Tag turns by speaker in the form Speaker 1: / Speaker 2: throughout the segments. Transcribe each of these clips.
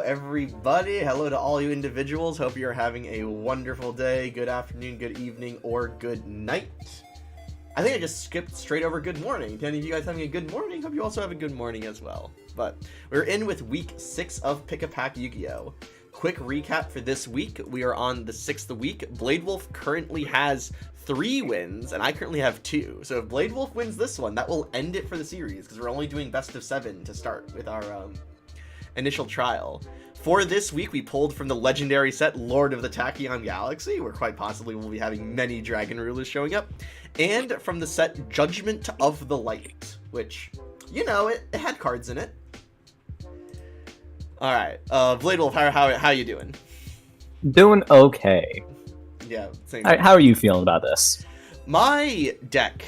Speaker 1: Everybody, hello to all you individuals. Hope you're having a wonderful day, good afternoon, good evening, or good night. I think I just skipped straight over good morning. To any of you guys having a good morning, hope you also have a good morning as well. But we're in with week 6 of Pick a Pack Yu-Gi-Oh! Quick recap for this week. We are on the 6th week. Blade Wolf currently has 3 wins, and I currently have 2. So if Blade Wolf wins this one, that will end it for the series, because we're only doing best of 7 to start with our initial trial. For this week, we pulled from the legendary set Lord of the Tachyon Galaxy, where quite possibly we'll be having many dragon rulers showing up, and from the set Judgment of the Light, which, you know, it had cards in it. Alright, Blade Wolf, how you doing?
Speaker 2: Doing okay.
Speaker 1: Yeah, same.
Speaker 2: How are you feeling about this?
Speaker 1: My deck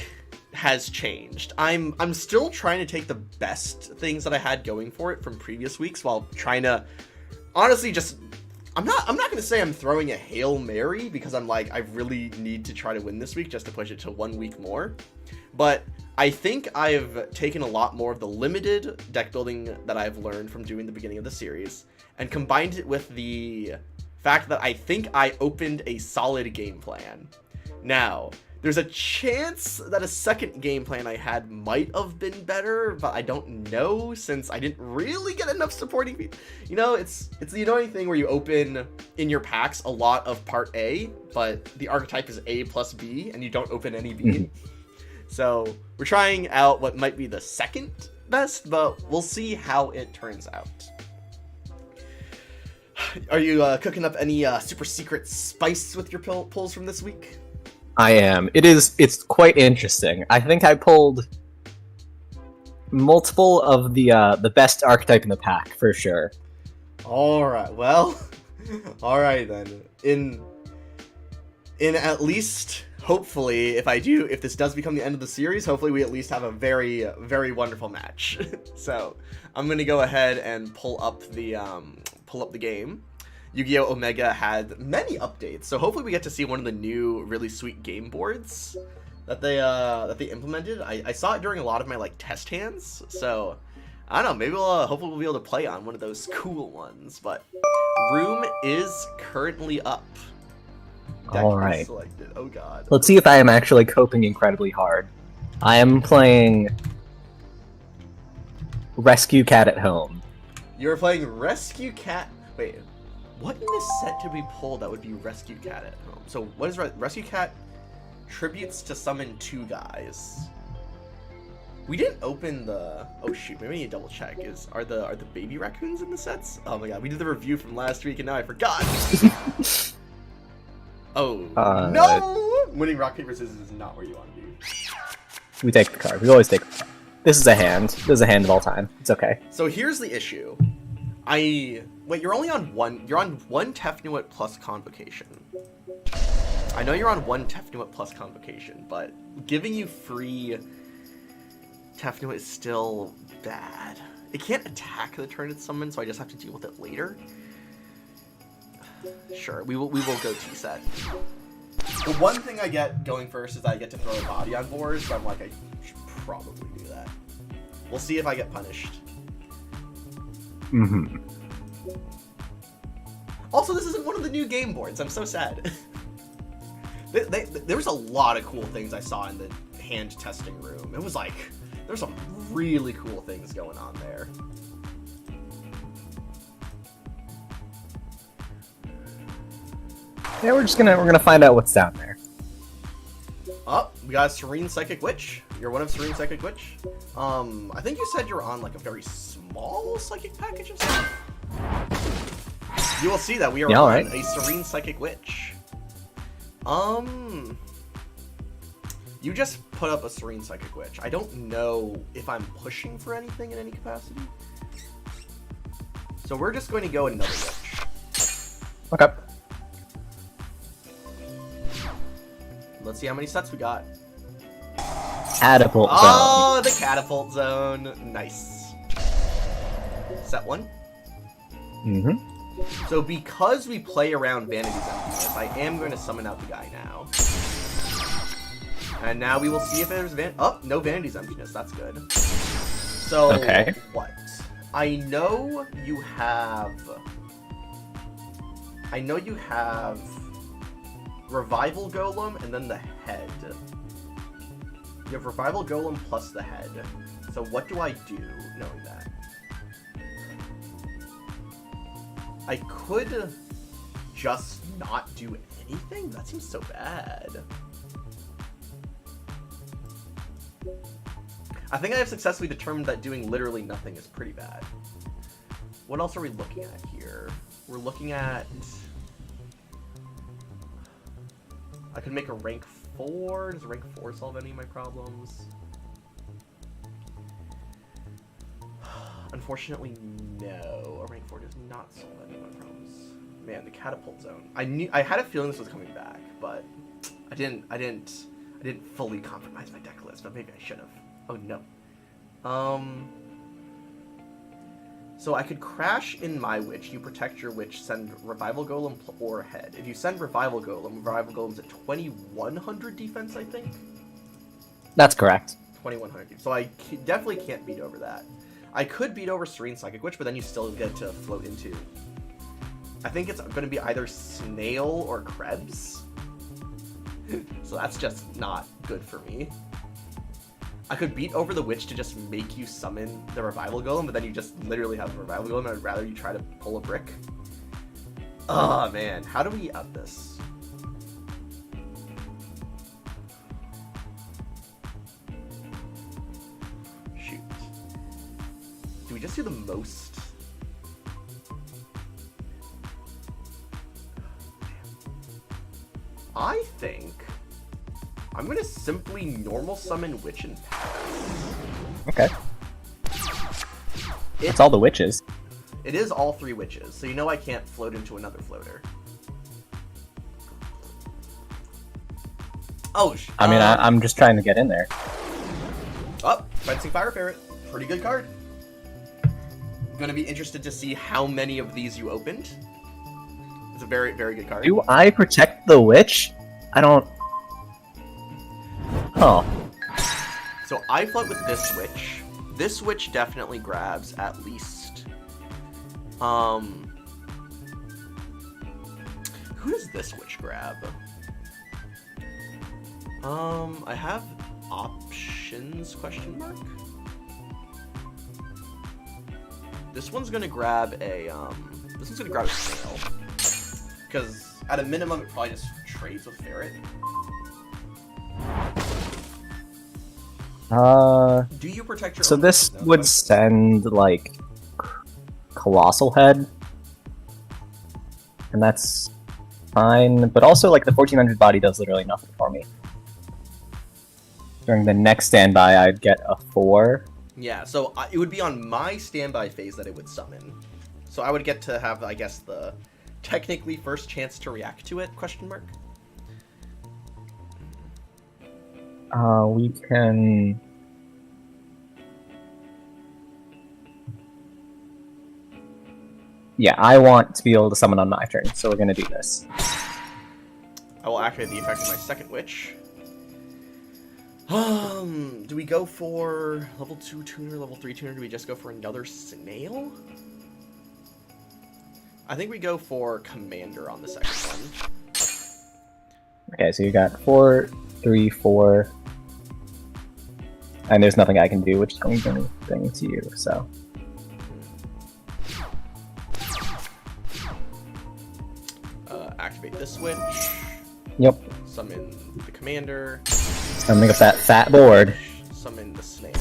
Speaker 1: has changed. I'm still trying to take the best things that I had going for it from previous weeks while trying to honestly just I'm not going to say I'm throwing a Hail Mary, because I'm like, I really need to try to win this week just to push it to 1 week more. But I think I've taken a lot more of the limited deck building that I've learned from doing the beginning of the series and combined it with the fact that I think I opened a solid game plan. Now, there's a chance that a second game plan I had might have been better, but I don't know, since I didn't really get enough supporting people. You know, it's the annoying thing where you open in your packs a lot of part A, but the archetype is A plus B, and you don't open any B. So we're trying out what might be the second best, but we'll see how it turns out. Are you cooking up any super secret spice with your pulls from this week?
Speaker 2: I am. It's quite interesting. I think I pulled multiple of the best archetype in the pack for sure.
Speaker 1: Alright, well, alright then. In at least, hopefully, if this does become the end of the series, hopefully we at least have a very, very wonderful match. So, I'm gonna go ahead and pull up the game. Yu-Gi-Oh! Omega had many updates, so hopefully we get to see one of the new really sweet game boards that they implemented. I saw it during a lot of my like test hands, so I don't know, maybe hopefully we'll be able to play on one of those cool ones. But room is currently up. Deck
Speaker 2: All right.
Speaker 1: Selected. Oh god.
Speaker 2: Let's see if I am actually coping incredibly hard. I am playing Rescue Cat at Home.
Speaker 1: You're playing Rescue Cat. Wait. What in this set did we pull that would be Rescue Cat at Home? So what is Rescue Cat? Tributes to summon 2 guys. We didn't open the... Oh shoot, maybe we need to double check. Are the baby raccoons in the sets? Oh my god, we did the review from last week and now I forgot. Oh no! Winning rock paper scissors is not where you want to be.
Speaker 2: We take the card. We always take the card. This is a hand. This is a hand of all time. It's okay.
Speaker 1: So here's the issue. Wait, you're only on one. You're on 1 Tefnuit plus Convocation. I know you're on 1 Tefnuit plus Convocation, but giving you free Tefnuit is still bad. It can't attack the turn it's summoned, so I just have to deal with it later. Sure, we will go T-set. The one thing I get going first is I get to throw a body on board, so I'm like, I should probably do that. We'll see if I get punished.
Speaker 2: Mm-hmm.
Speaker 1: Also, this isn't one of the new game boards. I'm so sad. There was a lot of cool things I saw in the hand testing room. It was like, there's some really cool things going on there.
Speaker 2: Yeah, we're gonna find out what's down there.
Speaker 1: Oh, we got a Serene Psychic Witch. You're one of Serene Psychic Witch. I think you said you're on like a very small psychic package of stuff. You will see that we are on a Serene Psychic Witch. You just put up a Serene Psychic Witch. I don't know if I'm pushing for anything in any capacity. So we're just going to go another witch.
Speaker 2: Okay.
Speaker 1: Let's see how many sets we got.
Speaker 2: Catapult zone.
Speaker 1: Oh, the catapult zone. Nice. Set 1.
Speaker 2: Mm-hmm.
Speaker 1: So because we play around Vanity's Emptiness, I am going to summon out the guy now. And now we will see if there's no Vanity's Emptiness. That's good. So,
Speaker 2: okay.
Speaker 1: What? I know you have Revival Golem and then the head. You have Revival Golem plus the head. So what do I do knowing that? I could just not do anything? That seems so bad. I think I have successfully determined that doing literally nothing is pretty bad. What else are we looking at here? We're looking at... I could make a rank 4. Does rank 4 solve any of my problems? Unfortunately, no. A rank 4 does not solve any of my problems. Man, the catapult zone. I had a feeling this was coming back, but I didn't fully compromise my deck list, but maybe I should have. Oh no. So I could crash in my witch. You protect your witch. Send Revival Golem or head. If you send Revival Golem's at 2100 defense, I think.
Speaker 2: That's correct.
Speaker 1: 2100. So I definitely can't beat over that. I could beat over Serene Psychic Witch, but then you still get to float into. I think it's going to be either Snail or Krebs. So that's just not good for me. I could beat over the witch to just make you summon the Revival Golem, but then you just literally have the Revival Golem, and I'd rather you try to pull a brick. Oh man, how do we up this? Shoot. Do we just do the most? I think I'm gonna simply normal summon Witch and pass.
Speaker 2: Okay. It's all the witches.
Speaker 1: It is all 3 witches, so you know I can't float into another floater. Oh,
Speaker 2: I mean, I'm just trying to get in there.
Speaker 1: Oh, Fencing Fire Ferret. Pretty good card. Gonna be interested to see how many of these you opened. It's a very, very good card.
Speaker 2: Do I protect the witch? I don't... Oh.
Speaker 1: So I float with this witch. This witch definitely grabs at least. Who does this witch grab? I have options, question mark? This one's gonna grab a, this one's gonna grab a snail. Because at a minimum, it probably just trades with Ferret. Do you protect your
Speaker 2: So
Speaker 1: own
Speaker 2: this
Speaker 1: witches?
Speaker 2: would send, like, Colossal Head. And that's fine. But also, like, the 1400 body does literally nothing for me. During the next standby, I'd get a 4.
Speaker 1: Yeah, so it would be on my standby phase that it would summon. So I would get to have, I guess, the technically first chance to react to it, question mark?
Speaker 2: We can... Yeah, I want to be able to summon on my turn, so we're gonna do this.
Speaker 1: I will activate the effect of my second witch. Do we go for level 2 tuner, level 3 tuner? Do we just go for another snail? I think we go for commander on the second one.
Speaker 2: Okay, so you got 4, 3, 4. And there's nothing I can do, which is going to bring to you, so...
Speaker 1: Activate this switch.
Speaker 2: Yep.
Speaker 1: Summon the commander.
Speaker 2: Coming up that fat board.
Speaker 1: Summon the snail.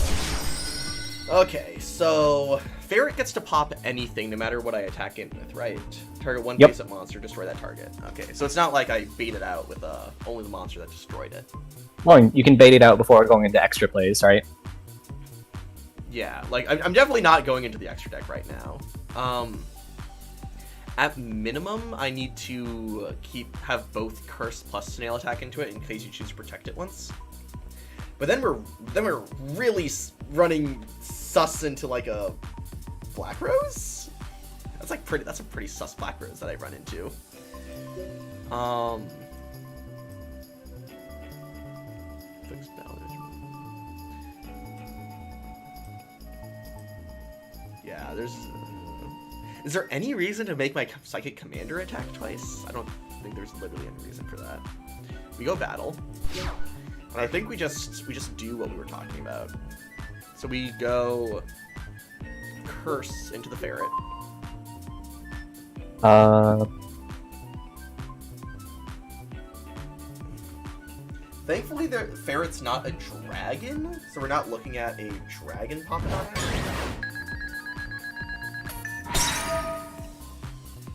Speaker 1: Okay, so Ferret gets to pop anything no matter what I attack it with, right? Target one
Speaker 2: Yep.
Speaker 1: face-up monster, destroy that target. Okay, so it's not like I bait it out with only the monster that destroyed it.
Speaker 2: Well, you can bait it out before going into extra plays, right?
Speaker 1: Yeah, like I'm definitely not going into the extra deck right now. At minimum, I need to have both Curse plus Snail attack into it in case you choose to protect it once. But then we're really running sus into like a Black Rose. That's a pretty sus Black Rose that I run into. Fixed balance. Yeah, there's... is there any reason to make my Psychic Commander attack twice? I don't think there's literally any reason for that. We go Battle. And I think we just do what we were talking about. So we go Curse into the Ferret. Thankfully, the Ferret's not a dragon, so we're not looking at a dragon popping on it.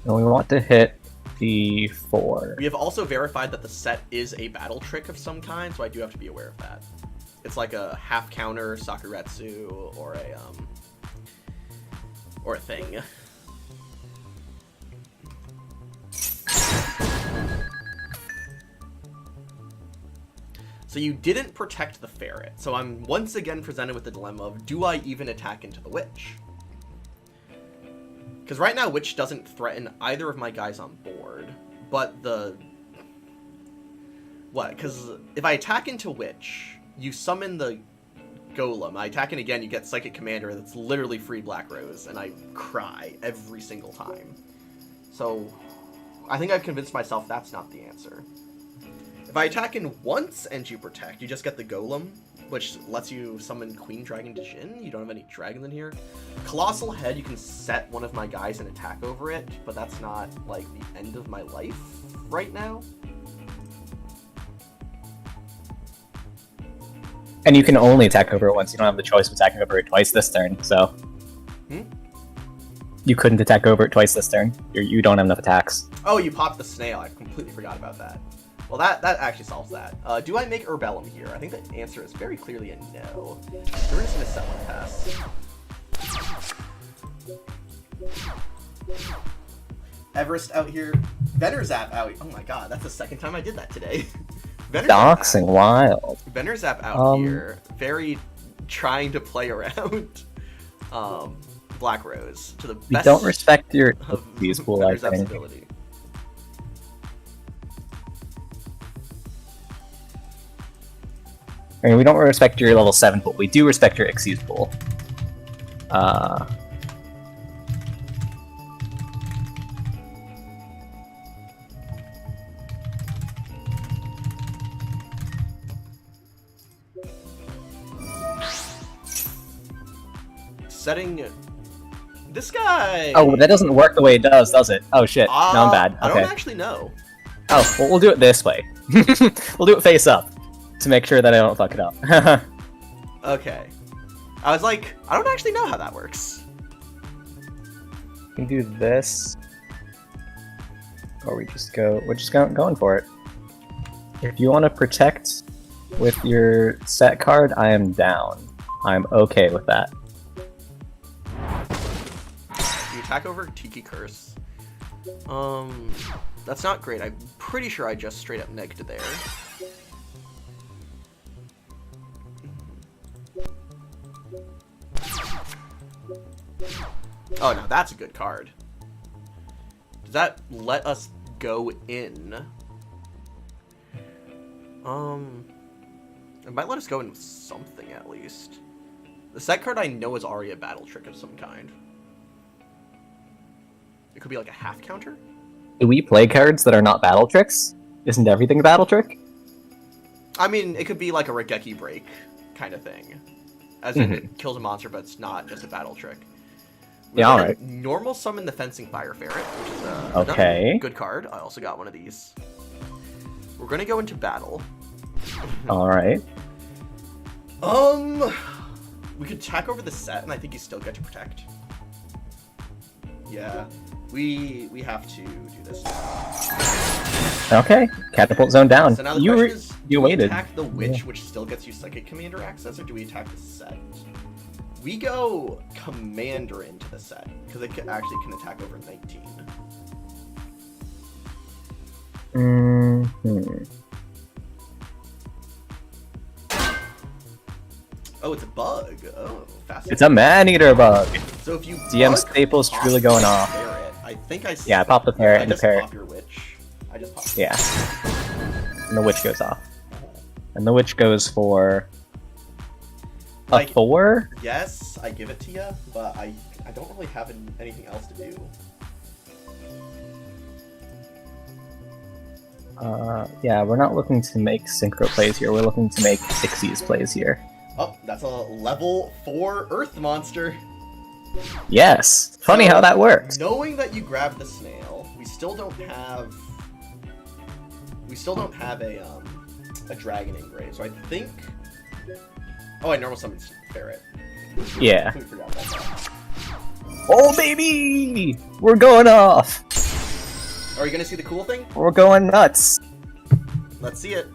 Speaker 2: And we want to hit the 4.
Speaker 1: We have also verified that the set is a battle trick of some kind, so I do have to be aware of that. It's like a half counter Sakuretsu or a thing. So you didn't protect the ferret, so I'm once again presented with the dilemma of, do I even attack into the witch? Because right now, witch doesn't threaten either of my guys on board, but the... What? Because if I attack into witch, you summon the golem. I attack it again, you get Psychic Commander that's literally free Black Rose, and I cry every single time. So I think I've convinced myself that's not the answer. If I attack in once and you protect, you just get the golem, which lets you summon Queen Dragon to Jin. You don't have any dragons in here. Colossal Head, you can set one of my guys and attack over it, but that's not, like, the end of my life right now.
Speaker 2: And you can only attack over it once. You don't have the choice of attacking over it twice this turn, so... You couldn't attack over it twice this turn. You don't have enough attacks.
Speaker 1: Oh, you popped the snail. I completely forgot about that. Well, that actually solves that. Do I make Urbellum here? I think the answer is very clearly a no. So we're just going to set one pass. Everest out here. Venerzap out. Oh my god, that's the second time I did that today.
Speaker 2: Doxing wild.
Speaker 1: Venerzap out here. Very trying to play around Black Rose to the best.
Speaker 2: We don't respect your use pool, I think.
Speaker 1: Ability.
Speaker 2: I mean, we don't respect your level 7 pool. We do respect your Xyz pool.
Speaker 1: Setting this guy.
Speaker 2: Oh, that doesn't work the way it does it? Oh shit. No, I'm bad. Okay.
Speaker 1: I don't actually know.
Speaker 2: Oh, well, we'll do it this way. We'll do it face up to make sure that I don't fuck it up.
Speaker 1: Okay. I was like, I don't actually know how that works.
Speaker 2: We can do this, or we're just going for it. If you want to protect with your set card, I am down. I'm okay with that.
Speaker 1: You attack over Tiki Curse. That's not great. I'm pretty sure I just straight up negged there. Oh, no, that's a good card. Does that let us go in? It might let us go in with something, at least. The set card I know is already a battle trick of some kind. It could be like a half counter?
Speaker 2: Do we play cards that are not battle tricks? Isn't everything a battle trick?
Speaker 1: I mean, it could be like a Regeki break kind of thing. As in, it kills a monster, but it's not just a battle trick.
Speaker 2: Yeah, alright.
Speaker 1: Normal summon the Fencing Fire Ferret, which is
Speaker 2: okay.
Speaker 1: a good card. I also got one of these. We're gonna go into battle.
Speaker 2: Alright.
Speaker 1: We could attack over the set, and I think you still get to protect. Yeah, we have to do this now.
Speaker 2: Okay, catapult zone down.
Speaker 1: So now the question is, do we
Speaker 2: waited.
Speaker 1: attack the witch, which still gets you Psychic Commander access, or do we attack the set? We go Commander into the set, because it actually can attack over 19. Oh, it's a bug. Oh, fascinating.
Speaker 2: It's a man-eater bug.
Speaker 1: So if you
Speaker 2: DM Staples truly going off.
Speaker 1: Ferret, I think I
Speaker 2: Yeah, pop the parrot and the parrot.
Speaker 1: Pop your witch. I just popped.
Speaker 2: Yeah. And the witch goes off. And the witch goes for...
Speaker 1: Like,
Speaker 2: 4?
Speaker 1: yes, I give it to you, but I don't really have anything else to do.
Speaker 2: Yeah, we're not looking to make synchro plays here. We're looking to make Xyz plays here.
Speaker 1: Oh, that's a level 4 Earth monster.
Speaker 2: Yes! Funny
Speaker 1: So,
Speaker 2: how that works.
Speaker 1: Knowing that you grabbed the snail, we still don't have a dragon engrave. So I think. Oh, I normal summoned ferret.
Speaker 2: Yeah.
Speaker 1: We forgot about that.
Speaker 2: Oh, baby! We're going off!
Speaker 1: Are you gonna see the cool thing?
Speaker 2: We're going nuts!
Speaker 1: Let's see it.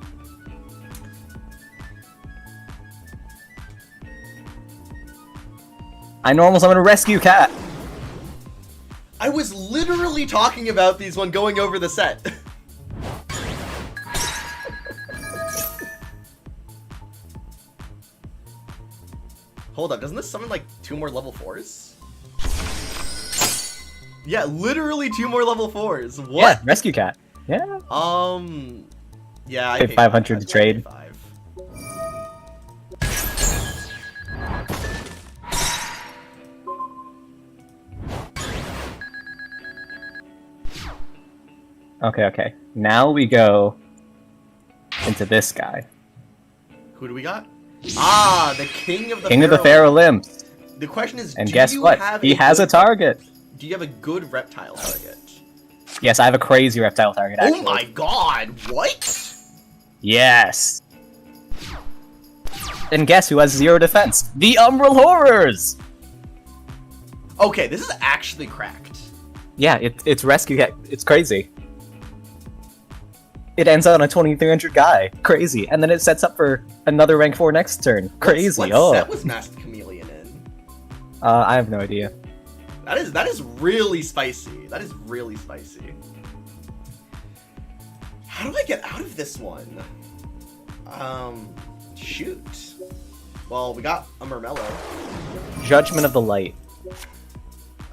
Speaker 2: I normal summon a rescue cat!
Speaker 1: I was literally talking about these when going over the set. Hold up, doesn't this summon like 2 more level 4s? Yeah, literally 2 more level 4s. What?
Speaker 2: Yeah, rescue cat. Yeah.
Speaker 1: Yeah, I
Speaker 2: Pay
Speaker 1: paid
Speaker 2: 500 to trade.
Speaker 1: 5.
Speaker 2: Okay. Now we go into this guy.
Speaker 1: Who do we got? Ah, the King of the
Speaker 2: King of the Pharaoh Limbs.
Speaker 1: The question is,
Speaker 2: And
Speaker 1: do
Speaker 2: guess
Speaker 1: you
Speaker 2: what?
Speaker 1: have
Speaker 2: He has a target.
Speaker 1: Do you have a good reptile target?
Speaker 2: Yes, I have a crazy reptile target, actually.
Speaker 1: Oh my god, what?
Speaker 2: Yes! And guess who has 0 defense? The Umbral Horrors!
Speaker 1: Okay, this is actually cracked.
Speaker 2: Yeah, it's rescue cat. It's crazy. It ends on a 2300 guy. Crazy. And then it sets up for another rank 4 next turn. Crazy.
Speaker 1: What set was Masked Chameleon in?
Speaker 2: I have no idea.
Speaker 1: That is really spicy. That is really spicy. How do I get out of this one? Shoot. Well, we got a Murmello.
Speaker 2: Judgment of the Light.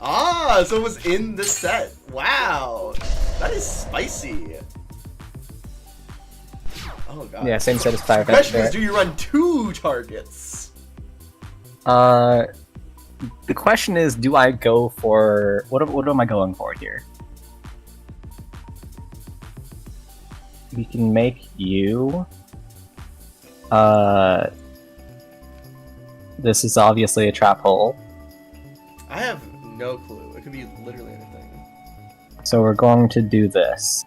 Speaker 1: Ah, so it was in the set. Wow. That is spicy. Oh god.
Speaker 2: Yeah, same set as Fire
Speaker 1: The question is,
Speaker 2: Vector.
Speaker 1: do you run 2 targets?
Speaker 2: The question is, do I go for... What am I going for here? We can make you... This is obviously a trap hole.
Speaker 1: I have no clue. It could be literally anything.
Speaker 2: So we're going to do this.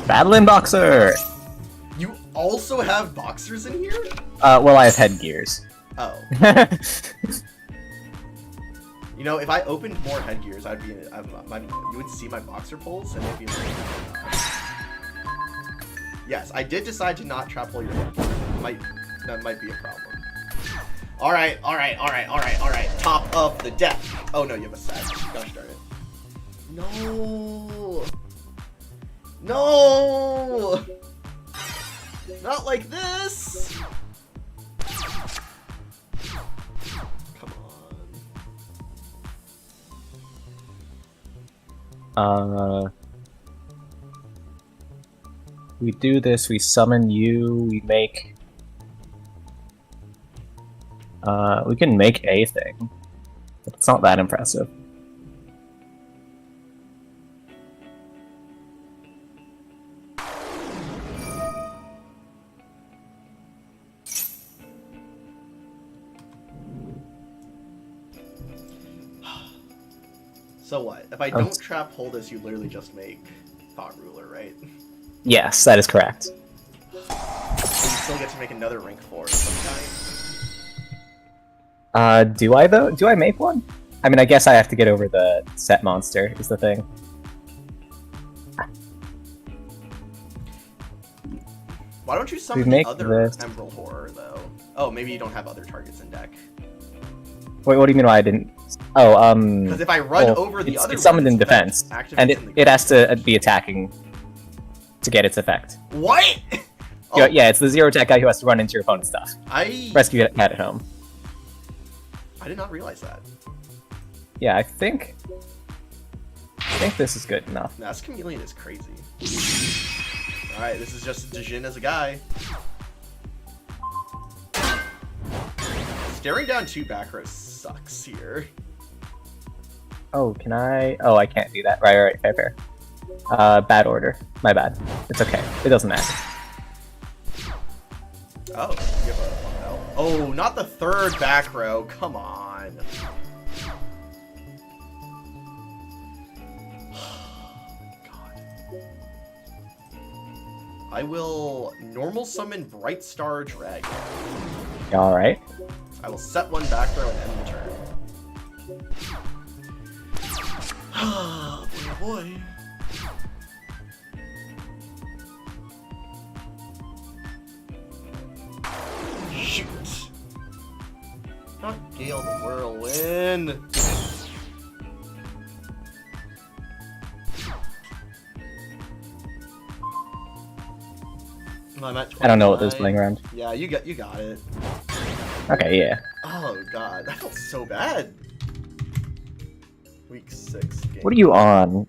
Speaker 2: Battle Boxer!
Speaker 1: You also have boxers in here?
Speaker 2: Well, I have headgears.
Speaker 1: Oh. You know, if I opened more headgears, I'd be. You would see my boxer pulls, and they'd be. Yes, I did decide to not trap hole your headgear. That might be a problem. All right. Top of the deck. Oh no, you have a set. Gosh darn it. No. No. Not like this. Come on.
Speaker 2: We do this, we summon you, we make... we can make a thing. But it's not that impressive.
Speaker 1: So what? If I don't trap hold this, you literally just make Thought Ruler, right?
Speaker 2: Yes, that is correct.
Speaker 1: And you still get to make another rank 4 sometime.
Speaker 2: Do I though? Do I make one? I mean, I guess I have to get over the set monster, is the thing.
Speaker 1: Why don't you summon the other Emerald Horror, though? Oh, maybe you don't have other targets in deck.
Speaker 2: Wait, what do you mean why I didn't? Oh,
Speaker 1: Because if I run over the other
Speaker 2: it's summoned
Speaker 1: ones,
Speaker 2: in defense, and
Speaker 1: in
Speaker 2: it has to be attacking to get its effect.
Speaker 1: What? Oh.
Speaker 2: Yeah, it's the 0 attack guy who has to run into your opponent's stuff. Rescue cat at home.
Speaker 1: I did not realize that.
Speaker 2: Yeah, I think this is good enough.
Speaker 1: Masked Chameleon is crazy. Alright, this is just Dejin as a guy. Staring down 2 back rows sucks here.
Speaker 2: Oh, can I? Oh, I can't do that. Right, fair. Bad order. My bad. It's okay. It doesn't matter.
Speaker 1: Oh, you have a bell. Oh, not the 3rd back row. Come on. God. I will normal summon Bright Star Dragon.
Speaker 2: Alright.
Speaker 1: I will set 1 back row and end the turn. Oh boy. Shoot. Not Gale the Whirlwind. Oh, I'm at 29.
Speaker 2: I don't know what this playing around.
Speaker 1: Yeah, you got it.
Speaker 2: Okay, yeah.
Speaker 1: Oh god, that felt so bad. Week 6 game.
Speaker 2: What are you on?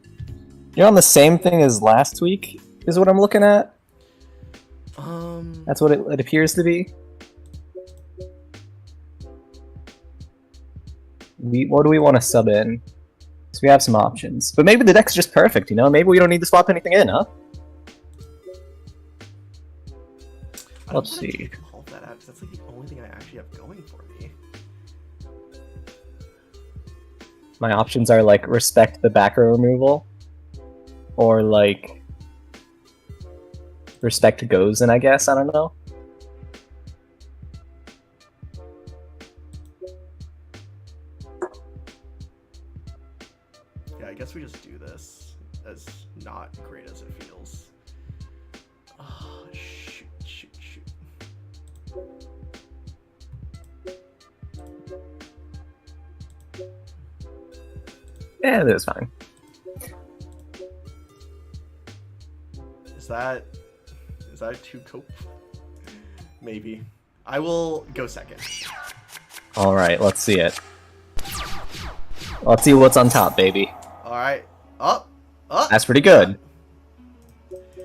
Speaker 2: You're on the same thing as last week, is what I'm looking at? That's what it appears to be. What do we want to sub in? So we have some options. But maybe the deck's just perfect, you know? Maybe we don't need to swap anything in, huh? Let's see.
Speaker 1: All that out, 'cause that's like the only thing I actually have going for me.
Speaker 2: My options are like respect the back row removal, or like respect Gozen, I guess. I don't know.
Speaker 1: Yeah, I guess we just do this, as not great as it feels. Oh, shoot.
Speaker 2: Yeah, that's fine.
Speaker 1: Is that too cope? Maybe. I will go second.
Speaker 2: All right, let's see it. Let's see what's on top, baby.
Speaker 1: All right. Up.
Speaker 2: That's pretty good.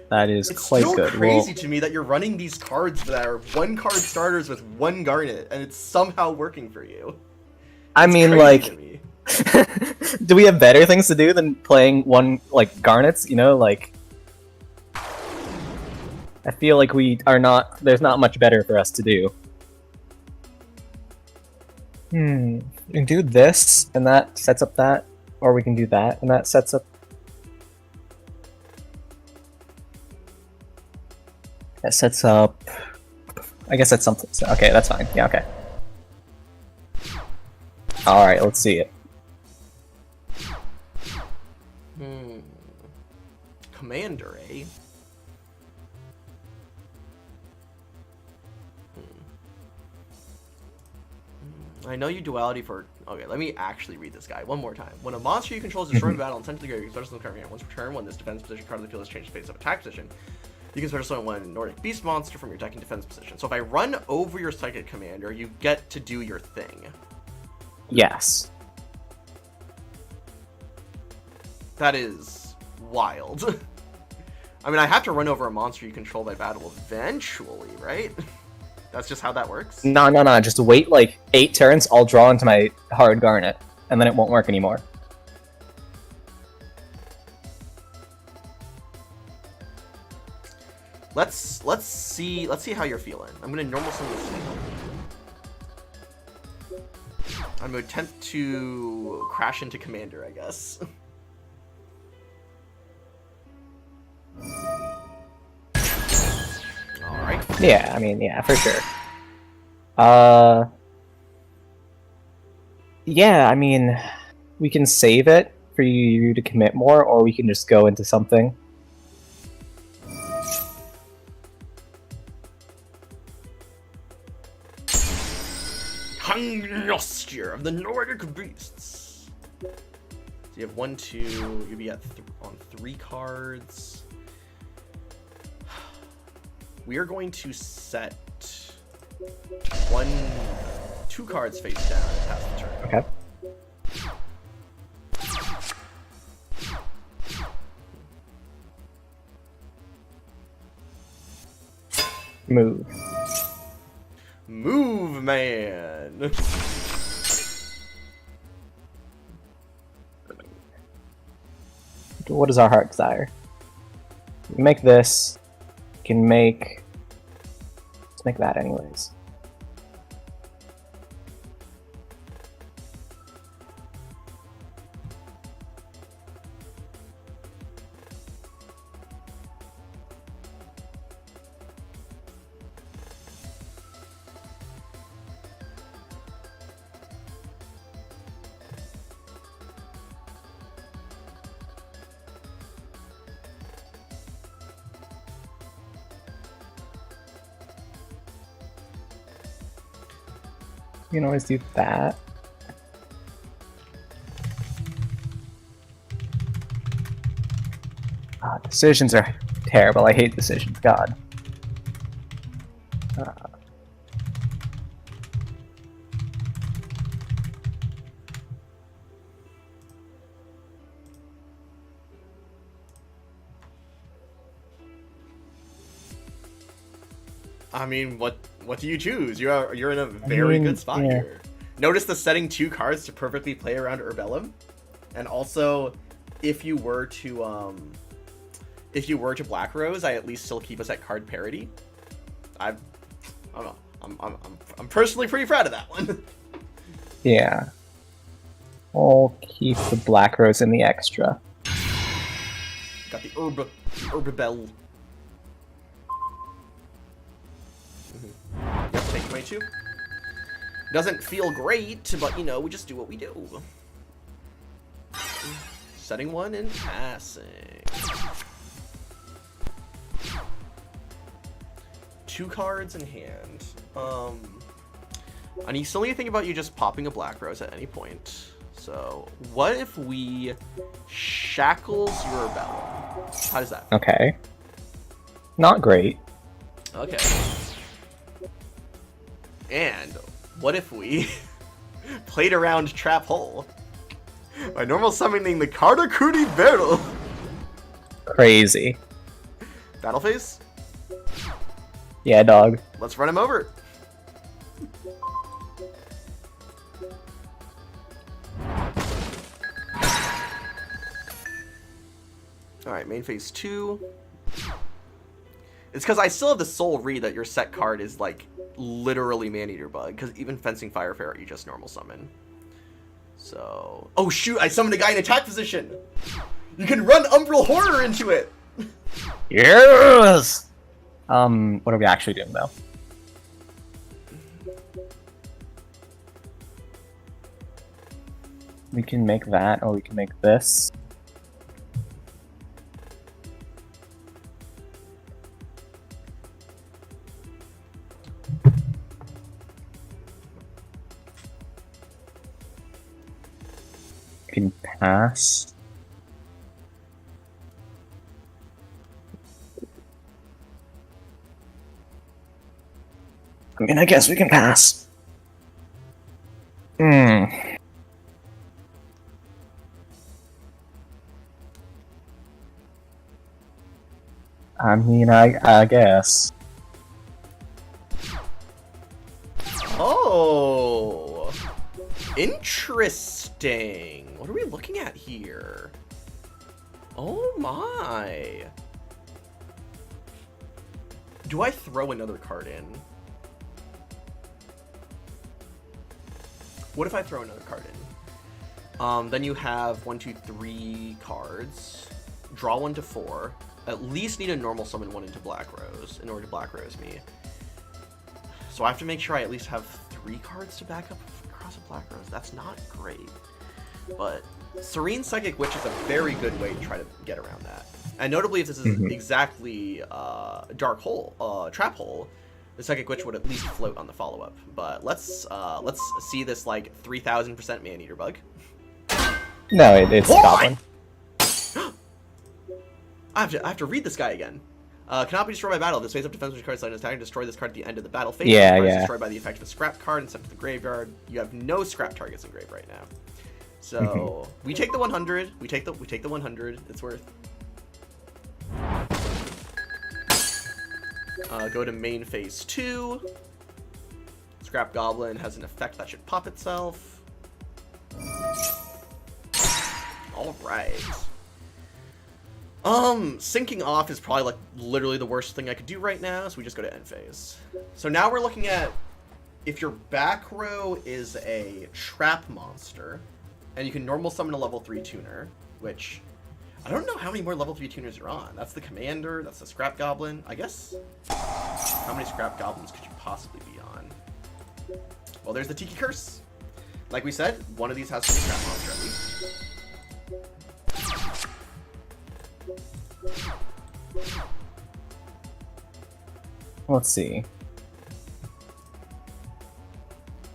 Speaker 2: That is
Speaker 1: It's
Speaker 2: quite
Speaker 1: still
Speaker 2: good.
Speaker 1: crazy to me that you're running these cards that are 1-card starters with 1 Garnet, and it's somehow working for you.
Speaker 2: I mean,
Speaker 1: Crazy
Speaker 2: like,
Speaker 1: to me.
Speaker 2: do we have better things to do than playing like Garnets? You know, like, I feel like we are not. There's not much better for us to do. We can do this, and that sets up that, or we can do that, and that sets up. That sets up. I guess that's something. So, okay, that's fine. Yeah, okay. All right, let's see it.
Speaker 1: Commander, eh? I know you duality for... Okay, let me actually read this guy one more time. When a monster you control is destroyed in battle and sent to the grave, you can special summon the card. Once per turn, when this defense position card of the field is changed to face up attack position, you can special summon one Nordic Beast monster from your attacking defense position. So if I run over your Psychic Commander, you get to do your thing.
Speaker 2: Yes.
Speaker 1: That is wild. I mean, I have to run over a monster you control by battle eventually, right? That's just how that works?
Speaker 2: No. Just wait like 8 turns, I'll draw into my hard Garnet, and then it won't work anymore.
Speaker 1: Let's see how you're feeling. I'm gonna normal summon this thing. I'm gonna attempt to crash into Commander, I guess. Alright.
Speaker 2: Yeah, I mean, yeah, for sure. Yeah, I mean, we can save it for you to commit more, or we can just go into something.
Speaker 1: Hungnostir of the Nordic Beasts. So you have 1, 2, you'll be at on 3 cards. We are going to set 2 cards face down and pass the turn.
Speaker 2: Okay. Move.
Speaker 1: Move, man.
Speaker 2: What is our heart desire? We can make this. We can make. Let's make that anyways. You can always do that. Decisions are terrible. I hate decisions. God.
Speaker 1: I mean, what do you choose? You're in a very good spot here. Notice the setting 2 cards to perfectly play around Urbellum, and also if you were to Black Rose, I at least still keep us at card parity. I don't know. I'm personally pretty proud of that one.
Speaker 2: Yeah. I'll keep the Black Rose in the extra.
Speaker 1: Got the Urbabell. Yep, take 22. Doesn't feel great, but you know, we just do what we do. Setting 1 and passing. 2 cards in hand. And you still need to think about you just popping a Black Rose at any point. So, what if we shackles your Urbellum? How does that feel?
Speaker 2: Okay. Not great.
Speaker 1: Okay. And what if we played around Trap Hole by normal summoning the Karakuri Barrel?
Speaker 2: Crazy.
Speaker 1: Battle phase?
Speaker 2: Yeah, dog.
Speaker 1: Let's run him over. Alright, main phase 2. It's because I still have the soul read that your set card is like literally Maneater Bug, because even Fencing Fire Ferret you just normal summon. So, oh shoot, I summoned a guy in attack position. You can run Umbral Horror into it.
Speaker 2: Yes. What are we actually doing though? We can make that, or we can make this. Can pass. I mean, I guess we can pass. I mean, I guess.
Speaker 1: Oh, interesting. What are we looking at here? Oh my. Do I throw another card in? What if I throw another card in? Then you have 1, 2, 3 cards. Draw 1 to 4. At least need a normal summon 1 into Black Rose in order to Black Rose me. So I have to make sure I at least have 3 cards to back up across a Black Rose. That's not great. But Serene Psychic Witch is a very good way to try to get around that. And notably, if this is exactly Dark Hole, Trap Hole, the Psychic Witch would at least float on the follow-up. But let's see this like 3000% Maneater Bug.
Speaker 2: No, it's Goblin.
Speaker 1: I have to read this guy again. Cannot be destroyed by battle. This face up defense which card is attacking. Destroy this card at the end of the battle phase.
Speaker 2: Yeah,
Speaker 1: this card is
Speaker 2: yeah.
Speaker 1: destroyed by the effect of a scrap card and sent to the graveyard. You have no scrap targets in grave right now. So we take the 100. We take the 100. It's worth. Go to main phase 2. Scrap Goblin has an effect that should pop itself. Alright. Syncing off is probably like literally the worst thing I could do right now, so we just go to end phase. So now we're looking at if your back row is a trap monster, and you can normal summon a level 3 tuner, which I don't know how many more level 3 tuners you're on. That's the commander, that's the Scrap Goblin. I guess, how many Scrap Goblins could you possibly be on? Well, there's the Tiki Curse. Like we said, one of these has to be a trap monster at least.
Speaker 2: Let's see.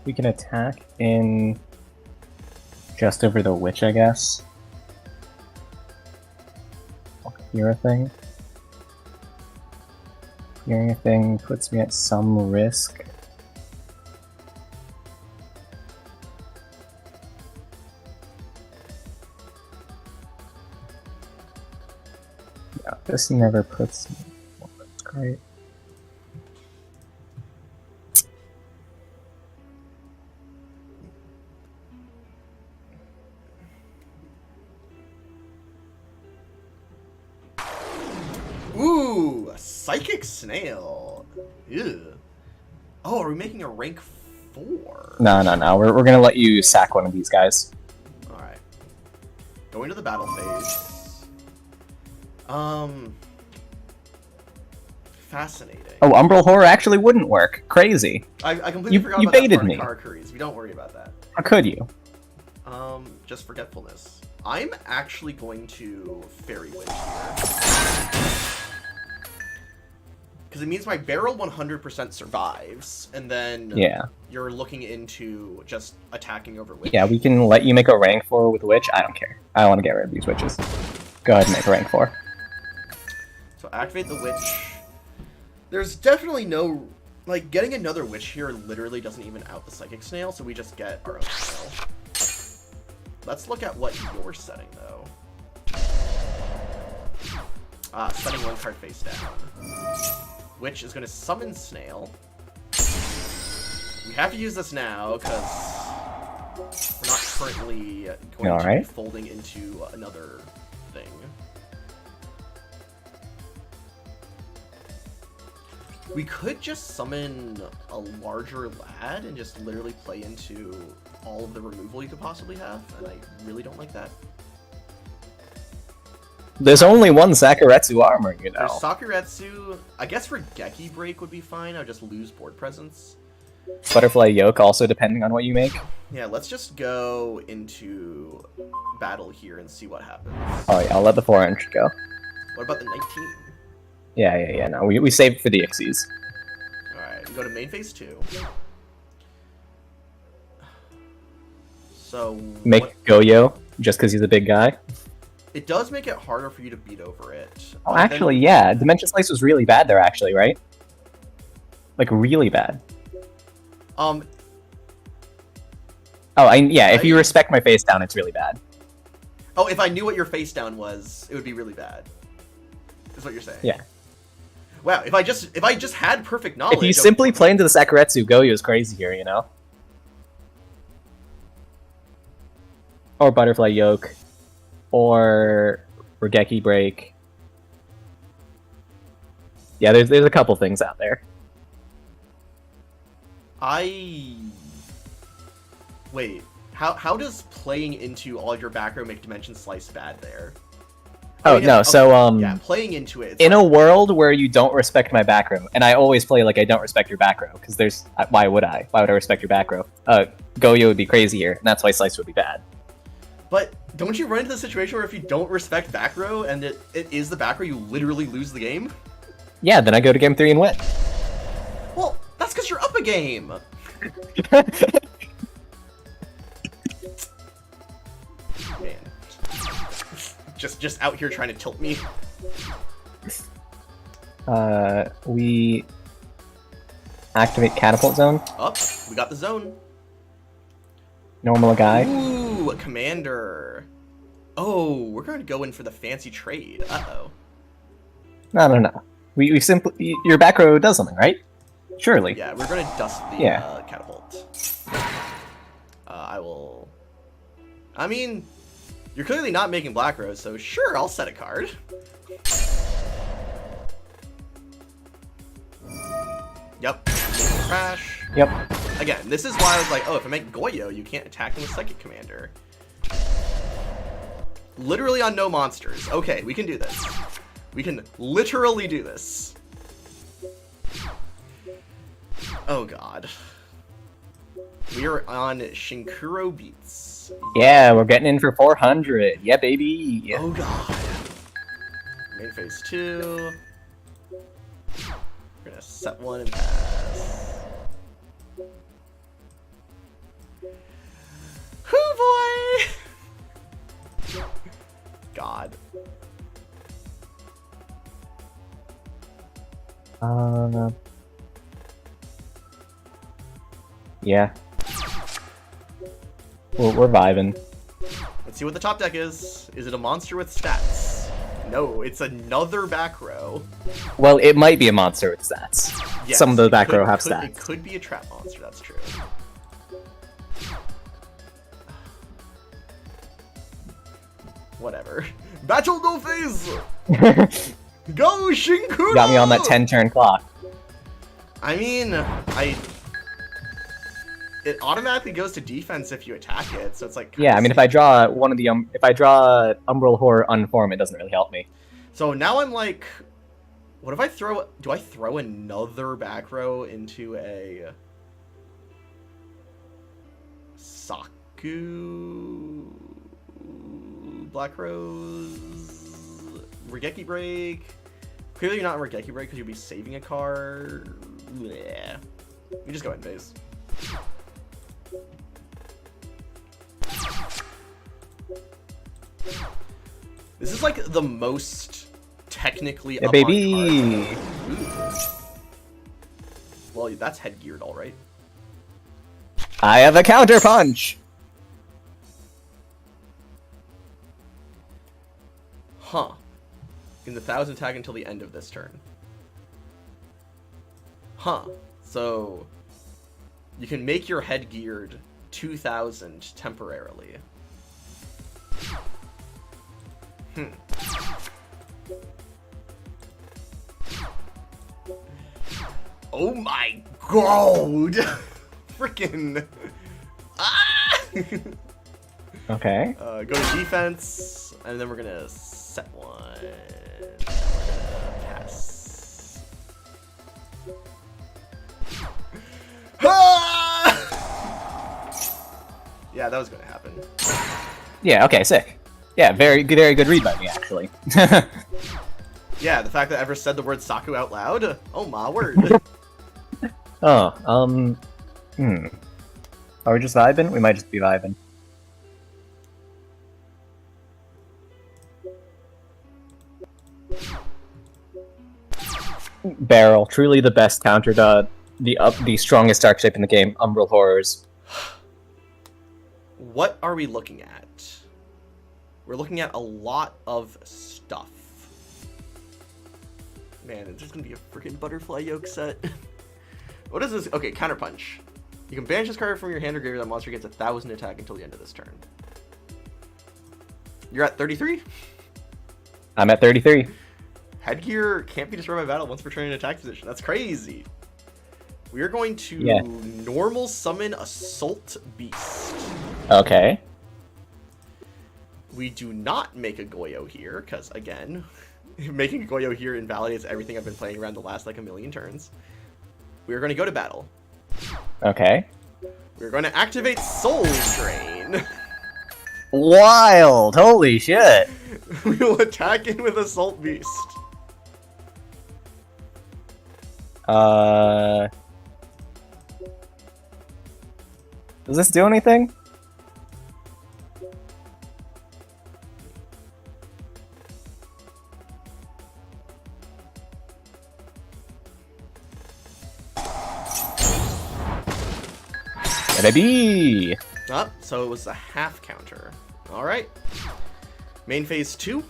Speaker 2: We can attack in just over the witch, I guess. Hear a thing. Hearing a thing puts me at some risk. Yeah, this never puts me. Well, that's great.
Speaker 1: Ooh, a Psychic Snail. Ew. Oh, are we making a rank 4?
Speaker 2: No. We're gonna let you sack one of these guys.
Speaker 1: Alright. Going to the battle phase. Fascinating.
Speaker 2: Oh, Umbral Horror actually wouldn't work. Crazy.
Speaker 1: I completely forgot
Speaker 2: you
Speaker 1: about
Speaker 2: baited
Speaker 1: that
Speaker 2: me.
Speaker 1: part of Karakuri's. We don't worry about that.
Speaker 2: How could you?
Speaker 1: Just forgetfulness. I'm actually going to Fairy Witch here. Because it means my barrel 100% survives, and then
Speaker 2: Yeah.
Speaker 1: you're looking into just attacking over Witch.
Speaker 2: Yeah, we can let you make a rank 4 with Witch. I don't care. I want to get rid of these witches. Go ahead and make a rank 4.
Speaker 1: So activate the Witch. There's definitely no... Like, getting another Witch here literally doesn't even out the Psychic Snail, so we just get our own snail. Let's look at what you're setting, though. Setting one card face down. Witch is going to summon Snail. We have to use this now, because we're not currently going to be folding into another thing. We could just summon a larger lad and just literally play into all of the removal you could possibly have, and I really don't like that.
Speaker 2: There's only one Sakuretsu armor, you know.
Speaker 1: There's Sakuretsu. I guess Regeki Break would be fine. I would just lose board presence.
Speaker 2: Butterfly Yoke also depending on what you make.
Speaker 1: Yeah, let's just go into battle here and see what happens.
Speaker 2: Oh yeah, I'll let the 4-inch go.
Speaker 1: What about the 19?
Speaker 2: Yeah, no, we saved for the Ixies.
Speaker 1: Alright, we go to main phase 2. So...
Speaker 2: Make Goyo, just because he's a big guy.
Speaker 1: It does make it harder for you to beat over it.
Speaker 2: Oh, actually, yeah. Dimension Slice was really bad there, actually, right? Like, really bad. Oh, if you respect my face down, it's really bad.
Speaker 1: Oh, if I knew what your face down was, it would be really bad. Is what you're saying.
Speaker 2: Yeah.
Speaker 1: Wow, if I just had perfect knowledge...
Speaker 2: If you simply play into the Sakuretsu, Goyo is crazy here, you know? Or Butterfly Yoke. Or Regeki Break. Yeah, there's a couple things out there.
Speaker 1: Wait, how does playing into all your back row make Dimension Slice bad there?
Speaker 2: Oh, no, okay. So,
Speaker 1: yeah, playing into it...
Speaker 2: In a world where you don't respect my back row, and I always play like I don't respect your back row, because there's... Why would I? Why would I respect your back row? Goyo would be crazy here, and that's why Slice would be bad.
Speaker 1: But don't you run into the situation where if you don't respect back row, and it is the back row, you literally lose the game?
Speaker 2: Yeah, then I go to game 3 and win.
Speaker 1: Well, that's because you're up a game! Man. Just out here trying to tilt me.
Speaker 2: We activate Catapult Zone.
Speaker 1: Up, we got the zone.
Speaker 2: Normal guy.
Speaker 1: Ooh, a commander. Oh, we're going to go in for the fancy trade. Uh-oh.
Speaker 2: No. We simply your back row does something, right? Surely.
Speaker 1: Yeah, we're gonna dust the
Speaker 2: Yeah.
Speaker 1: catapult. I will. I mean, you're clearly not making black rows, so sure, I'll set a card. Yep. Crash.
Speaker 2: Yep.
Speaker 1: Again, this is why I was like, oh, if I make Yugioh, you can't attack him with Psychic Commander. Literally on no monsters. Okay, we can do this. We can literally do this. Oh god. We are on Shinkuro Beats.
Speaker 2: Yeah, we're getting in for 400. Yeah, baby.
Speaker 1: Oh god. Main phase 2. We're gonna set one and pass. Hoo boy! God.
Speaker 2: Yeah. We're vibing.
Speaker 1: Let's see what the top deck is. Is it a monster with stats? No, it's another back row.
Speaker 2: Well, it might be a monster with stats.
Speaker 1: Yes,
Speaker 2: Some of the
Speaker 1: it
Speaker 2: back
Speaker 1: could-
Speaker 2: row have
Speaker 1: could-
Speaker 2: stats.
Speaker 1: It could be a trap monster, that's true. Whatever. Battle no phase! Go, Shinkuro!
Speaker 2: Got me on that 10-turn clock.
Speaker 1: I mean, it automatically goes to defense if you attack it, so it's like...
Speaker 2: Yeah, I mean, if I draw one of the if I draw Umbral Horror Unform, it doesn't really help me.
Speaker 1: So now I'm like... What if I throw... Do I throw another back row into a... Saku... Black Rose... Regeki Break... Clearly you're not in Regeki Break because you'll be saving a card... Yeah. You just go ahead and phase. This is like the most technically
Speaker 2: Yeah,
Speaker 1: up
Speaker 2: baby!
Speaker 1: on card. Well, that's headgeared, all right.
Speaker 2: I have a counter punch!
Speaker 1: Huh. In the 1,000 tag until the end of this turn. Huh. So you can make your headgeared 2,000 temporarily. Oh my god! Freaking. Ah!
Speaker 2: Okay.
Speaker 1: Go to defense, and then we're gonna set one. And we're gonna pass. Ah! Yeah, that was gonna happen.
Speaker 2: Yeah, okay, sick. Yeah, very good read by me, actually.
Speaker 1: Yeah, the fact that I ever said the word Saku out loud. Oh my word.
Speaker 2: Oh, Are we just vibing? We might just be vibing. Barrel, truly the best counter to the strongest archetype in the game, Umbral Horrors.
Speaker 1: What are we looking at? We're looking at a lot of stuff. Man, it's just gonna be a freaking butterfly yolk set. What is this? Okay, counterpunch. You can banish this card from your hand or graveyard. That monster gets 1,000 attack until the end of this turn. You're at 33?
Speaker 2: I'm at 33.
Speaker 1: Headgear can't be destroyed by battle once returning to attack position. That's crazy. We are going to normal summon Assault Beast.
Speaker 2: Okay.
Speaker 1: We do not make a Yugioh here, because, again, making a Yugioh here invalidates everything I've been playing around the last, like, a million turns. We are going to go to battle.
Speaker 2: Okay.
Speaker 1: We're going to activate Soul Drain.
Speaker 2: Wild! Holy shit!
Speaker 1: We will attack in with Assault Beast.
Speaker 2: Does this do anything? Yeah, baby!
Speaker 1: So it was a half counter. Alright. Main phase 2.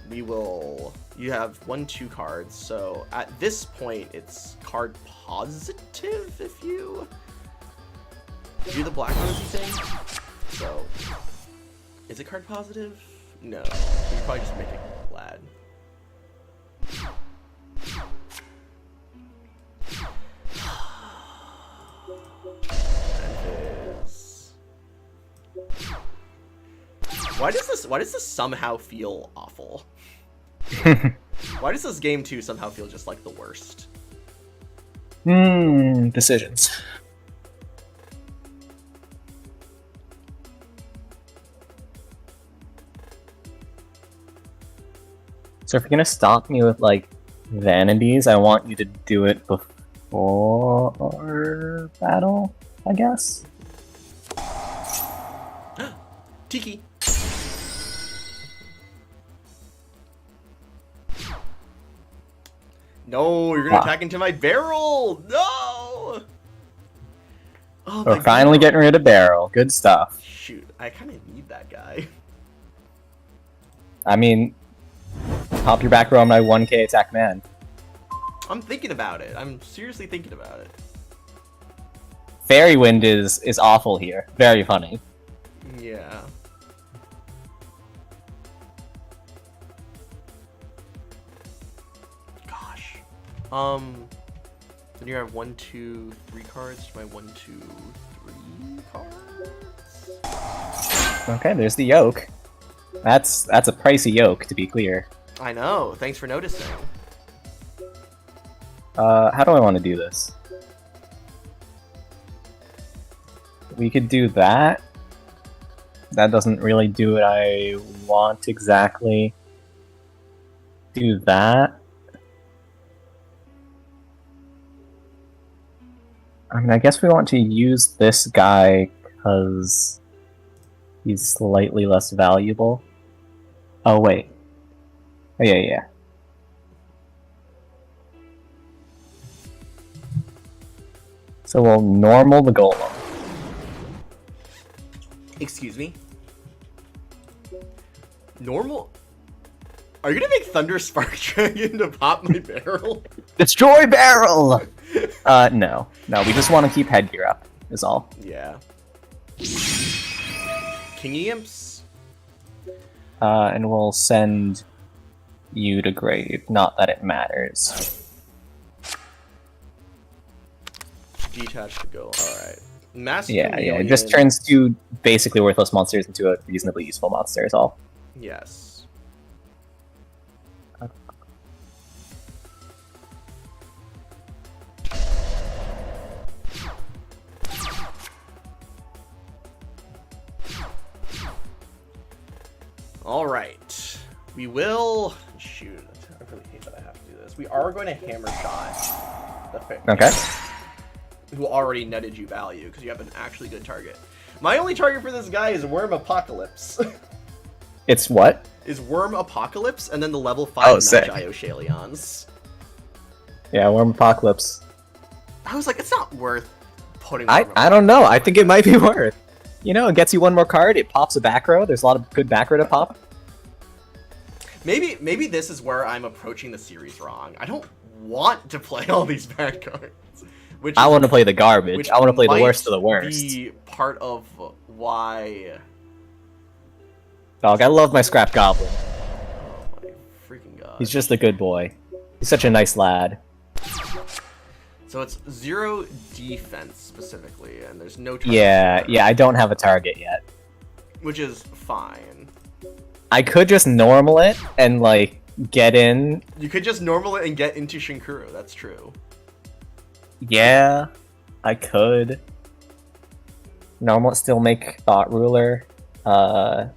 Speaker 1: We will You have 1-2 cards, so at this point it's card positive if you do the black rosy thing. So, is it card positive? No, you probably just make it glad. Why does this somehow feel awful? Why does this game 2 somehow feel just like the worst?
Speaker 2: Decisions. So if you're gonna stop me with like vanities, I want you to do it before battle, I guess.
Speaker 1: Tiki. No, you're gonna attack into my barrel. No. Oh,
Speaker 2: we're finally getting rid of barrel. Good stuff.
Speaker 1: Shoot, I kind of need that guy.
Speaker 2: I mean, pop your back row on my 1k attack man.
Speaker 1: I'm thinking about it. I'm seriously thinking about it.
Speaker 2: Fairy Wind is awful here. Very funny.
Speaker 1: Yeah. Gosh. Then you have 1, 2, 3 cards. My 1, 2, 3 cards.
Speaker 2: Okay, there's the yoke. That's a pricey yoke, to be clear.
Speaker 1: I know. Thanks for noticing.
Speaker 2: How do I want to do this? We could do that. That doesn't really do what I want exactly. Do that. I mean, I guess we want to use this guy because he's slightly less valuable. Oh, wait. Oh, yeah. So we'll normal the golem.
Speaker 1: Excuse me? Normal? Are you gonna make Thunder Spark Dragon to pop my barrel?
Speaker 2: Destroy barrel! No. No, we just want to keep headgear up, is all.
Speaker 1: Yeah. King Imps?
Speaker 2: And we'll send you to grave, not that it matters.
Speaker 1: Detach the go. Alright. Master
Speaker 2: Yeah, it just turns two basically worthless monsters into a reasonably useful monster is all.
Speaker 1: Yes. Alright. We will... Shoot. I really hate that I have to do this. We are going to hammer shot the fair.
Speaker 2: Okay.
Speaker 1: Who already netted you value, because you have an actually good target. My only target for this guy is Worm Apocalypse.
Speaker 2: It's what?
Speaker 1: Is Worm Apocalypse, and then the level 5 Magi Oshalions.
Speaker 2: Yeah, Worm Apocalypse.
Speaker 1: I was like, it's not worth putting
Speaker 2: I don't know. I think it might be worth. You know, it gets you one more card, it pops a back row, there's a lot of good back row to pop.
Speaker 1: Maybe this is where I'm approaching the series wrong. I don't want to play all these bad cards.
Speaker 2: I want to play the garbage. I want to play the worst of the worst.
Speaker 1: Be part of why.
Speaker 2: Dog, I love my Scrap Goblin.
Speaker 1: Oh my freaking god.
Speaker 2: He's just a good boy. He's such a nice lad.
Speaker 1: So it's 0 defense specifically, and there's no target.
Speaker 2: Yeah, I don't have a target yet.
Speaker 1: Which is fine.
Speaker 2: I could just normal it and, like, get in.
Speaker 1: You could just normal it and get into Shinkuru, that's true.
Speaker 2: Yeah, I could. Normal it, still make Thought Ruler. I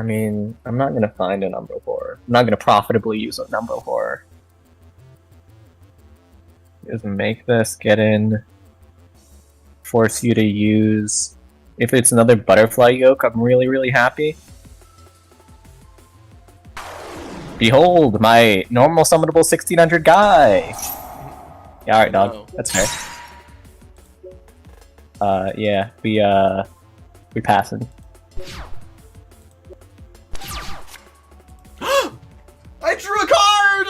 Speaker 2: mean, I'm not gonna find an Umbral Horror. I'm not gonna profitably use an Umbral Horror. Just make this, get in, force you to use. If it's another Butterfly Yoke, I'm really, really happy. Behold, my normal summonable 1600 guy! Yeah, alright, dog. That's fair. Yeah, We passing.
Speaker 1: I drew a card!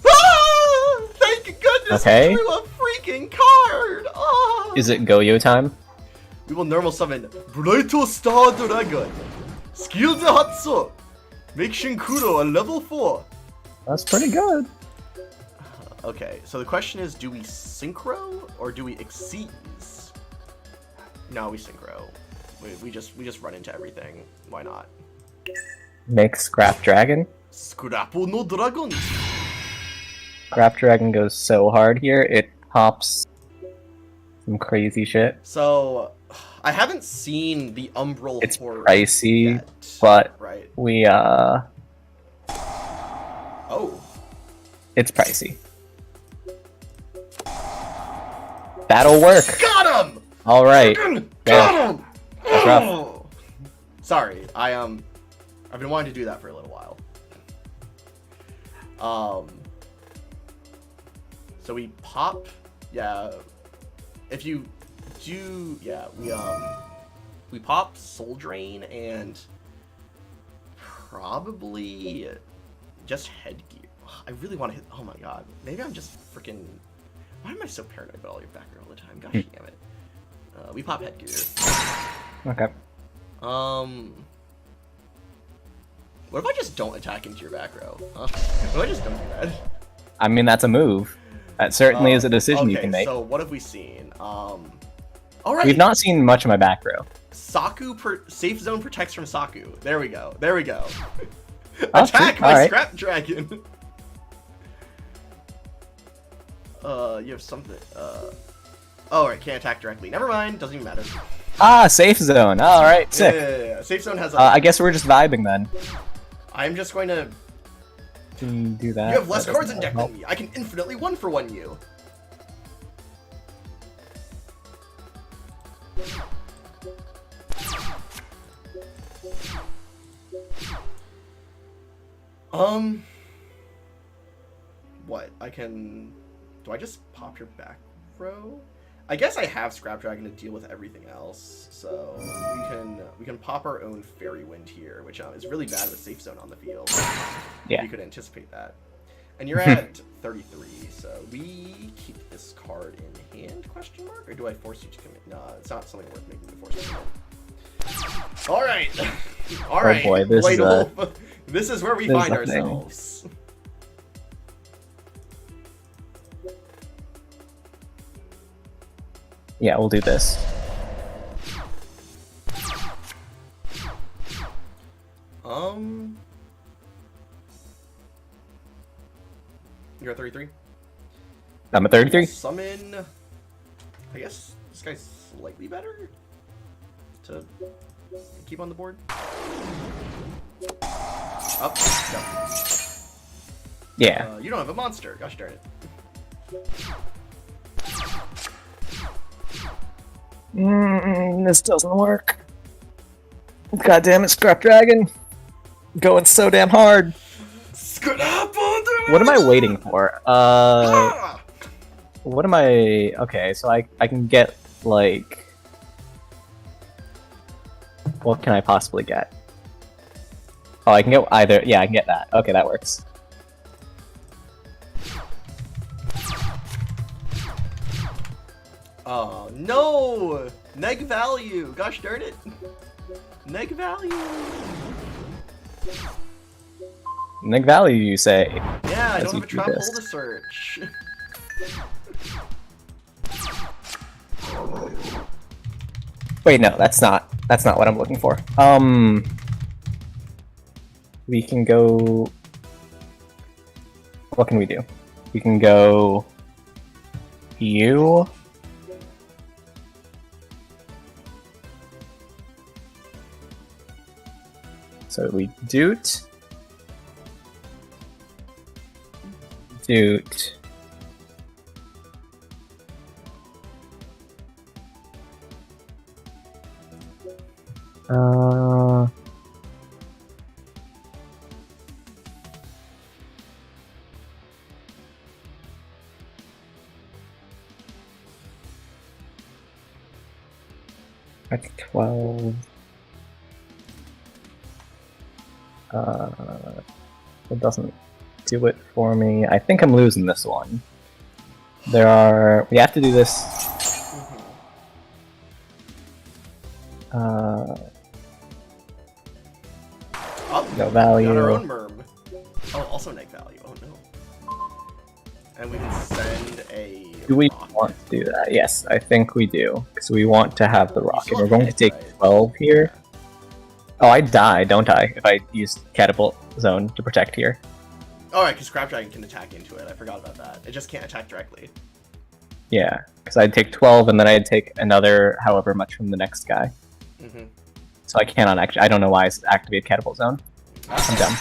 Speaker 1: Ah! Thank goodness
Speaker 2: Okay.
Speaker 1: I drew a freaking card! Ah!
Speaker 2: Is it Goyo time?
Speaker 1: We will normal summon Bright Star Dragon. Skill de Hatsu. Make Shinkuro a level 4.
Speaker 2: That's pretty good.
Speaker 1: Okay, so the question is, do we synchro or do we exceed? No, we synchro. We just run into everything. Why not?
Speaker 2: Make Scrap Dragon.
Speaker 1: Scrapo no Dragon.
Speaker 2: Scrap Dragon goes so hard here, it pops some crazy shit.
Speaker 1: So, I haven't seen the Umbral
Speaker 2: It's
Speaker 1: Horde
Speaker 2: pricey,
Speaker 1: yet.
Speaker 2: but
Speaker 1: Right.
Speaker 2: we
Speaker 1: Oh.
Speaker 2: it's pricey. That'll work.
Speaker 1: Got him!
Speaker 2: All right.
Speaker 1: Got him!
Speaker 2: That's rough.
Speaker 1: Oh. Sorry, I've been wanting to do that for a little while. So we pop, yeah. If you do, yeah, we pop Soul Drain and probably just Headgear. I really want to hit. Oh my god, maybe I'm just freaking. Why am I so paranoid about all your background all the time? Gosh damn it. We pop Headgear.
Speaker 2: Okay.
Speaker 1: What if I just don't attack into your back row? Huh? What if I just don't do that?
Speaker 2: I mean, that's a move. That certainly is a decision you can make.
Speaker 1: So what have we seen? Alright.
Speaker 2: We've not seen much of my back row.
Speaker 1: Saku safe zone protects from Saku. There we go. There we go.
Speaker 2: Oh,
Speaker 1: Attack
Speaker 2: sweet.
Speaker 1: my
Speaker 2: Alright.
Speaker 1: scrap dragon. You have something. Oh, right, can't attack directly. Never mind. Doesn't even matter.
Speaker 2: Ah, safe zone. All right, sick.
Speaker 1: Yeah. Safe zone has.
Speaker 2: I guess we're just vibing then.
Speaker 1: I'm just going to.
Speaker 2: Do that.
Speaker 1: You have less
Speaker 2: That
Speaker 1: cards in
Speaker 2: doesn't
Speaker 1: deck
Speaker 2: help.
Speaker 1: than me. I can infinitely 1-for-1 you. What? I can... Do I just pop your back row? I guess I have Scrap Dragon to deal with everything else, so we can pop our own Fairy Wind here, which is really bad with Safe Zone on the field.
Speaker 2: Yeah.
Speaker 1: You could anticipate that. And you're at 33, so we keep this card in hand, question mark? Or do I force you to commit? No, it's not something worth making to force you to commit. Alright! Alright,
Speaker 2: boy, this
Speaker 1: White
Speaker 2: is,
Speaker 1: Wolf. This is where we
Speaker 2: this is
Speaker 1: find
Speaker 2: a thing.
Speaker 1: ourselves.
Speaker 2: Yeah, we'll do this.
Speaker 1: You're at 33?
Speaker 2: I'm at 33.
Speaker 1: Summon... I guess this guy's slightly better to keep on the board. Up. No.
Speaker 2: Yeah.
Speaker 1: You don't have a monster. Gosh darn it.
Speaker 2: This doesn't work. God damn it, Scrap Dragon. Going so damn hard. What am I waiting for? What am I... Okay, so I can get, like... What can I possibly get? Oh, I can get either... Yeah, I can get that. Okay, that works.
Speaker 1: Oh, no! Neg value! Gosh darn it! Neg value!
Speaker 2: Neg value, you say?
Speaker 1: Yeah, I
Speaker 2: As
Speaker 1: don't
Speaker 2: you
Speaker 1: have a
Speaker 2: do
Speaker 1: trap
Speaker 2: this.
Speaker 1: hole to search.
Speaker 2: Wait, no, that's not what I'm looking for. We can go... What can we do? We can go... You... So we doot... Doot... That's 12... It doesn't do it for me. I think I'm losing this one. We have to do this. No value.
Speaker 1: Got our own merm. Oh, also neg value. Oh no. And we can send a.
Speaker 2: Do we
Speaker 1: rocket.
Speaker 2: want to do that? Yes, I think we do. Because we want to have the rocket.
Speaker 1: still
Speaker 2: We're going to
Speaker 1: have
Speaker 2: take
Speaker 1: it, right?
Speaker 2: 12 here. Oh, I die, don't I? If I use catapult zone to protect here.
Speaker 1: Alright, because Crab Dragon can attack into it. I forgot about that. It just can't attack directly.
Speaker 2: Yeah, because I'd take 12 and then I'd take another however much from the next guy.
Speaker 1: Mm-hmm.
Speaker 2: So I cannot actually. I don't know why I activate catapult zone. I'm dumb.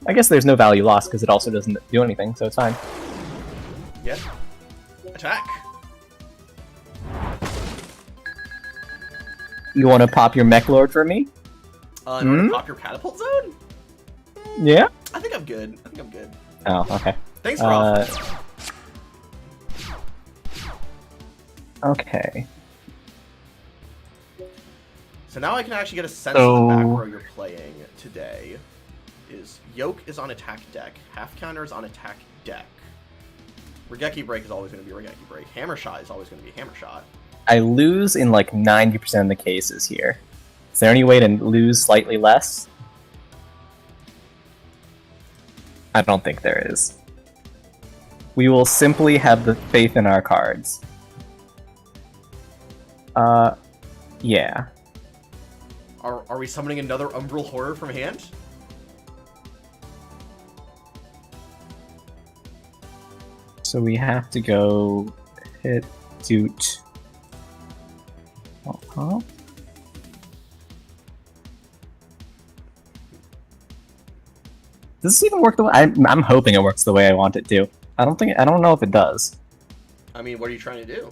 Speaker 2: I guess there's no value lost because it also doesn't do anything, so it's fine.
Speaker 1: Yeah. Attack!
Speaker 2: You want to pop your mech lord for me?
Speaker 1: In order to pop your catapult zone?
Speaker 2: Yeah?
Speaker 1: I think I'm good.
Speaker 2: Oh, okay.
Speaker 1: Thanks for offering.
Speaker 2: Okay.
Speaker 1: So now I can actually get a sense of the back row you're playing today. Yoke is on attack deck. Half counter is on attack deck. Regeki break is always going to be Regeki break. Hammer shot is always going to be hammer shot.
Speaker 2: I lose in like 90% of the cases here. Is there any way to lose slightly less? I don't think there is. We will simply have the faith in our cards. Yeah.
Speaker 1: Are we summoning another Umbral Horror from hand?
Speaker 2: So we have to go hit Doot. Uh-huh. Does this even work the way I'm hoping it works the way I want it to. I don't know if it does.
Speaker 1: I mean, what are you trying to do?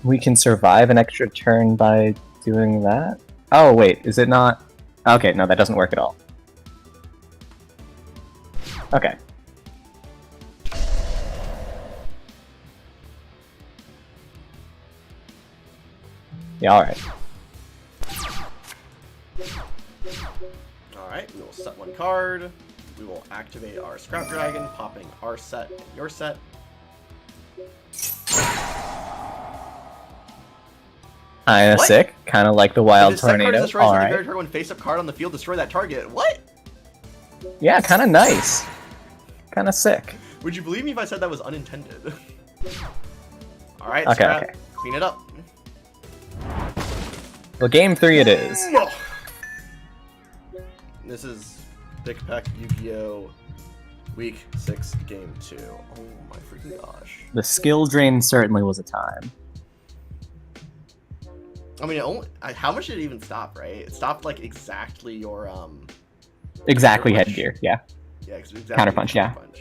Speaker 2: We can survive an extra turn by doing that? Oh, wait, is it not? Okay, no, that doesn't work at all. Okay. Yeah, alright.
Speaker 1: Alright, we will set one card. We will activate our Scrap Dragon, popping our set and your set.
Speaker 2: Kinda
Speaker 1: What?
Speaker 2: sick. Kinda like the Wild
Speaker 1: If this set card
Speaker 2: Tornado.
Speaker 1: is destroyed,
Speaker 2: Alright.
Speaker 1: the one face-up card on the field, destroy that target. What?
Speaker 2: Yeah, kinda nice. Kinda sick.
Speaker 1: Would you believe me if I said that was unintended? Alright,
Speaker 2: Okay,
Speaker 1: Scrap,
Speaker 2: okay.
Speaker 1: clean it up.
Speaker 2: Well, game 3 it is.
Speaker 1: This is Big Pack Yugioh Week 6, Game 2. Oh my freaking gosh.
Speaker 2: The skill drain certainly was a time.
Speaker 1: I mean, how much did it even stop, right? It stopped, like, exactly your,
Speaker 2: Exactly
Speaker 1: Counterpunch.
Speaker 2: headgear, yeah.
Speaker 1: Yeah, exactly.
Speaker 2: Counterpunch, yeah.
Speaker 1: Counterpunch.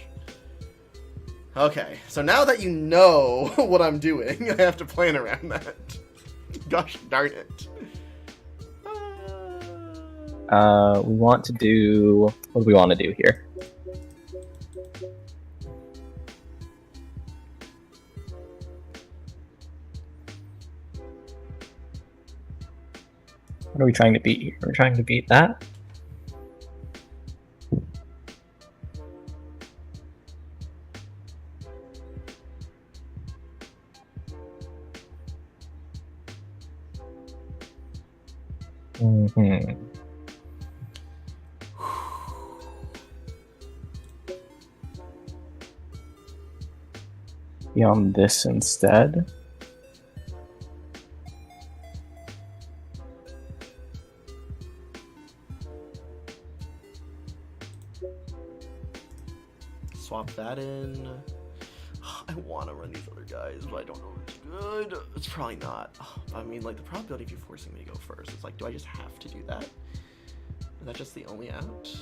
Speaker 1: Okay, so now that you know what I'm doing, I have to plan around that. Gosh darn it.
Speaker 2: We want to do... What do we want to do here? What are we trying to beat here? We're trying to beat that? Mm-hmm. Be on this instead.
Speaker 1: Swap that in. I want to run these other guys, but I don't know if it's good. It's probably not. I mean, like, the probability of you forcing me to go first, it's like, do I just have to do that? Is that just the only out?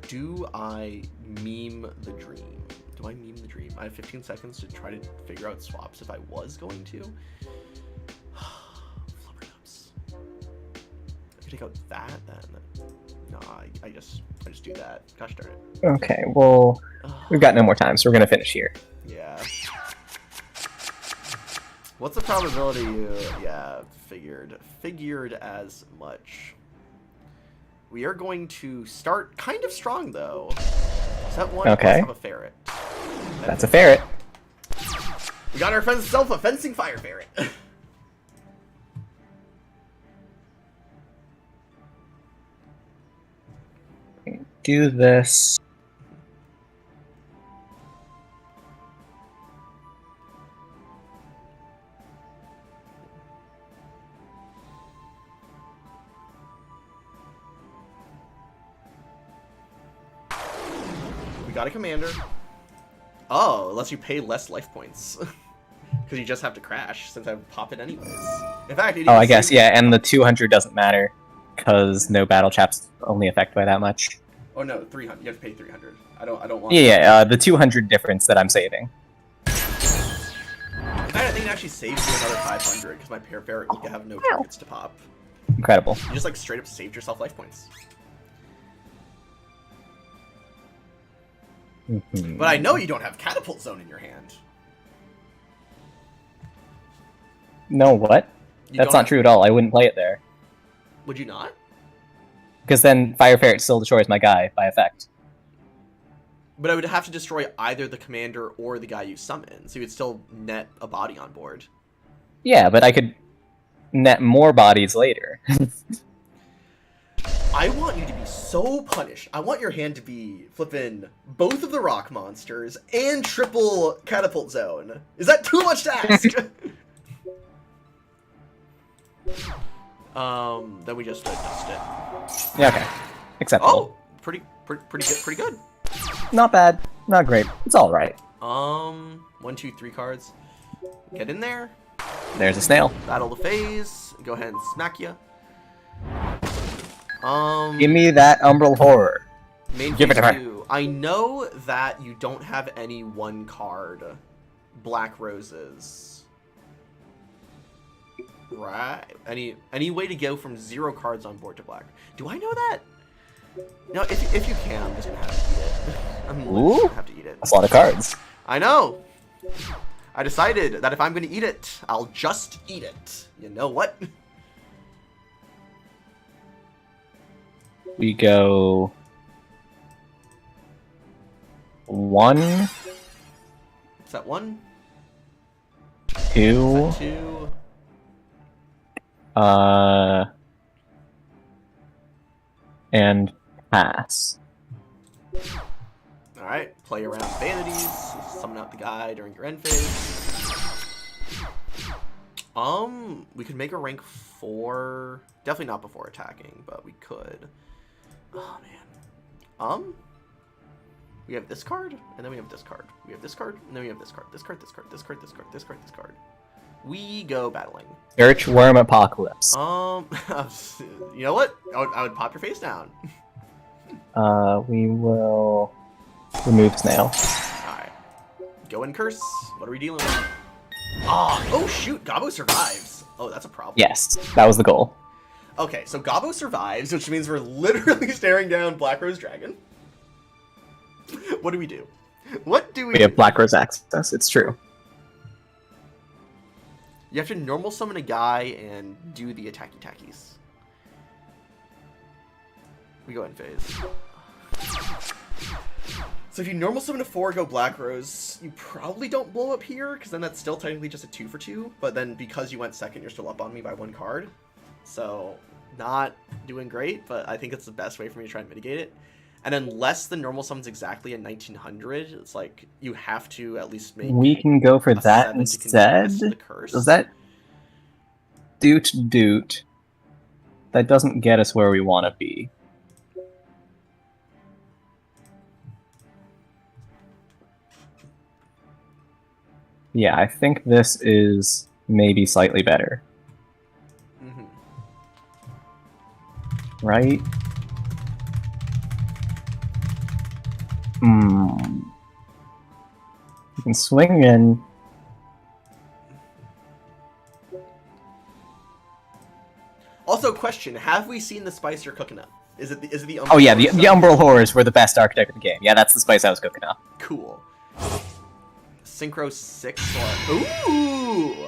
Speaker 1: do I meme the dream? Do I meme the dream? I have 15 seconds to try to figure out swaps if I was going to. Flubbernups. If I take out that, then no, I just do that. Gosh darn it.
Speaker 2: Okay, well, we've got no more time, so we're gonna finish here.
Speaker 1: Yeah. What's the probability you... Yeah, figured as much. We are going to start kind of strong, though. Set one,
Speaker 2: okay.
Speaker 1: Let's have a ferret.
Speaker 2: That's a ferret.
Speaker 1: We got our self-offensing fire ferret.
Speaker 2: Do this.
Speaker 1: We got a commander. Oh, it lets you pay less life points. Because you just have to crash, since I would pop it anyways. In fact,
Speaker 2: oh, I guess, yeah, and the 200 doesn't matter, because no battle chaps only affect by that much.
Speaker 1: Oh no, 300. You have to pay 300. I don't want...
Speaker 2: Yeah, the 200 difference that I'm saving.
Speaker 1: In fact, I think it actually saves you another 500, because my pair ferret would have no targets to pop.
Speaker 2: Incredible.
Speaker 1: You just, like, straight up saved yourself life points. But I know you don't have Catapult Zone in your hand.
Speaker 2: No, what? That's not true at all. I wouldn't play it there.
Speaker 1: Would you not?
Speaker 2: Because then Fire Ferret still destroys my guy by effect.
Speaker 1: But I would have to destroy either the commander or the guy you summon, so you would still net a body on board.
Speaker 2: Yeah, but I could net more bodies later.
Speaker 1: I want you to be so punished. I want your hand to be flipping both of the rock monsters and triple Catapult Zone. Is that too much to ask? Then we just dust it.
Speaker 2: Yeah, okay. Acceptable.
Speaker 1: Oh, pretty good.
Speaker 2: Not bad. Not great. It's all right.
Speaker 1: 1, 2, 3 cards. Get in there.
Speaker 2: There's a snail.
Speaker 1: Battle the phase. Go ahead and smack ya.
Speaker 2: Give me that Umbral Horror.
Speaker 1: Give it to her. I know that you don't have any 1 card Black Roses. Right. Any way to go from 0 cards on board to black? Do I know that? No, if you can, I'm just gonna have to eat it. I'm literally gonna have to eat it.
Speaker 2: That's a lot of cards.
Speaker 1: I know. I decided that if I'm gonna eat it, I'll just eat it. You know what?
Speaker 2: We go 1.
Speaker 1: Is that 1?
Speaker 2: 2.
Speaker 1: Is that 2?
Speaker 2: And pass.
Speaker 1: Alright, play around vanities, summon out the guy during your end phase. We could make a rank 4. Definitely not before attacking, but we could. Oh man. We have this card, and then we have this card. We have this card, and then we have this card. This card, this card, this card, this card, this card, this card. We go battling.
Speaker 2: Search Worm Apocalypse.
Speaker 1: You know what? I would pop your face down.
Speaker 2: We will remove snail.
Speaker 1: Alright. Go and curse. What are we dealing with? Oh shoot, Gabo survives. Oh, that's a problem.
Speaker 2: Yes, that was the goal.
Speaker 1: Okay, so Gabo survives, which means we're literally staring down Black Rose Dragon. What do we do? What do we do?
Speaker 2: We have Black Rose access, it's true.
Speaker 1: You have to normal summon a guy and do the attacky tackies. We go in phase. So if you normal summon a 4, go Black Rose, you probably don't blow up here, because then that's still technically just a 2 for 2, but then because you went second, you're still up on me by 1 card. So, not doing great, but I think it's the best way for me to try and mitigate it. And unless the normal summon's exactly a 1900, it's like, you have to at least make...
Speaker 2: We can go for that instead? Does that... Doot. That doesn't get us where we want to be. Yeah, I think this is maybe slightly better.
Speaker 1: Mm-hmm.
Speaker 2: Right? Hmm. You can swing in.
Speaker 1: Also, question: have we seen the spice you're cooking up? Is it the Umbral
Speaker 2: Oh yeah,
Speaker 1: Horrors
Speaker 2: the
Speaker 1: stuff?
Speaker 2: Umbral Horrors were the best architect in the game. Yeah, that's the spice I was cooking up.
Speaker 1: Cool. Synchro 6 or... Ooh!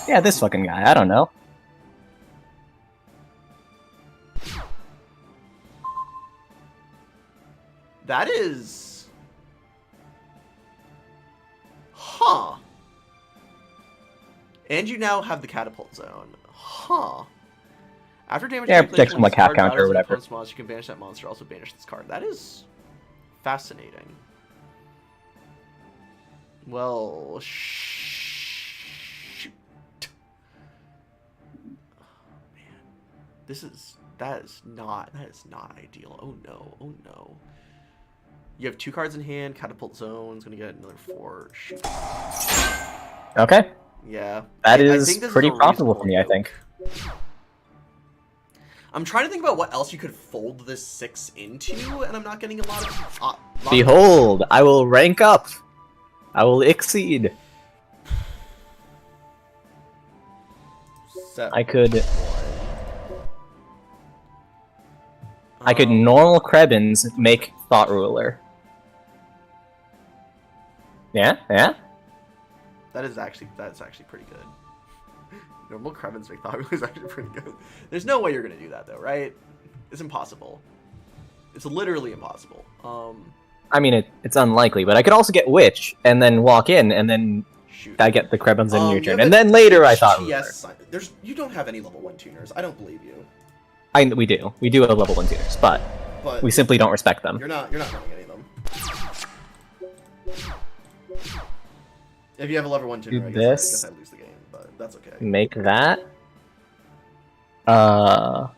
Speaker 2: Yeah, this fucking guy. I don't know.
Speaker 1: That is... Huh. And you now have the catapult zone. Huh. After damage
Speaker 2: Yeah,
Speaker 1: calculation,
Speaker 2: protection
Speaker 1: when
Speaker 2: like
Speaker 1: this
Speaker 2: half
Speaker 1: card
Speaker 2: counter
Speaker 1: battles
Speaker 2: or
Speaker 1: an
Speaker 2: whatever.
Speaker 1: opponent's monster, you can banish that monster, also banish this card. That is fascinating. Well, shoot. Oh, man. That is not ideal. Oh no, oh no. You have 2 cards in hand, catapult zone's gonna get another 4. Shoot.
Speaker 2: Okay.
Speaker 1: Yeah.
Speaker 2: That
Speaker 1: I
Speaker 2: is
Speaker 1: think this
Speaker 2: pretty
Speaker 1: is a
Speaker 2: profitable for
Speaker 1: reasonable
Speaker 2: me, I think.
Speaker 1: yoke. I'm trying to think about what else you could fold this 6 into, and I'm not getting a lot of...
Speaker 2: Behold, I will rank up. I will exceed. I could normal Krebins make Thought Ruler. Yeah, yeah.
Speaker 1: That's actually pretty good. Normal Krebins make Thought Ruler is actually pretty good. There's no way you're gonna do that though, right? It's impossible. It's literally impossible.
Speaker 2: I mean, it's unlikely, but I could also get Witch and then walk in, and then
Speaker 1: Shoot.
Speaker 2: I get the Krebins in your
Speaker 1: You
Speaker 2: turn,
Speaker 1: have
Speaker 2: and
Speaker 1: a
Speaker 2: then later I Thought Ruler.
Speaker 1: You don't have any level 1 tuners. I don't believe you.
Speaker 2: We do. We do have level 1 tuners, but we simply don't respect them.
Speaker 1: You're not running any of them. If you have a level 1 tuner, I guess I lose the game, but that's okay.
Speaker 2: Make that. Whoa.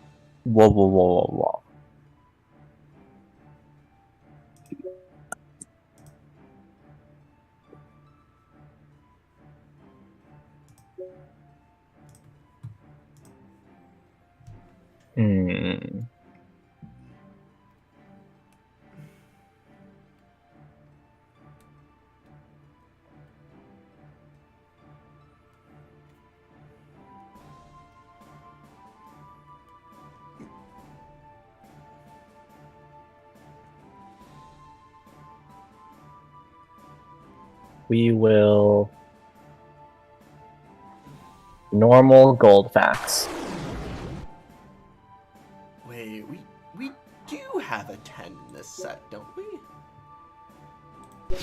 Speaker 2: We will normal gold facts.
Speaker 1: Wait, we do have a 10 in this set, don't we?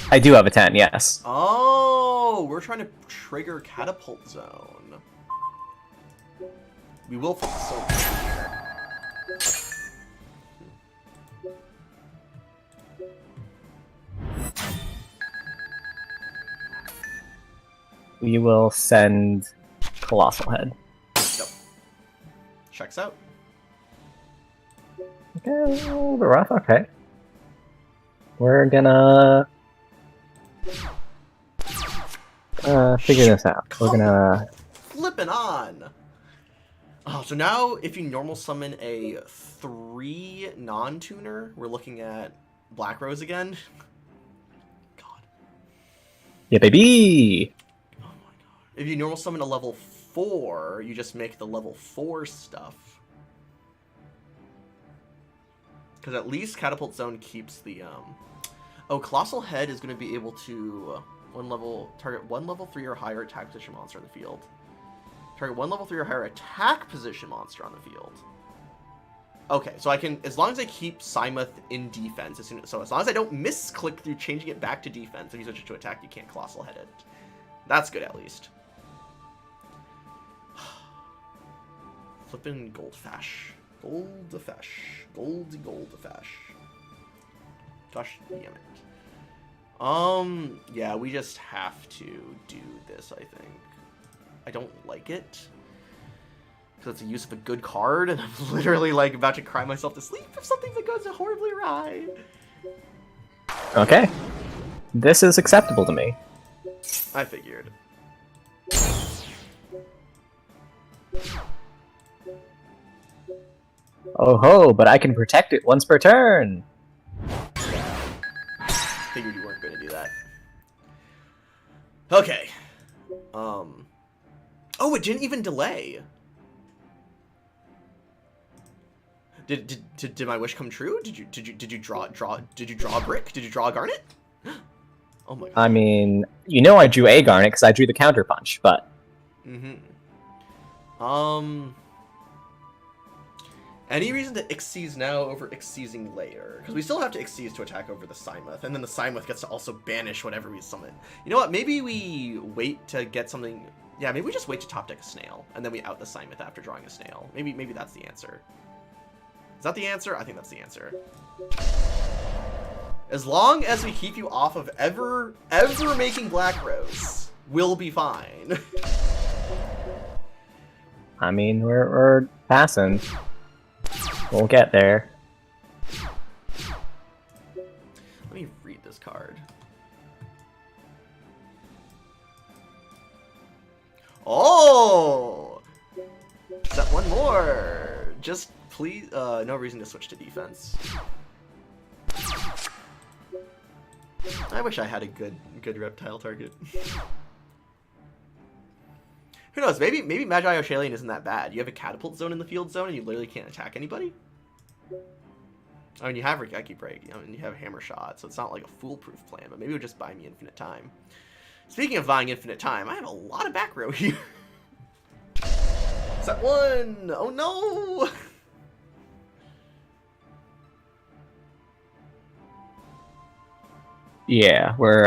Speaker 2: I do have a 10, yes.
Speaker 1: Oh, we're trying to trigger catapult zone. We will flip the silver.
Speaker 2: We will send Colossal Head.
Speaker 1: Yep. Checks out.
Speaker 2: Okay, a little bit rough, okay. We're gonna figure this out. We're gonna...
Speaker 1: Flipping on! Oh, so now if you normal summon a 3 non-tuner, we're looking at Black Rose again. God.
Speaker 2: Yeah, baby!
Speaker 1: Oh my god. If you normal summon a level 4, you just make the level 4 stuff. Because at least Catapult Zone keeps the, Oh, Colossal Head is going to be able to target 1 level 3 or higher attack position monster on the field. Target 1 level 3 or higher attack position monster on the field. Okay, so I can, as long as I keep Simoth in defense, as long as I don't misclick through changing it back to defense, if you switch it to attack, you can't Colossal Head it. That's good, at least. Flippin' Goldfash. Goldfash. Gosh damn it. Yeah, we just have to do this, I think. I don't like it. Because it's a use of a good card, and I'm literally, like, about to cry myself to sleep if something that goes horribly awry.
Speaker 2: Okay. This is acceptable to me.
Speaker 1: I figured.
Speaker 2: Oh ho, but I can protect it once per turn!
Speaker 1: Okay. Oh, it didn't even delay. Did my wish come true? Did you draw a brick? Did you draw a garnet? Oh my god.
Speaker 2: I mean, you know I drew a garnet because I drew the counterpunch, but...
Speaker 1: Any reason to Xyz now over Xyzing later? Because we still have to Xyz to attack over the Psymuth, and then the Psymuth gets to also banish whatever we summon. You know what? Maybe we wait to get something... Yeah, maybe we just wait to top deck a snail, and then we out the Psymuth after drawing a snail. Maybe that's the answer. Is that the answer? I think that's the answer. As long as we keep you off of ever making Black Rose, we'll be fine.
Speaker 2: I mean, we're passing. We'll get there.
Speaker 1: Let me read this card. Oh! Set one more! Just please, no reason to switch to defense. I wish I had a good reptile target. Who knows? Maybe Magi Oshalian isn't that bad. You have a catapult zone in the field zone, and you literally can't attack anybody. I mean, you have Regeki Break. I mean, you have Hammer Shot, so it's not like a foolproof plan. But maybe it would just buy me infinite time. Speaking of buying infinite time, I have a lot of back row here. Set one. Oh no.
Speaker 2: Yeah, we're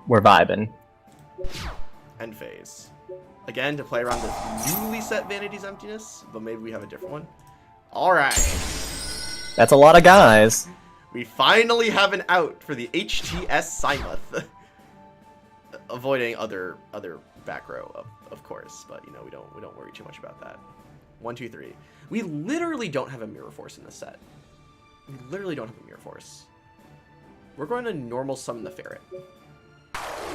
Speaker 2: vibing.
Speaker 1: End phase. Again, to play around the newly set Vanity's Emptiness, but maybe we have a different one. Alright.
Speaker 2: That's a lot of guys.
Speaker 1: We finally have an out for the HTS Psymuth. Avoiding other back row, of course, but you know, we don't worry too much about that. 1, 2, 3. We literally don't have a Mirror Force in this set. We literally don't have a Mirror Force. We're going to normal summon the Ferret.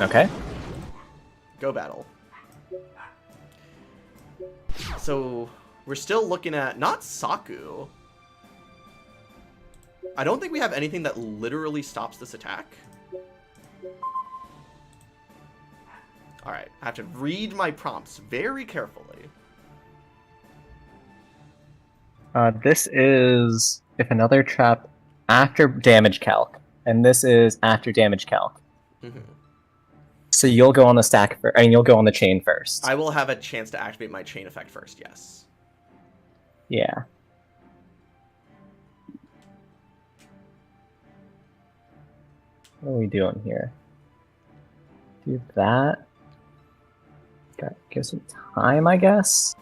Speaker 2: Okay.
Speaker 1: Go battle. So we're still looking at not Saku. I don't think we have anything that literally stops this attack. Alright, I have to read my prompts very carefully.
Speaker 2: This is if another trap after damage calc, and this is after damage calc.
Speaker 1: Mm-hmm.
Speaker 2: So you'll go on the stack first. I mean, you'll go on the chain first.
Speaker 1: I will have a chance to activate my chain effect first, yes.
Speaker 2: Yeah. What are we doing here? Do that. Got give some time, I guess.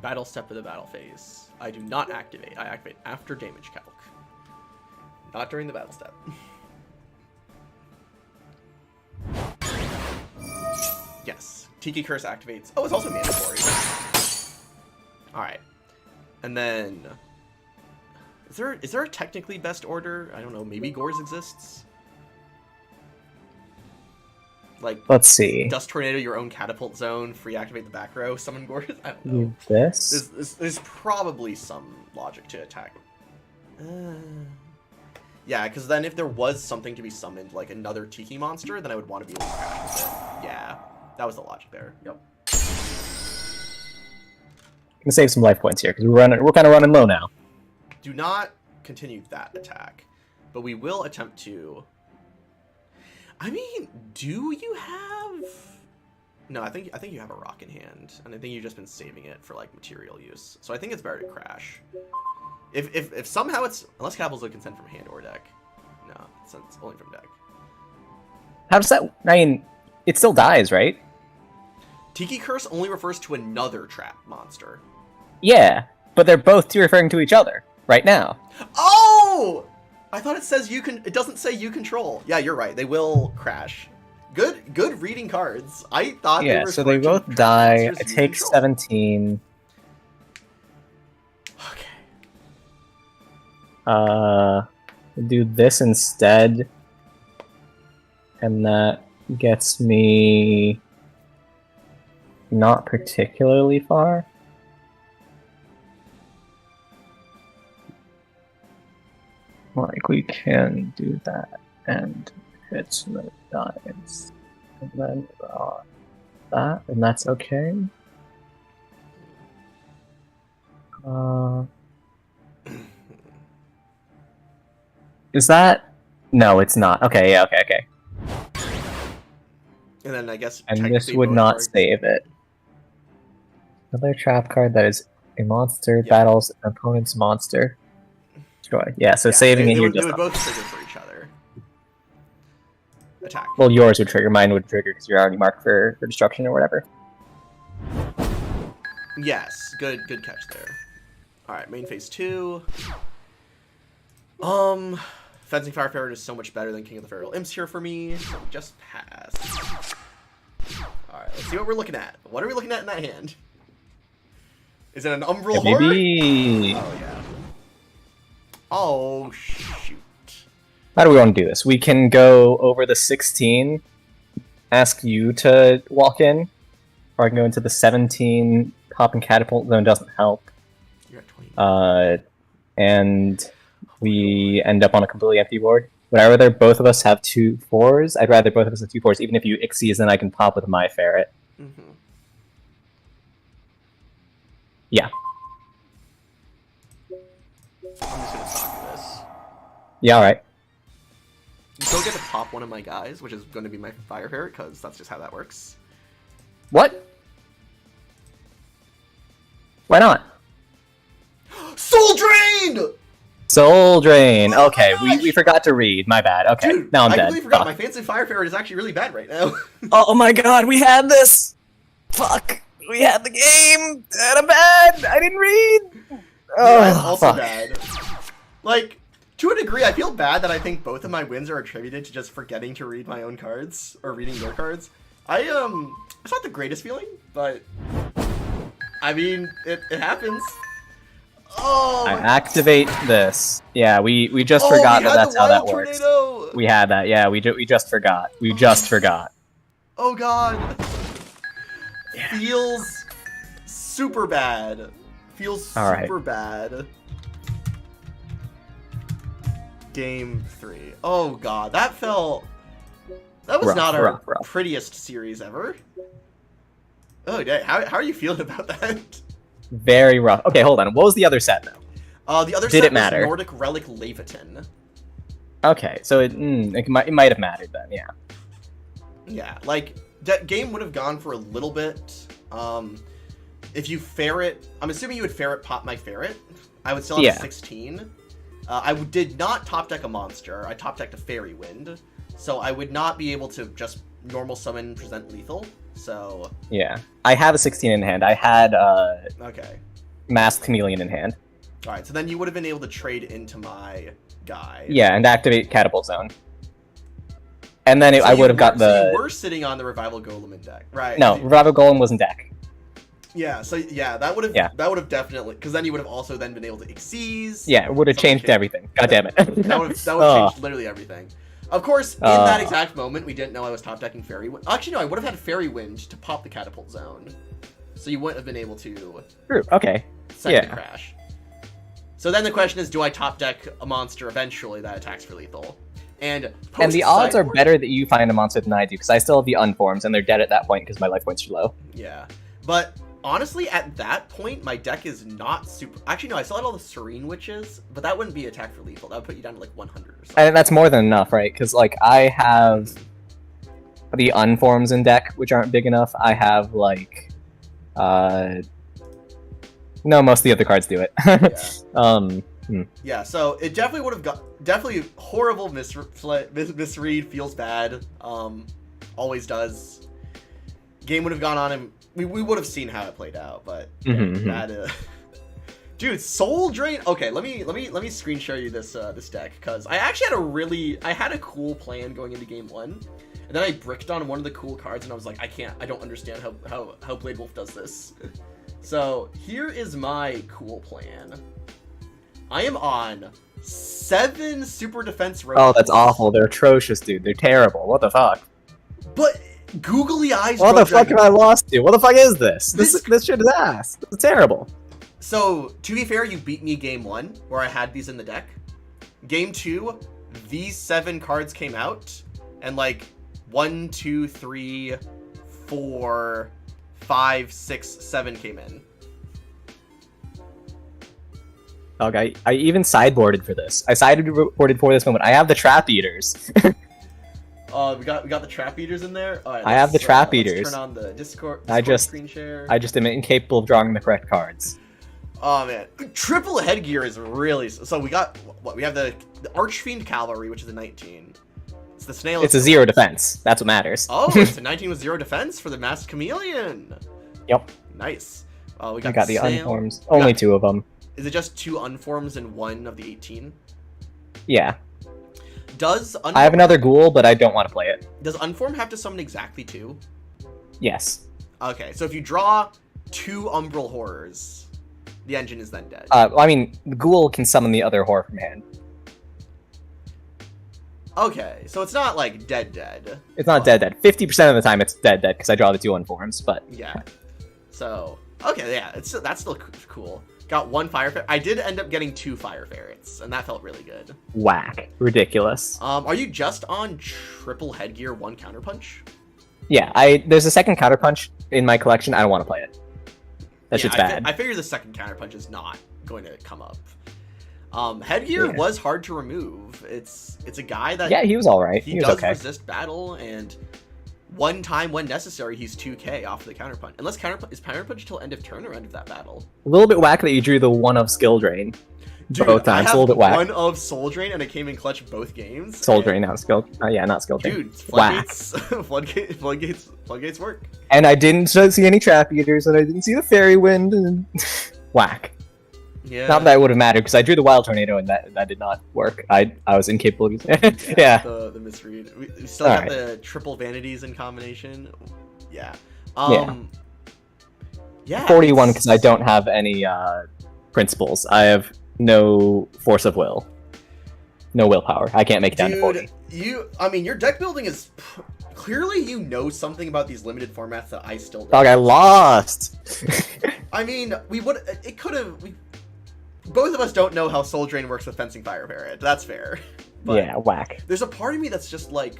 Speaker 1: Battle step of the battle phase. I do not activate. I activate after damage calc. Not during the battle step. Yes. Tiki Curse activates. Oh, it's also mandatory. Alright. And then... Is there a technically best order? I don't know. Maybe Gores exists? Like,
Speaker 2: let's see.
Speaker 1: Dust Tornado, your own catapult zone, free activate the back row, summon Gores? I don't know.
Speaker 2: Do this?
Speaker 1: There's probably some logic to attack. Yeah, because then if there was something to be summoned, like another Tiki monster, then I would want to be able to crash with it. Yeah, that was the logic there. Yep.
Speaker 2: I'm gonna save some life points here because we're kind of running low now.
Speaker 1: Do not continue that attack, but we will attempt to. I mean, do you have? No, I think you have a rock in hand, and I think you've just been saving it for like material use. So I think it's better to crash. If somehow it's unless Capel's can send from hand or deck. No, it's only from deck.
Speaker 2: How does that? I mean, it still dies, right?
Speaker 1: Tiki Curse only refers to another trap monster.
Speaker 2: Yeah, but they're both referring to each other right now.
Speaker 1: Oh! I thought it says it doesn't say you control. Yeah, you're right. They will crash. Good reading cards. I thought
Speaker 2: yeah, so they both die. I take 17.
Speaker 1: Okay.
Speaker 2: Do this instead. And that gets me not particularly far. Like, we can do that and hit the dice. And then that, and that's okay. Is that? No, it's not. Okay, yeah, okay.
Speaker 1: And then I guess.
Speaker 2: And this
Speaker 1: technically
Speaker 2: would
Speaker 1: both
Speaker 2: not
Speaker 1: cards-
Speaker 2: save it. Another trap card that is a monster battles an opponent's monster. Destroy. Yeah, so saving it here
Speaker 1: they
Speaker 2: does
Speaker 1: would
Speaker 2: not.
Speaker 1: both trigger for each other. Attack.
Speaker 2: Well, yours would trigger. Mine would trigger because you're already marked for destruction or whatever.
Speaker 1: Yes, good catch there. All right, main phase 2. Fencing Fire Ferret is so much better than King of the Feral Imps here for me. So just pass. All right, let's see what we're looking at. What are we looking at in that hand? Is it an Umbral Horror?
Speaker 2: Maybe.
Speaker 1: Oh yeah. Oh shoot.
Speaker 2: How do we want to do this? We can go over the 16, ask you to walk in, or I can go into the 17. Pop and Catapult Zone doesn't help.
Speaker 1: You're at 20.
Speaker 2: And we end up on a completely empty board. Would I rather both of us have 2 4s? I'd rather both of us have 2 4s, even if you Ixies, then I can pop with my Ferret.
Speaker 1: Mm-hmm.
Speaker 2: Yeah.
Speaker 1: I'm just gonna stop this.
Speaker 2: Yeah, alright.
Speaker 1: You still get to pop one of my guys, which is going to be my Fire Ferret, because that's just how that works.
Speaker 2: What? Why not?
Speaker 1: Soul Drain!
Speaker 2: Soul Drain!
Speaker 1: Oh
Speaker 2: Okay,
Speaker 1: my
Speaker 2: we forgot to read. My bad. Okay,
Speaker 1: Dude,
Speaker 2: now I'm
Speaker 1: I
Speaker 2: dead.
Speaker 1: completely forgot.
Speaker 2: Fuck.
Speaker 1: My Fancy Fire Ferret is actually really bad right now.
Speaker 2: Oh my god, we had this! Fuck! We had the game! And I'm bad! I didn't read! Oh,
Speaker 1: Yeah, I'm also
Speaker 2: fuck.
Speaker 1: bad. Like, to a degree, I feel bad that I think both of my wins are attributed to just forgetting to read my own cards, or reading your cards. It's not the greatest feeling, but, I mean, it happens. Oh!
Speaker 2: I activate this. Yeah, we just
Speaker 1: Oh,
Speaker 2: forgot
Speaker 1: we
Speaker 2: that
Speaker 1: had
Speaker 2: that's
Speaker 1: the
Speaker 2: how that
Speaker 1: wild
Speaker 2: works.
Speaker 1: tornado!
Speaker 2: We had that, yeah, we just forgot. We just forgot.
Speaker 1: Oh god.
Speaker 2: Yeah.
Speaker 1: Feels super bad. Feels
Speaker 2: All right.
Speaker 1: super bad. Game 3. Oh god, that felt... That was
Speaker 2: Rough,
Speaker 1: not our
Speaker 2: rough.
Speaker 1: prettiest series ever. Oh, dang. How are you feeling about that?
Speaker 2: Very rough. Okay, hold on. What was the other set, though?
Speaker 1: The other
Speaker 2: Did
Speaker 1: set
Speaker 2: it matter?
Speaker 1: was Nordic Relic Leviton.
Speaker 2: Okay, so it might have mattered then, yeah.
Speaker 1: Yeah, like, that game would have gone for a little bit. If you ferret... I'm assuming you would ferret pop my ferret. I would still have
Speaker 2: Yeah.
Speaker 1: a 16. I did not top deck a monster. I top decked a Fairy Wind. So I would not be able to just normal summon present lethal. So...
Speaker 2: Yeah. I have a 16 in hand. I had
Speaker 1: Okay.
Speaker 2: Masked Chameleon in hand.
Speaker 1: Alright, so then you would have been able to trade into my guy.
Speaker 2: Yeah, and activate Catapult Zone. And then
Speaker 1: So
Speaker 2: I would have got
Speaker 1: So you
Speaker 2: the...
Speaker 1: were sitting on the Revival Golem in deck. Right.
Speaker 2: No, Revival Golem was in deck.
Speaker 1: Yeah, so yeah, that would have
Speaker 2: Yeah.
Speaker 1: definitely... Because then you would have also then been able to Xyz.
Speaker 2: Yeah, it would have
Speaker 1: Something
Speaker 2: changed
Speaker 1: changed.
Speaker 2: everything. God damn it.
Speaker 1: That would have
Speaker 2: Oh.
Speaker 1: changed literally everything. Of course, in that exact moment, we didn't know I was top decking Fairy Wind. Actually, no, I would have had Fairy Wind to pop the Catapult Zone. So you wouldn't have been able to
Speaker 2: True, okay.
Speaker 1: second
Speaker 2: Yeah.
Speaker 1: crash. So then the question is, do I top deck a monster eventually that attacks for lethal? And
Speaker 2: And the odds are
Speaker 1: post-sideboard-
Speaker 2: better that you find a monster than I do, because I still have the unforms, and they're dead at that point because my life points are low.
Speaker 1: Yeah. But honestly, at that point, my deck is not super... Actually, no, I still had all the Serene Witches, but that wouldn't be attack for lethal. That would put you down to like 100 or something.
Speaker 2: And that's more than enough, right? Because, like, I have the unforms in deck, which aren't big enough. I have, like, no, most of the other cards do it.
Speaker 1: Yeah, so it definitely would have got... Definitely horrible misread, feels bad. Always does. Game would have gone on and... We would have seen how it played out, but... That, Dude, Soul Drain... Okay, let me screen share you this this deck, because I actually had a cool plan going into game 1, and then I bricked on one of the cool cards, and I was like, I don't understand how Blade Wolf does this. So, here is my cool plan. I am on 7 Super Defense Robots.
Speaker 2: Oh, that's awful. They're atrocious, dude. They're terrible. What the fuck?
Speaker 1: But googly eyes.
Speaker 2: What the fuck
Speaker 1: Dragon.
Speaker 2: have I lost to? What the fuck is this?
Speaker 1: This-
Speaker 2: This shit is ass. It's terrible.
Speaker 1: So, to be fair, you beat me game 1, where I had these in the deck. Game 2, these 7 cards came out, and like 1, 2, 3, 4, 5, 6, 7 came in.
Speaker 2: Okay, I even sideboarded for this. I sideboarded for this moment. I have the Trap Eaters.
Speaker 1: We got the Trap Eaters in there. All right,
Speaker 2: I have the Trap
Speaker 1: let's
Speaker 2: Eaters.
Speaker 1: Turn on the Discord
Speaker 2: just-
Speaker 1: screen share.
Speaker 2: I just am incapable of drawing the correct cards.
Speaker 1: Oh man, triple headgear is really so. We got what we have the Archfiend Cavalry, which is a 19. It's the snail.
Speaker 2: It's a 0 defense. That's what matters.
Speaker 1: Oh, it's a 19 with 0 defense for the Masked Chameleon.
Speaker 2: Yep.
Speaker 1: Nice. We
Speaker 2: I
Speaker 1: got,
Speaker 2: got the
Speaker 1: snail.
Speaker 2: unforms. Only
Speaker 1: got-
Speaker 2: 2 of them.
Speaker 1: Is it just 2 unforms and 1 of the 18?
Speaker 2: Yeah.
Speaker 1: Does
Speaker 2: I have another ghoul, but I don't want to play it.
Speaker 1: Does unform have to summon exactly 2?
Speaker 2: Yes.
Speaker 1: Okay, so if you draw 2 Umbral Horrors, the engine is then dead.
Speaker 2: I mean, the ghoul can summon the other horror from hand.
Speaker 1: Okay, so it's not like dead.
Speaker 2: It's not dead. 50% of the time it's dead because I draw the 2 unforms, but...
Speaker 1: Yeah. So, okay, yeah, that's still cool. Got 1 Fire Ferret. I did end up getting 2 Fire Ferrets, and that felt really good.
Speaker 2: Whack. Ridiculous.
Speaker 1: Are you just on triple headgear 1 counterpunch?
Speaker 2: Yeah, there's a second counterpunch in my collection. I don't want to play it. That shit's bad.
Speaker 1: I figure the second counterpunch is not going to come up. Headgear was hard to remove. It's a guy that...
Speaker 2: Yeah, he was alright.
Speaker 1: He
Speaker 2: He was
Speaker 1: does
Speaker 2: okay.
Speaker 1: resist battle, and one time when necessary, he's 2k off the counterpunch. Unless is counterpunch till end of turn or end of that battle?
Speaker 2: A little bit whack that you drew the 1 of Skill Drain.
Speaker 1: Dude,
Speaker 2: both times.
Speaker 1: I have
Speaker 2: A little bit whack.
Speaker 1: 1 of Soul Drain, and it came in clutch both games.
Speaker 2: Soul
Speaker 1: and-
Speaker 2: Drain, not Skill. Yeah, not Skill Drain.
Speaker 1: Dude,
Speaker 2: Whack.
Speaker 1: floodgates work.
Speaker 2: And I didn't see any Trap Eaters, and I didn't see the Fairy Wind, and... Whack.
Speaker 1: Yeah.
Speaker 2: Not that it would have mattered, because I drew the Wild Tornado, and that did not work. I was incapable of using it. Yeah.
Speaker 1: The misread. We still got the triple vanities in combination. Yeah. Yeah.
Speaker 2: 41, because I don't have any principles. I have no force of will. No willpower. I can't make it down to 40.
Speaker 1: Dude, your deck building is... Clearly you know something about these limited formats that I still don't.
Speaker 2: Dog, I lost!
Speaker 1: Both of us don't know how Soul Drain works with Fencing Fire Ferret. That's fair. But
Speaker 2: Yeah, whack.
Speaker 1: there's a part of me that's just like...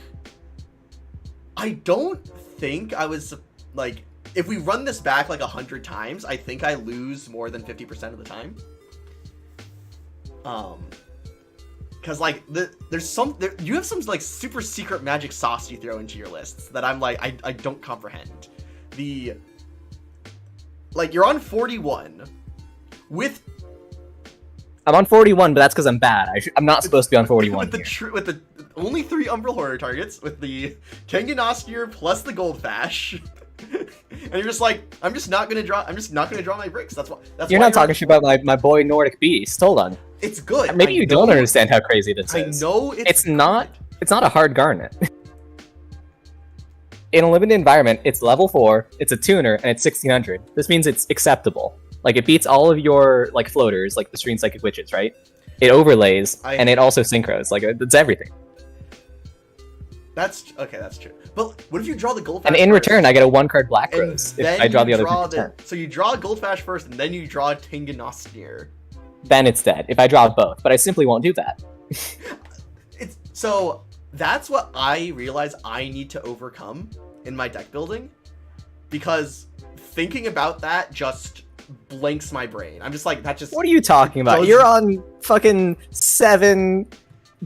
Speaker 1: I don't think I was... Like, if we run this back like 100 times, I think I lose more than 50% of the time. Because like you have some like super secret magic sauce you throw into your lists that I'm like I don't comprehend. You're on 41 with
Speaker 2: I'm on 41, but that's because I'm bad. I'm not supposed to be on 41
Speaker 1: with the only 3 Umbral Horror targets with the Tengen Ostier plus the Goldfash. And you're just like, I'm just not gonna draw my bricks.
Speaker 2: You're not talking shit about my boy Nordic Beast. Hold on.
Speaker 1: It's good.
Speaker 2: Maybe you don't understand how crazy this
Speaker 1: I
Speaker 2: is.
Speaker 1: know
Speaker 2: It's not a hard Garnet. In a limited environment, it's level 4, it's a tuner, and it's 1600. This means it's acceptable. Like, it beats all of your, like, floaters, like the Serene Psychic Witches, right? It overlays, and it also synchros. Like, it's everything.
Speaker 1: That's true. But what if you draw the Goldfash
Speaker 2: And in
Speaker 1: first,
Speaker 2: return, I get a 1-card Black
Speaker 1: and
Speaker 2: Rose
Speaker 1: then
Speaker 2: if I draw the
Speaker 1: you
Speaker 2: other 2 turn.
Speaker 1: So you draw Goldfash first, and then you draw Tengen Ostier.
Speaker 2: Then it's dead, if I draw both. But I simply won't do that.
Speaker 1: So that's what I realize I need to overcome in my deck building, because thinking about that just blanks my brain. I'm just like, that just...
Speaker 2: What are you talking about? You're on fucking 7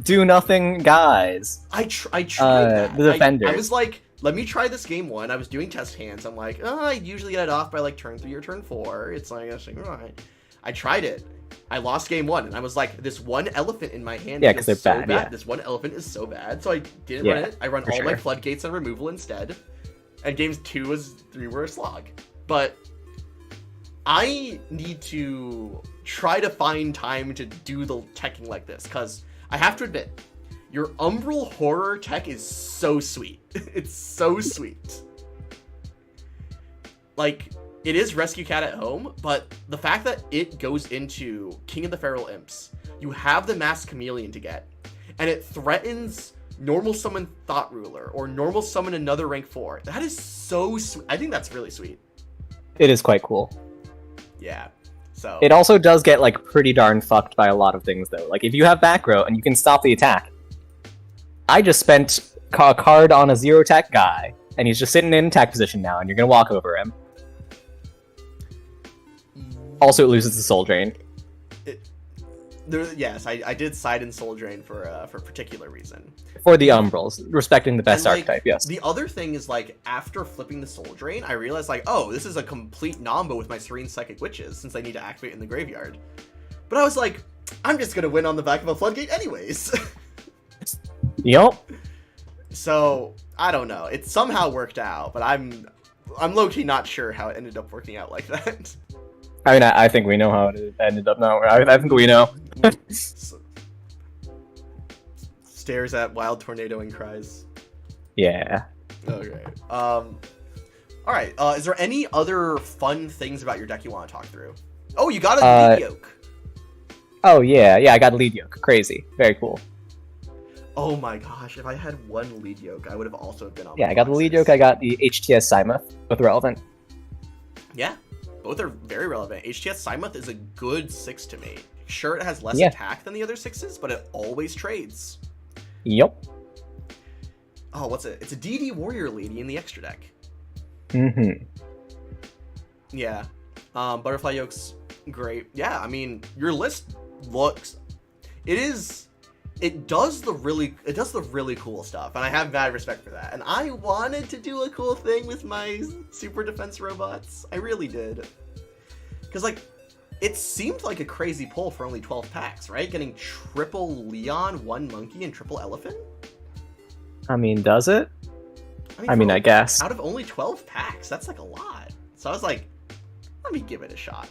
Speaker 2: do-nothing guys.
Speaker 1: I tried that.
Speaker 2: The Defenders.
Speaker 1: I was like, let me try this game 1. I was doing test hands. I'm like, I usually get it off by like turn 3 or turn 4. It's like, alright. I tried it. I lost game 1, and I was like, this one elephant in my hand
Speaker 2: Yeah,
Speaker 1: is
Speaker 2: 'cause they're
Speaker 1: so
Speaker 2: bad, yeah.
Speaker 1: This one elephant is so bad, so I didn't run it. I run all my floodgates and removal instead. And games 2 was 3 were a slog. But I need to try to find time to do the teching like this, because I have to admit, your Umbral Horror tech is so sweet. It's so sweet. Like, it is Rescue Cat at Home, but the fact that it goes into King of the Feral Imps, you have the Masked Chameleon to get, and it threatens normal summon Thought Ruler, or normal summon another rank 4. That is so sweet. I think that's really sweet.
Speaker 2: It is quite cool.
Speaker 1: Yeah. So
Speaker 2: It also does get like pretty darn fucked by a lot of things though. Like if you have back row and you can stop the attack. I just spent a card on a 0 attack guy, and he's just sitting in attack position now, and you're gonna walk over him. Also, it loses the soul drain.
Speaker 1: Yes, I did side in Soul Drain for a particular reason.
Speaker 2: For the Umbrals, respecting the best
Speaker 1: And, like,
Speaker 2: archetype, yes.
Speaker 1: The other thing is, like, after flipping the Soul Drain, I realized, like, oh, this is a complete nombo with my Serene Psychic Witches, since I need to activate in the graveyard. But I was like, I'm just gonna win on the back of a Floodgate anyways.
Speaker 2: Yup.
Speaker 1: So, I don't know. It somehow worked out, but I'm low-key not sure how it ended up working out like that.
Speaker 2: I mean, I think we know how it ended up now. I think we know.
Speaker 1: Stares at Wild Tornado and cries.
Speaker 2: Yeah.
Speaker 1: Okay. Alright, is there any other fun things about your deck you want to talk through? Oh, you got a Lead Yoke.
Speaker 2: Oh, yeah. Yeah, I got a Lead Yoke. Crazy. Very cool.
Speaker 1: Oh my gosh, if I had one Lead Yoke, I would have also been on.
Speaker 2: Yeah, I got the Lead Yoke. I got the HTS Simoth. Both relevant.
Speaker 1: Yeah, both are very relevant. HTS Simoth is a good 6 to me. Sure, it has less
Speaker 2: Yeah.
Speaker 1: attack than the other 6s, but it always trades.
Speaker 2: Yup.
Speaker 1: Oh, what's it? It's a DD Warrior Lady in the extra deck.
Speaker 2: Mm-hmm.
Speaker 1: Yeah. Butterfly Yoke's great. Yeah, I mean, your list looks... It does the really cool stuff, and I have mad respect for that. And I wanted to do a cool thing with my super defense robots. I really did. Because, like, it seemed like a crazy pull for only 12 packs, right? Getting triple Leon, 1 Monkey, and triple Elephant?
Speaker 2: I mean, does it? I mean,
Speaker 1: for,
Speaker 2: I guess.
Speaker 1: Out of only 12 packs, that's like a lot. So I was like, let me give it a shot.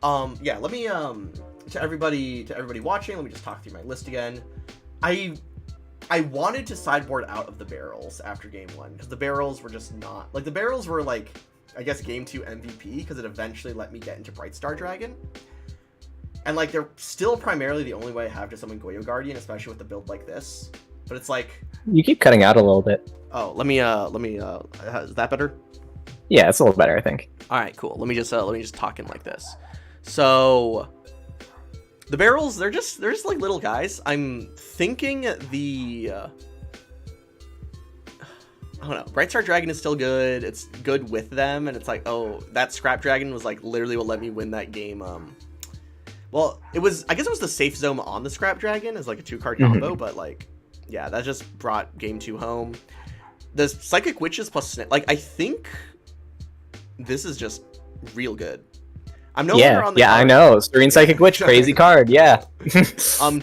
Speaker 1: Yeah, let me, to everybody watching, let me just talk through my list again. I wanted to sideboard out of the barrels after game 1, because the barrels were just not, like, the barrels were, like, I guess game 2 MVP, because it eventually let me get into Brightstar Dragon. And, like, they're still primarily the only way I have to summon Goyo Guardian, especially with a build like this. But it's like...
Speaker 2: You keep cutting out a little bit.
Speaker 1: Oh, let me, is that better?
Speaker 2: Yeah, it's a little better, I think.
Speaker 1: Alright, cool. Let me just talk in like this. So... The barrels, they're just like little guys. I'm thinking the... I don't know. Brightstar Dragon is still good. It's good with them, and it's like, oh, that Scrap Dragon was like literally what let me win that game. Well, I guess it was the safe zone on the Scrap Dragon as like a 2-card combo, but like, yeah, that just brought game 2 home. The Psychic Witches plus like, I think this is just real good. I'm no longer on the card.
Speaker 2: I know. Serene Psychic Witch, crazy card, yeah.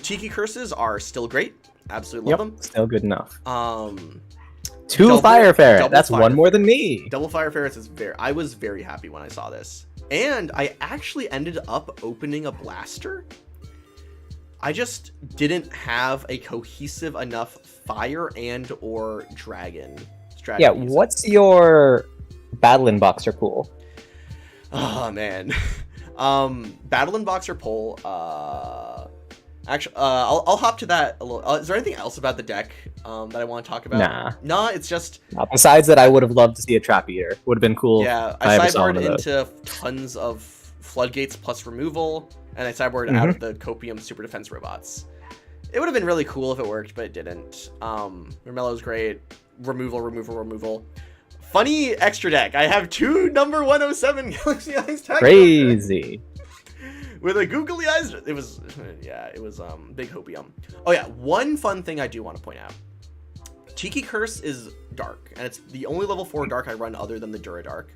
Speaker 1: Tiki Curses are still great. Absolutely love them.
Speaker 2: Still good enough.
Speaker 1: 2
Speaker 2: Fire Ferret. That's one more than me.
Speaker 1: Double Fire Ferrets is I was very happy when I saw this. And I actually ended up opening a blaster. I just didn't have a cohesive enough fire and or dragon strategy.
Speaker 2: Yeah, what's your Battle in Boxer pool?
Speaker 1: Oh man. Battle in Boxer pool. Actually, I'll hop to that a little. Is there anything else about the deck that I want to talk about? Nah, it's just...
Speaker 2: Besides that, I would have loved to see a Trap Eater. Would have been cool.
Speaker 1: Yeah, I sideboarded into tons of Floodgates plus removal, and I sideboarded out of the Copium Super Defense robots. It would have been really cool if it worked, but it didn't. Remello's great. Removal. Funny extra deck. I have 2 number 107 Galaxy Eyes tag.
Speaker 2: Crazy.
Speaker 1: With a googly eyes. It was big hopium. Oh yeah, one fun thing I do want to point out. Tiki Curse is dark, and it's the only level 4 dark I run other than the Duradark.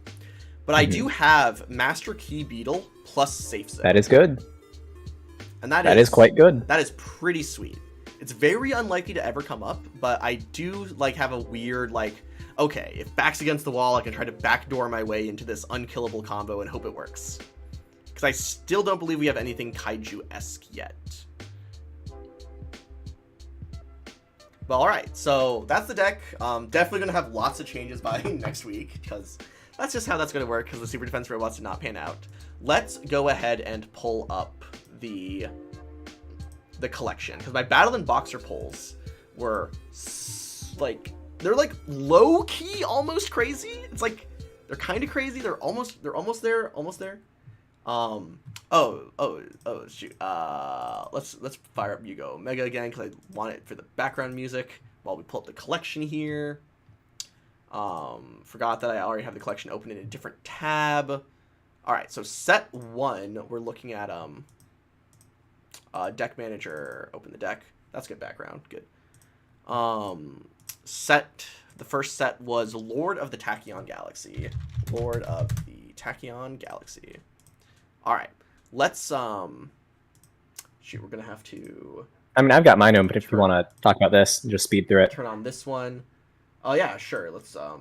Speaker 1: But I do have Master Key Beetle plus Safe Zone.
Speaker 2: That is good.
Speaker 1: And that
Speaker 2: is quite good.
Speaker 1: That is pretty sweet. It's very unlikely to ever come up, but I do like have a weird like, okay, if back's against the wall, I can try to backdoor my way into this unkillable combo and hope it works. Because I still don't believe we have anything Kaiju-esque yet. But alright, so that's the deck. Definitely going to have lots of changes by next week, because that's just how that's going to work, because the Super Defense robots did not pan out. Let's go ahead and pull up the collection, because my Battle and Boxer pulls were like they're like low key almost crazy. It's like they're kind of crazy. They're almost there. Shoot. Let's fire up Yugioh Omega again because I want it for the background music while we pull up the collection here. Forgot that I already have the collection open in a different tab. All right, so set 1, we're looking at deck manager. Open the deck. That's good background. Good. The first set was Lord of the Tachyon Galaxy. Lord of the Tachyon Galaxy. All right, let's shoot. We're gonna have to.
Speaker 2: I mean, I've got mine open, but if you want to talk about this, just speed through it.
Speaker 1: Turn on this one. Oh yeah, sure. Let's All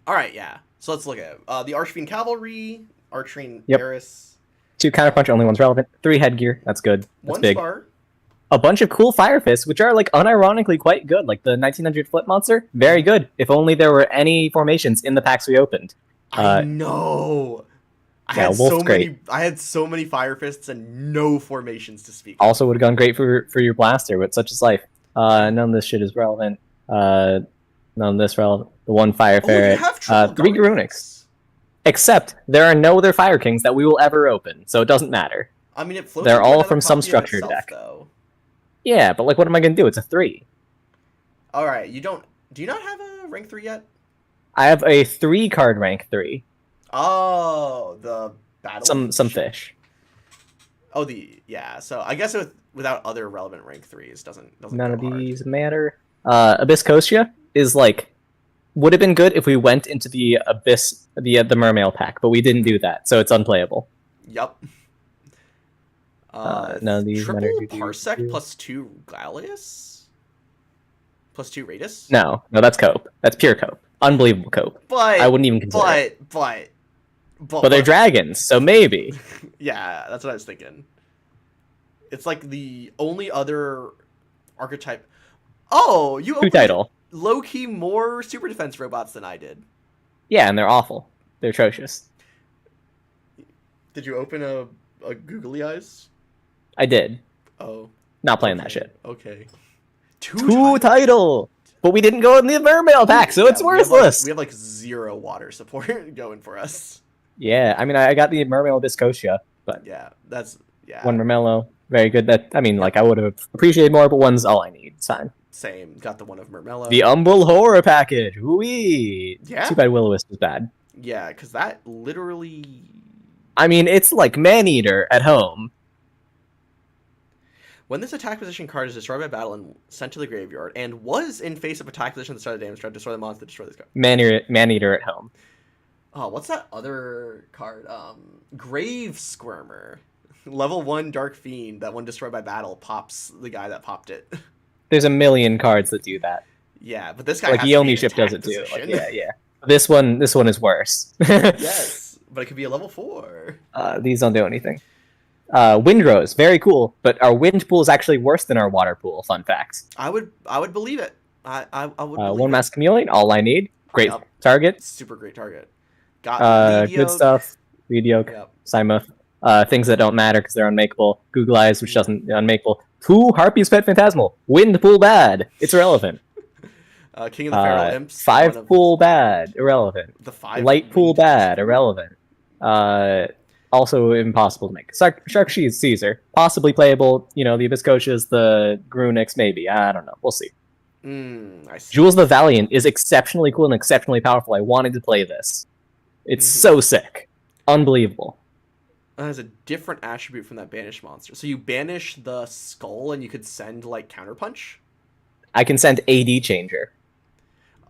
Speaker 1: right, yeah. So let's look at the Archfiend Cavalry, Archfiend Eris.
Speaker 2: 2 counterpunch, only one's relevant. 3 headgear, that's good. That's
Speaker 1: 1
Speaker 2: big.
Speaker 1: Spar.
Speaker 2: A bunch of cool Fire Fists, which are like unironically quite good. Like the 1900 Flip Monster, very good. If only there were any formations in the packs we opened.
Speaker 1: I know. I had so many Fire Fists and no formations to speak.
Speaker 2: Also would have gone great for your blaster, but such is life. None of this shit is relevant. None of this relevant. The 1 Fire Ferret. 3 Garunics. Except there are no other Fire Kings that we will ever open, so it doesn't matter.
Speaker 1: I mean, it floats.
Speaker 2: They're all from some structured deck.
Speaker 1: Though.
Speaker 2: Yeah, but like, what am I gonna do? It's a 3.
Speaker 1: All right, do you not have a rank 3 yet?
Speaker 2: I have a 3 card rank 3.
Speaker 1: Oh, the battle.
Speaker 2: Some fish.
Speaker 1: Oh, So I guess without other relevant rank 3s doesn't.
Speaker 2: None of these matter. Abysscosia is like would have been good if we went into the Abyss, the Mermail pack, but we didn't do that, so it's unplayable.
Speaker 1: Yep.
Speaker 2: None of these
Speaker 1: triple
Speaker 2: matter.
Speaker 1: Parsec plus 2 Gallius? Plus 2 Raidus?
Speaker 2: No, that's cope. That's pure cope. Unbelievable cope.
Speaker 1: But
Speaker 2: I wouldn't even consider it.
Speaker 1: But
Speaker 2: they're dragons, so maybe.
Speaker 1: Yeah, that's what I was thinking. It's like the only other archetype. Oh, you opened
Speaker 2: title.
Speaker 1: Low-key more super defense robots than I did.
Speaker 2: Yeah, and they're awful. They're atrocious.
Speaker 1: Did you open a googly eyes?
Speaker 2: I did.
Speaker 1: Oh.
Speaker 2: Not playing that shit.
Speaker 1: Okay.
Speaker 2: Two title! But we didn't go in the Mermail pack, so it's worthless!
Speaker 1: We have like 0 water support going for us.
Speaker 2: Yeah, I mean, I got the Mermail Abysscosia, but...
Speaker 1: Yeah,
Speaker 2: 1 Mermello, very good. That, I mean, like, I would have appreciated more, but 1's all I need. It's fine.
Speaker 1: Same. Got the 1 of Mermello.
Speaker 2: The Umbral Horror package! Woo-wee!
Speaker 1: Yeah?
Speaker 2: Too bad Will-O-Wisp was bad.
Speaker 1: Yeah, because that literally...
Speaker 2: I mean, it's like Maneater at home.
Speaker 1: When this attack position card is destroyed by battle and sent to the graveyard, and was in face of attack position at the start of the damage, try to destroy the monster, destroy this card.
Speaker 2: Maneater at home.
Speaker 1: Oh, what's that other card? Grave Squirmer. Level 1 Dark Fiend, that when destroyed by battle pops the guy that popped it.
Speaker 2: There's a million cards that do that.
Speaker 1: Yeah, but this guy
Speaker 2: like
Speaker 1: has
Speaker 2: Yomi Ship does it too. Like, yeah. This one is worse.
Speaker 1: Yes, but it could be a level 4.
Speaker 2: These don't do anything. Windrose, very cool, but our wind pool is actually worse than our water pool. Fun fact.
Speaker 1: I would believe it. I would.
Speaker 2: 1 Mass Chameleon, all I need. Great target.
Speaker 1: Super great target. Got
Speaker 2: good stuff. Mediocre. Simoth. Things that don't matter because they're unmakeable. Google Eyes, which doesn't unmakeable. 2 Harpy's Pet Phantasmal. Wind pool bad. It's irrelevant.
Speaker 1: King of the Feral Imps.
Speaker 2: 5 pool bad. Irrelevant.
Speaker 1: The 5
Speaker 2: Light pool bad. Irrelevant. Also impossible to make. Sharksheath Caesar. Possibly playable. You know, the Abysscotias, the Grunix, maybe. I don't know. We'll see.
Speaker 1: I see.
Speaker 2: Jules the Valiant is exceptionally cool and exceptionally powerful. I wanted to play this. It's so sick. Unbelievable.
Speaker 1: It has a different attribute from that banished monster. So you banish the skull and you could send, like, Counterpunch?
Speaker 2: I can send AD Changer.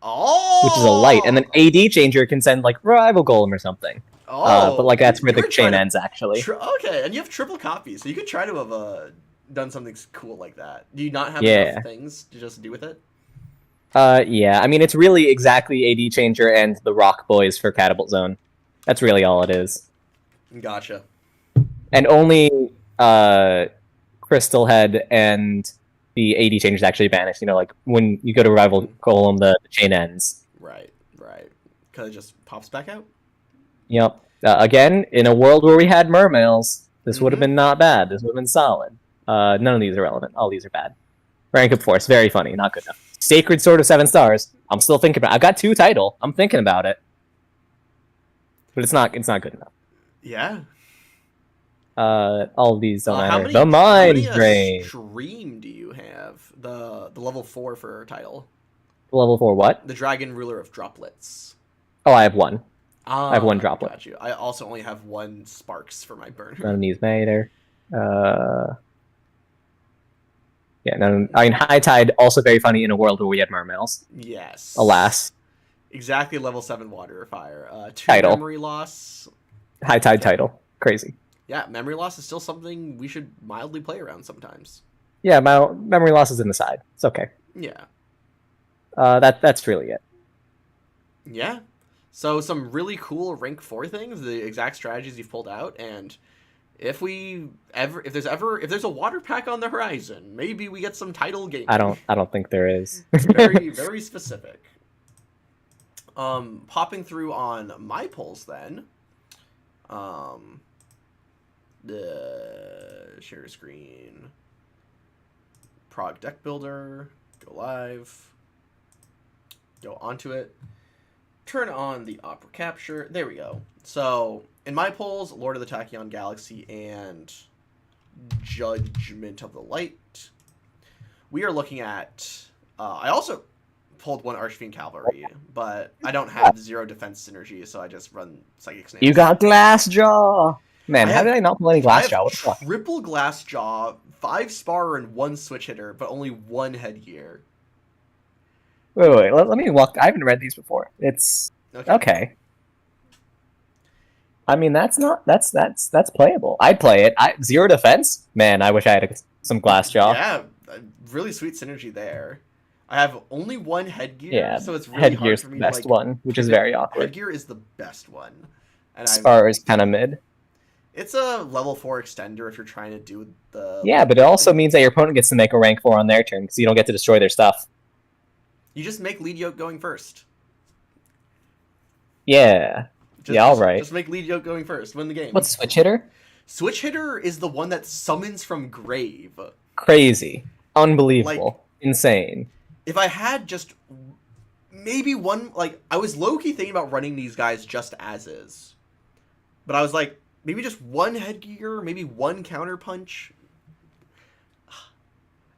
Speaker 1: Oh!
Speaker 2: Which is a light. And then AD Changer can send, like, Rival Golem or something.
Speaker 1: Oh!
Speaker 2: But, like, that's where the chain ends, actually.
Speaker 1: Okay, and you have triple copies, so you could try to have done something cool like that. Do you not have enough things to just do with it?
Speaker 2: Yeah. I mean, it's really exactly AD Changer and the Rock Boys for Catapult Zone. That's really all it is.
Speaker 1: Gotcha.
Speaker 2: And only Crystal Head and the AD Changer is actually banished. You know, like, when you go to Rival Golem, the chain ends.
Speaker 1: Right. Because it just pops back out?
Speaker 2: Yep. Again, in a world where we had mermails, this would have been not bad. This would have been solid. None of these are relevant. All these are bad. Rank up Force, very funny, not good enough. Sacred Sword of 7 stars. I'm still thinking about it. I've got 2 title. I'm thinking about it. But it's not good enough.
Speaker 1: Yeah.
Speaker 2: All of these don't matter. The
Speaker 1: How
Speaker 2: Mind
Speaker 1: many
Speaker 2: Drain.
Speaker 1: stream do you have? The level 4 for title.
Speaker 2: Level 4 what?
Speaker 1: The Dragon Ruler of Droplets.
Speaker 2: Oh, I have 1.
Speaker 1: Ah,
Speaker 2: I have 1 droplet.
Speaker 1: Got you. I also only have 1 Sparks for my burner.
Speaker 2: None of these matter. Yeah, none. I mean, High Tide also very funny in a world where we had mermails.
Speaker 1: Yes.
Speaker 2: Alas.
Speaker 1: Exactly level 7 water or fire. 2
Speaker 2: title.
Speaker 1: memory loss.
Speaker 2: High Tide title. Crazy.
Speaker 1: Yeah, memory loss is still something we should mildly play around sometimes.
Speaker 2: Yeah, my memory loss is in the side. It's okay.
Speaker 1: Yeah.
Speaker 2: That's really it.
Speaker 1: Yeah. So some really cool rank 4 things, the exact strategies you've pulled out, and if there's a water pack on the horizon, maybe we get some title gaming.
Speaker 2: I don't think there is.
Speaker 1: Very, very specific. Popping through on my polls then. The share screen. Prog deck builder. Go live. Go onto it. Turn on the opera capture. There we go. So in my polls, Lord of the Tachyon Galaxy and Judgment of the Light. We are looking at. I also pulled 1 Archfiend Cavalry, but I don't have 0 defense synergy, so I just run Psychic Snails.
Speaker 2: You got Glassjaw! Man, how did I not pull any Glassjaw? What the fuck?
Speaker 1: Triple Glassjaw, 5 Spar, and 1 Switch Hitter, but only 1 Headgear.
Speaker 2: Wait. Let me walk. I haven't read these before. It's okay. I mean, that's playable. I'd play it. 0 defense? Man, I wish I had some Glassjaw.
Speaker 1: Yeah, really sweet synergy there. I have only 1 Headgear, so it's really hard for me
Speaker 2: the best
Speaker 1: to,
Speaker 2: one, which is very awkward.
Speaker 1: Headgear is the best one. And
Speaker 2: Spar is kind of mid.
Speaker 1: It's a level 4 extender if you're trying to do the...
Speaker 2: Yeah, but it also means that your opponent gets to make a rank 4 on their turn, because you don't get to destroy their stuff.
Speaker 1: You just make Lead Yoke going first.
Speaker 2: Yeah. Alright.
Speaker 1: Just make Lead Yoke going first. Win the game.
Speaker 2: What's Switch Hitter?
Speaker 1: Switch Hitter is the one that summons from grave.
Speaker 2: Crazy. Unbelievable. Insane.
Speaker 1: If I had just maybe 1... I was low-key thinking about running these guys just as is. But I was like, maybe just 1 Headgear, maybe 1 Counterpunch.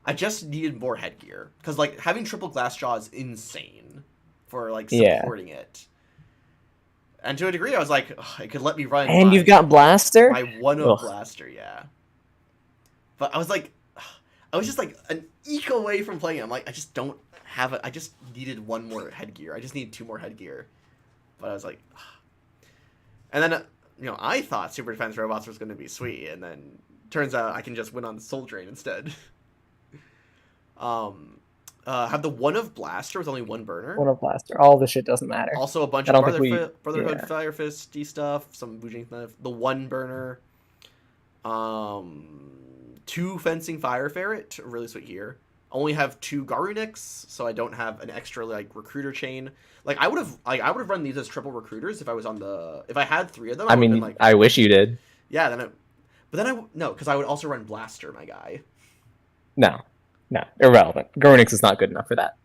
Speaker 1: I just needed more Headgear. Because, having triple Glassjaw is insane for, supporting it. And to a degree, I was like, it could let me run.
Speaker 2: And you've got Blaster?
Speaker 1: My 1-0 Blaster, yeah. But I was like, I was just an eek away from playing it. I'm like, I just don't have it. I just needed 1 more Headgear. I just needed 2 more Headgear. But I was like, and then, I thought Super Defense Robots was going to be sweet. And then turns out I can just win on the Soul Drain instead. Have the 1 of Blaster with only 1 burner.
Speaker 2: 1 of Blaster. All this shit doesn't matter.
Speaker 1: Also a bunch of Brotherhood Fire Fisty stuff. Some Bujing Knife. The 1 burner. 2 Fencing Fire Ferret. Really sweet here. Only have 2 Garunix, so I don't have an extra recruiter chain. I would have run these as triple recruiters if I was on the... If I had 3 of them,
Speaker 2: I wish you did.
Speaker 1: Yeah, no, because I would also run Blaster, my guy.
Speaker 2: No, irrelevant. Garunix is not good enough for that.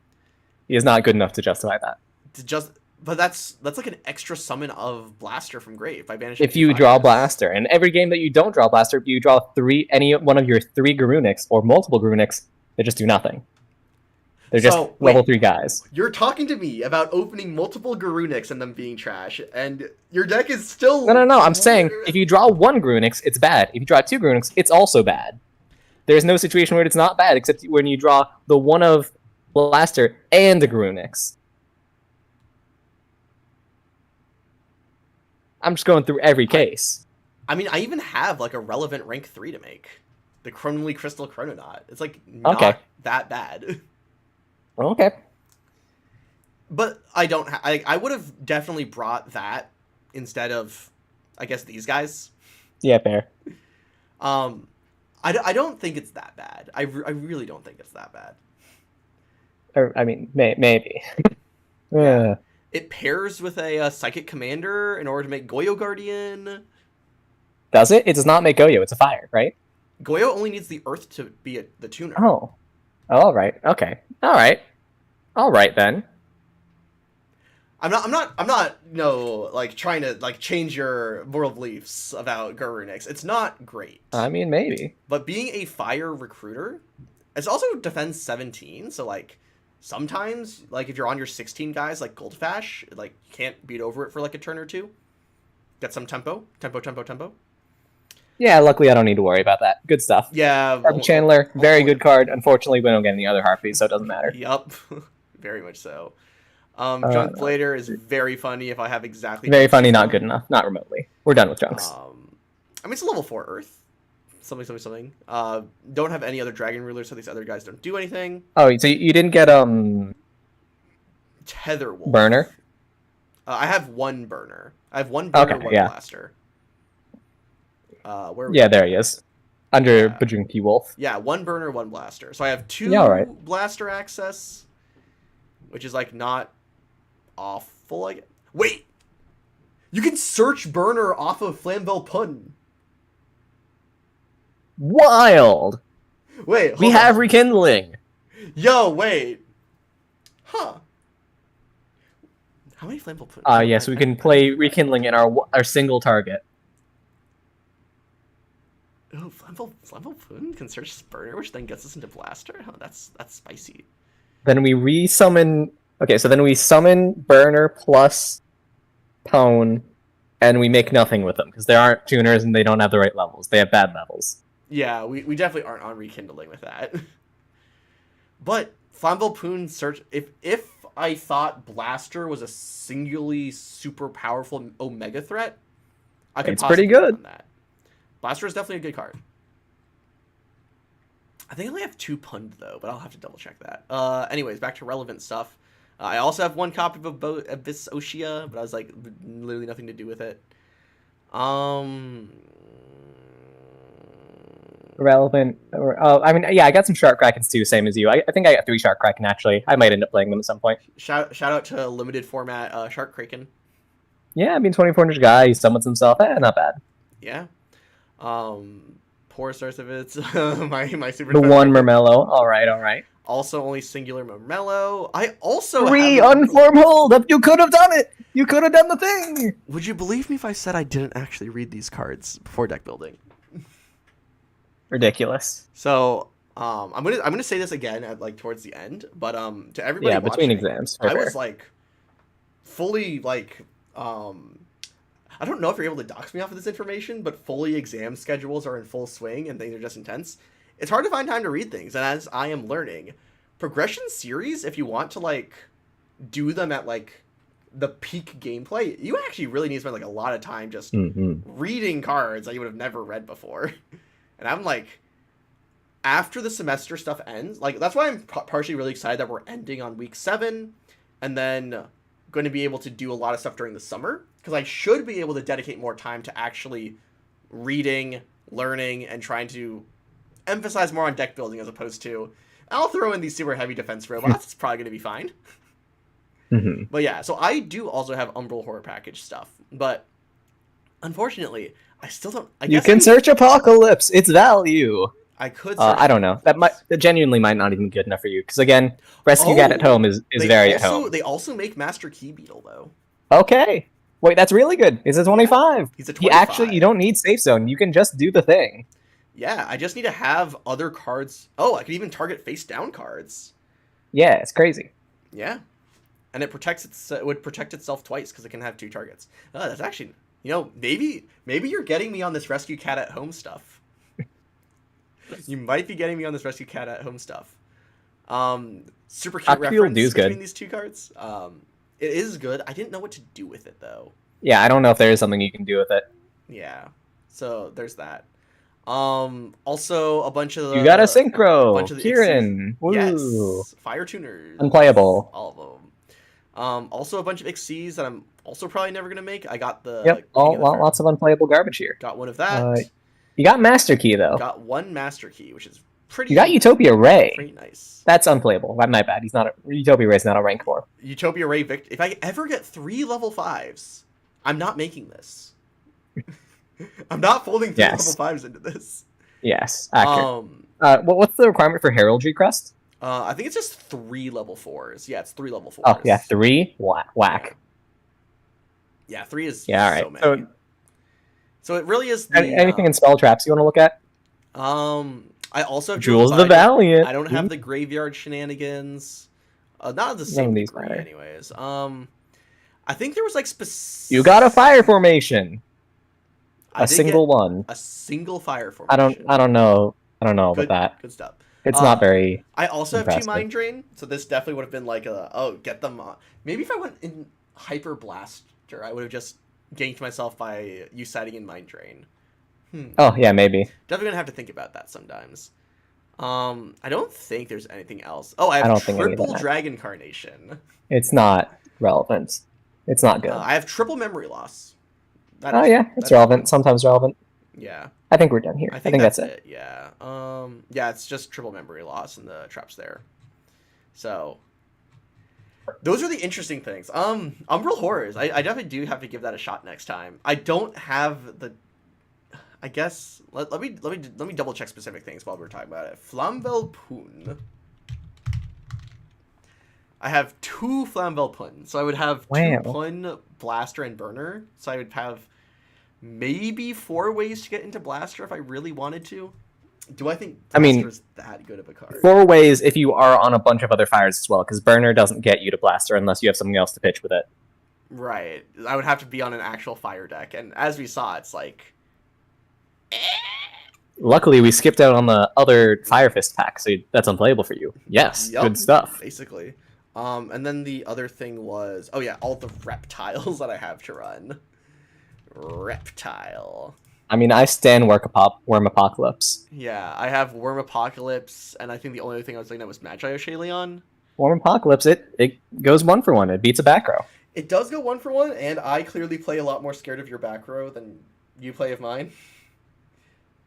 Speaker 2: He is not good enough to justify that.
Speaker 1: But that's an extra summon of Blaster from grave by banishing.
Speaker 2: If you draw Blaster, and every game that you don't draw Blaster, you draw any one of your 3 Garunix or multiple Garunix, they just do nothing. They're just level 3 guys.
Speaker 1: You're talking to me about opening multiple Garunix and them being trash, and your deck is still...
Speaker 2: No. I'm saying, if you draw 1 Garunix, it's bad. If you draw 2 Garunix, it's also bad. There's no situation where it's not bad, except when you draw the 1 of Blaster and the Garunix. I'm just going through every case.
Speaker 1: I mean, I even have a relevant rank 3 to make. The Chronally Crystal Chrononaut. It's not that bad.
Speaker 2: Okay.
Speaker 1: But I don't I would have definitely brought that instead of, I guess, these guys.
Speaker 2: Yeah, fair.
Speaker 1: I don't think it's that bad. I really don't think it's that bad.
Speaker 2: Or, I mean, maybe.
Speaker 1: Yeah. It pairs with a Psychic Commander in order to make Goyo Guardian.
Speaker 2: Does it? It does not make Goyo. It's a fire, right?
Speaker 1: Goyo only needs the Earth to be the tuner.
Speaker 2: Oh. All right. Okay. All right. All right then.
Speaker 1: I'm not, like trying to like change your moral beliefs about Garunix. It's not great.
Speaker 2: I mean, maybe.
Speaker 1: But being a fire recruiter, it's also defense 17, so like sometimes like if you're on your 16 guys like Goldfash, like you can't beat over it for like a turn or two. Get some tempo.
Speaker 2: Yeah, luckily I don't need to worry about that. Good stuff.
Speaker 1: Yeah.
Speaker 2: Harpy Chandler, very good card. Unfortunately, we don't get any other Harpies, so it doesn't matter.
Speaker 1: Yup. Very much so. Junk Blader is very funny if I have exactly...
Speaker 2: Very funny, not good enough. Not remotely. We're done with Junks.
Speaker 1: I mean, it's a level 4 Earth. Something. Don't have any other Dragon Rulers, so these other guys don't do anything.
Speaker 2: Oh, so you didn't get,
Speaker 1: Tetherwolf.
Speaker 2: Burner?
Speaker 1: I have one Burner. I have one Burner, one Blaster.
Speaker 2: Yeah, there he is. Under Bajunki Wolf.
Speaker 1: Yeah, one Burner, one Blaster. So I have two Blaster access, which is, like, not awful. Like, wait! You can search Burner off of Flambeau Pun.
Speaker 2: Wild!
Speaker 1: Wait,
Speaker 2: we have Rekindling.
Speaker 1: Yo, wait. Huh. How many Flambeau Pun?
Speaker 2: Yes, we can play Rekindling in our single target.
Speaker 1: Oh, Flambeau Pun can search Burner, which then gets us into Blaster? Oh, that's spicy.
Speaker 2: Then we re-summon... Okay, so then we summon Burner plus Pwn, and we make nothing with them, because they aren't tuners and they don't have the right levels. They have bad levels.
Speaker 1: Yeah, we definitely aren't on Rekindling with that. But Flambeau Pun search... If I thought Blaster was a singularly super powerful Omega threat, I could possibly
Speaker 2: pretty good.
Speaker 1: On that. Blaster is definitely a good card. I think I only have 2 Pund, though, but I'll have to double-check that. Anyways, back to relevant stuff. I also have 1 copy of Abyss Oshia, but I was like, literally nothing to do with it.
Speaker 2: Relevant. I mean, yeah, I got some Shark Krakens too, same as you. I think I got 3 Shark Kraken, actually. I might end up playing them at some point.
Speaker 1: Shout out to limited format Shark Kraken.
Speaker 2: Yeah, I mean, 2400 guy, he summons himself. Not bad.
Speaker 1: Yeah. Poor source of it. my super.
Speaker 2: The one Murmello. All right.
Speaker 1: Also, only singular Murmello. I also
Speaker 2: 3 unform hold up. You could have done it. You could have done the thing.
Speaker 1: Would you believe me if I said I didn't actually read these cards before deck building?
Speaker 2: Ridiculous.
Speaker 1: So, I'm gonna say this again at like towards the end, but to everybody.
Speaker 2: Yeah, between
Speaker 1: watching,
Speaker 2: exams.
Speaker 1: I was like, fully like I don't know if you're able to dox me off of this information, but fully exam schedules are in full swing and things are just intense. It's hard to find time to read things, and as I am learning, progression series, if you want to like do them at like the peak gameplay, you actually really need to spend like a lot of time just reading cards that you would have never read before. And I'm like, after the semester stuff ends, like that's why I'm partially really excited that we're ending on week 7, and then going to be able to do a lot of stuff during the summer, because I should be able to dedicate more time to actually reading, learning, and trying to emphasize more on deck building as opposed to, I'll throw in these super heavy defense robots. It's probably going to be fine. But yeah, so I do also have Umbral Horror Package stuff, but unfortunately, I still don't.
Speaker 2: You can search Apocalypse. It's value.
Speaker 1: I could.
Speaker 2: I don't know. That genuinely might not even be good enough for you, because again, Rescue Cat at Home is very at home.
Speaker 1: They also make Master Key Beetle though.
Speaker 2: Okay. Wait, that's really good. He's a 25.
Speaker 1: He's a 25.
Speaker 2: You don't need Safe Zone. You can just do the thing.
Speaker 1: Yeah, I just need to have other cards. Oh, I could even target face down cards.
Speaker 2: Yeah, it's crazy.
Speaker 1: Yeah, and it would protect itself twice because it can have 2 targets. That's actually, maybe you're getting me on this Rescue Cat at Home stuff. You might be getting me on this Rescue Cat at Home stuff. Super cute reference between these 2 cards. It is good. I didn't know what to do with it though.
Speaker 2: Yeah, I don't know if there is something you can do with it.
Speaker 1: Yeah, so there's that. Also a bunch of
Speaker 2: you got a synchro.
Speaker 1: A bunch of the
Speaker 2: Kieran.
Speaker 1: Yes, Fire Tuners.
Speaker 2: Unplayable.
Speaker 1: All of them. Also a bunch of Xyz that I'm also probably never gonna make. I got the
Speaker 2: lots of unplayable garbage here.
Speaker 1: Got one of that.
Speaker 2: You got Master Key though.
Speaker 1: Got 1 Master Key, which is pretty.
Speaker 2: You got Utopia Ray.
Speaker 1: Pretty nice.
Speaker 2: That's unplayable. My bad. Utopia Ray's not a rank 4.
Speaker 1: Utopia Ray Victor. If I ever get 3 level 5s, I'm not making this. I'm not folding 3 level 5s into this.
Speaker 2: Yes, accurate.
Speaker 1: Um,
Speaker 2: What's the requirement for Heraldry Crest?
Speaker 1: I think it's just 3 level 4s. Yeah, it's 3 level 4s.
Speaker 2: Oh, yeah, 3? Whack.
Speaker 1: Yeah, 3 is
Speaker 2: Yeah, all right.
Speaker 1: so many. So it really is the
Speaker 2: Anything in spell traps you want to look at?
Speaker 1: I also have
Speaker 2: Jewels of
Speaker 1: but
Speaker 2: the Valiant.
Speaker 1: I don't have the graveyard shenanigans. Not the
Speaker 2: None
Speaker 1: same
Speaker 2: of these
Speaker 1: degree,
Speaker 2: matter.
Speaker 1: anyways. I think there was like specific.
Speaker 2: You got a fire formation.
Speaker 1: I
Speaker 2: A
Speaker 1: did
Speaker 2: single
Speaker 1: get
Speaker 2: one.
Speaker 1: a single fire
Speaker 2: I
Speaker 1: formation.
Speaker 2: don't know. I don't know about
Speaker 1: Good,
Speaker 2: that.
Speaker 1: good stuff.
Speaker 2: It's not very
Speaker 1: I also have 2
Speaker 2: impressive.
Speaker 1: mind drain, so this definitely would have been like get them. Maybe if I went in hyper blaster, I would have just ganked myself by setting in mind drain.
Speaker 2: Oh yeah, maybe.
Speaker 1: Definitely gonna have to think about that sometimes. I don't think there's anything else. Oh, I
Speaker 2: I
Speaker 1: have
Speaker 2: don't think any of
Speaker 1: triple
Speaker 2: that.
Speaker 1: dragon carnation.
Speaker 2: It's not relevant. It's not good.
Speaker 1: I have triple memory loss.
Speaker 2: Oh yeah, it's relevant. Sometimes relevant.
Speaker 1: Yeah.
Speaker 2: I think we're done here.
Speaker 1: I think that's it. Yeah. Yeah, it's just triple memory loss and the traps there. So those are the interesting things. Umbral Horrors. I definitely do have to give that a shot next time. I don't have the. I guess let me double check specific things while we're talking about it. Flamvel Poon. I have 2 Flamvel Poon, so I would have 2 Poon, Blaster, and Burner. So I would have maybe 4 ways to get into Blaster if I really wanted to. Do I think Blaster is that good of a card?
Speaker 2: 4 ways if you are on a bunch of other fires as well, because Burner doesn't get you to Blaster unless you have something else to pitch with it.
Speaker 1: Right. I would have to be on an actual fire deck, and as we saw, it's like.
Speaker 2: Luckily, we skipped out on the other Fire Fist pack, so that's unplayable for you. Yes, good stuff.
Speaker 1: Basically. And then the other thing was, oh yeah, all the reptiles that I have to run. Reptile.
Speaker 2: I mean, I stand Worm Apocalypse.
Speaker 1: Yeah, I have Worm Apocalypse, and I think the only other thing I was looking at was Magi Oshalion.
Speaker 2: Worm Apocalypse, it goes 1 for 1. It beats a back row.
Speaker 1: It does go 1 for 1, and I clearly play a lot more scared of your back row than you play of mine.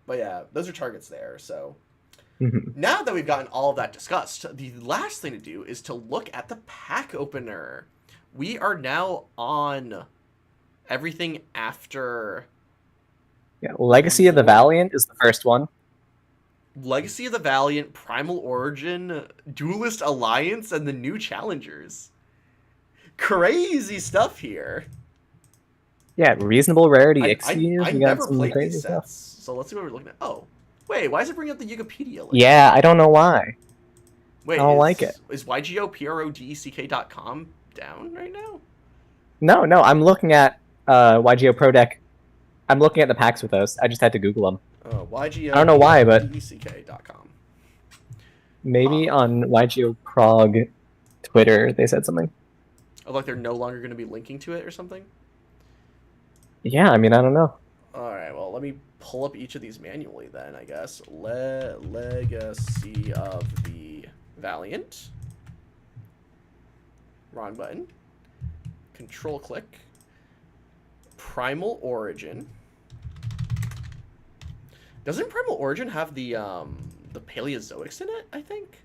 Speaker 1: But yeah, those are targets there, so. Now that we've gotten all of that discussed, the last thing to do is to look at the pack opener. We are now on everything after...
Speaker 2: Yeah, Legacy of the Valiant is the first one.
Speaker 1: Legacy of the Valiant, Primal Origin, Duelist Alliance, and the new Challengers. Crazy stuff here.
Speaker 2: Yeah, reasonable rarity Ixies.
Speaker 1: I never played these sets, so let's see what we're looking at. Oh, wait, why does it bring up the Wikipedia link?
Speaker 2: Yeah, I don't know why.
Speaker 1: Wait,
Speaker 2: I don't like it.
Speaker 1: Is YGOPRODECK.com down right now?
Speaker 2: No, I'm looking at YGO Pro Deck. I'm looking at the packs with those. I just had to Google them.
Speaker 1: Oh, YGO.
Speaker 2: I don't know why, but
Speaker 1: DECK.com.
Speaker 2: Maybe on YGO Prog Twitter they said something.
Speaker 1: Oh, like they're no longer going to be linking to it or something?
Speaker 2: Yeah, I mean, I don't know.
Speaker 1: All right, well, let me pull up each of these manually then, I guess. Legacy of the Valiant. Wrong button. Control click. Primal Origin. Doesn't Primal Origin have the Paleozoics in it, I think?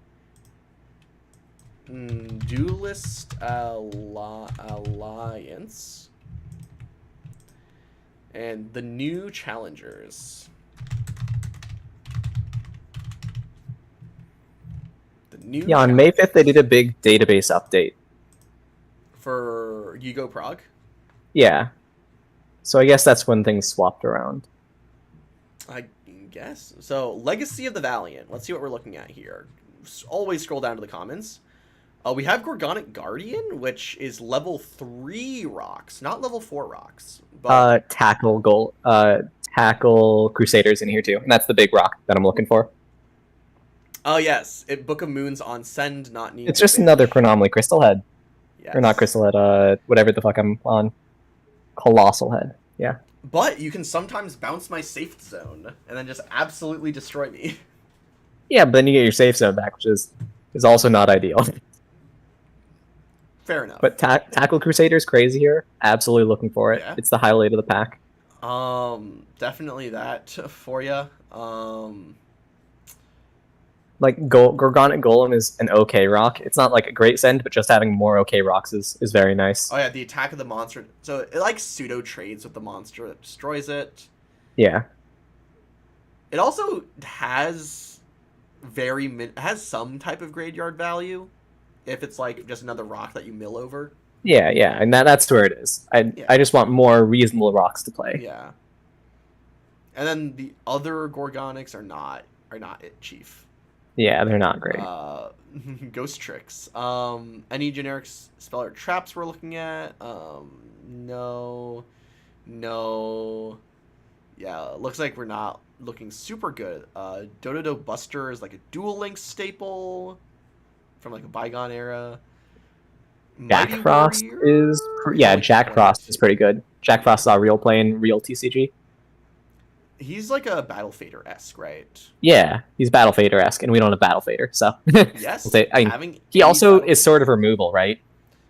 Speaker 1: Duelist Alliance. And the new Challengers.
Speaker 2: Yeah, on May 5th they did a big database update.
Speaker 1: For Yugioh Prague?
Speaker 2: Yeah. So I guess that's when things swapped around.
Speaker 1: I guess. So, Legacy of the Valiant. Let's see what we're looking at here. Always scroll down to the comments. We have Gorgonic Guardian, which is level 3 rocks, not level 4 rocks. But...
Speaker 2: Tackle Crusaders in here too, and that's the big rock that I'm looking for.
Speaker 1: Oh yes, Book of Moons on send, not need.
Speaker 2: It's just another Chronomaly Crystal Head.
Speaker 1: Yes.
Speaker 2: Or not Crystal Head, whatever the fuck I'm on. Colossal Head, yeah.
Speaker 1: But you can sometimes bounce my safe zone, and then just absolutely destroy me.
Speaker 2: Yeah, but then you get your safe zone back, which is also not ideal.
Speaker 1: Fair enough.
Speaker 2: But Tackle Crusaders, crazy here. Absolutely looking for it. Yeah. It's the highlight of the pack.
Speaker 1: Definitely that for you.
Speaker 2: Like, Gorgonic Golem is an okay rock. It's not, like, a great send, but just having more okay rocks is very nice.
Speaker 1: Oh, yeah, the attack of the monster. So, it, like, pseudo-trades with the monster that destroys it.
Speaker 2: Yeah.
Speaker 1: It also has has some type of graveyard value if it's like just another rock that you mill over.
Speaker 2: Yeah, and that's where it is.
Speaker 1: Yeah,
Speaker 2: I just want more reasonable rocks to play.
Speaker 1: yeah. And then the other Gorgonics are not it, Chief.
Speaker 2: Yeah, they're not great.
Speaker 1: Ghost tricks. Any generic spell or traps we're looking at? No, no. Yeah, looks like we're not looking super good. Dododo Buster is like a Duel Link staple from like a bygone era.
Speaker 2: Jack
Speaker 1: Mighty
Speaker 2: Frost
Speaker 1: Warrior
Speaker 2: is yeah,
Speaker 1: only
Speaker 2: Jack Frost
Speaker 1: point.
Speaker 2: is pretty good. Jack Frost is our real playing real TCG.
Speaker 1: He's like a Battle Fader esque, right?
Speaker 2: Yeah, he's Battle Fader esque, and we don't have Battle Fader, so
Speaker 1: Yes.
Speaker 2: we'll say,
Speaker 1: Having
Speaker 2: he
Speaker 1: a
Speaker 2: also
Speaker 1: Battle
Speaker 2: is
Speaker 1: Fader.
Speaker 2: sort of removal, right?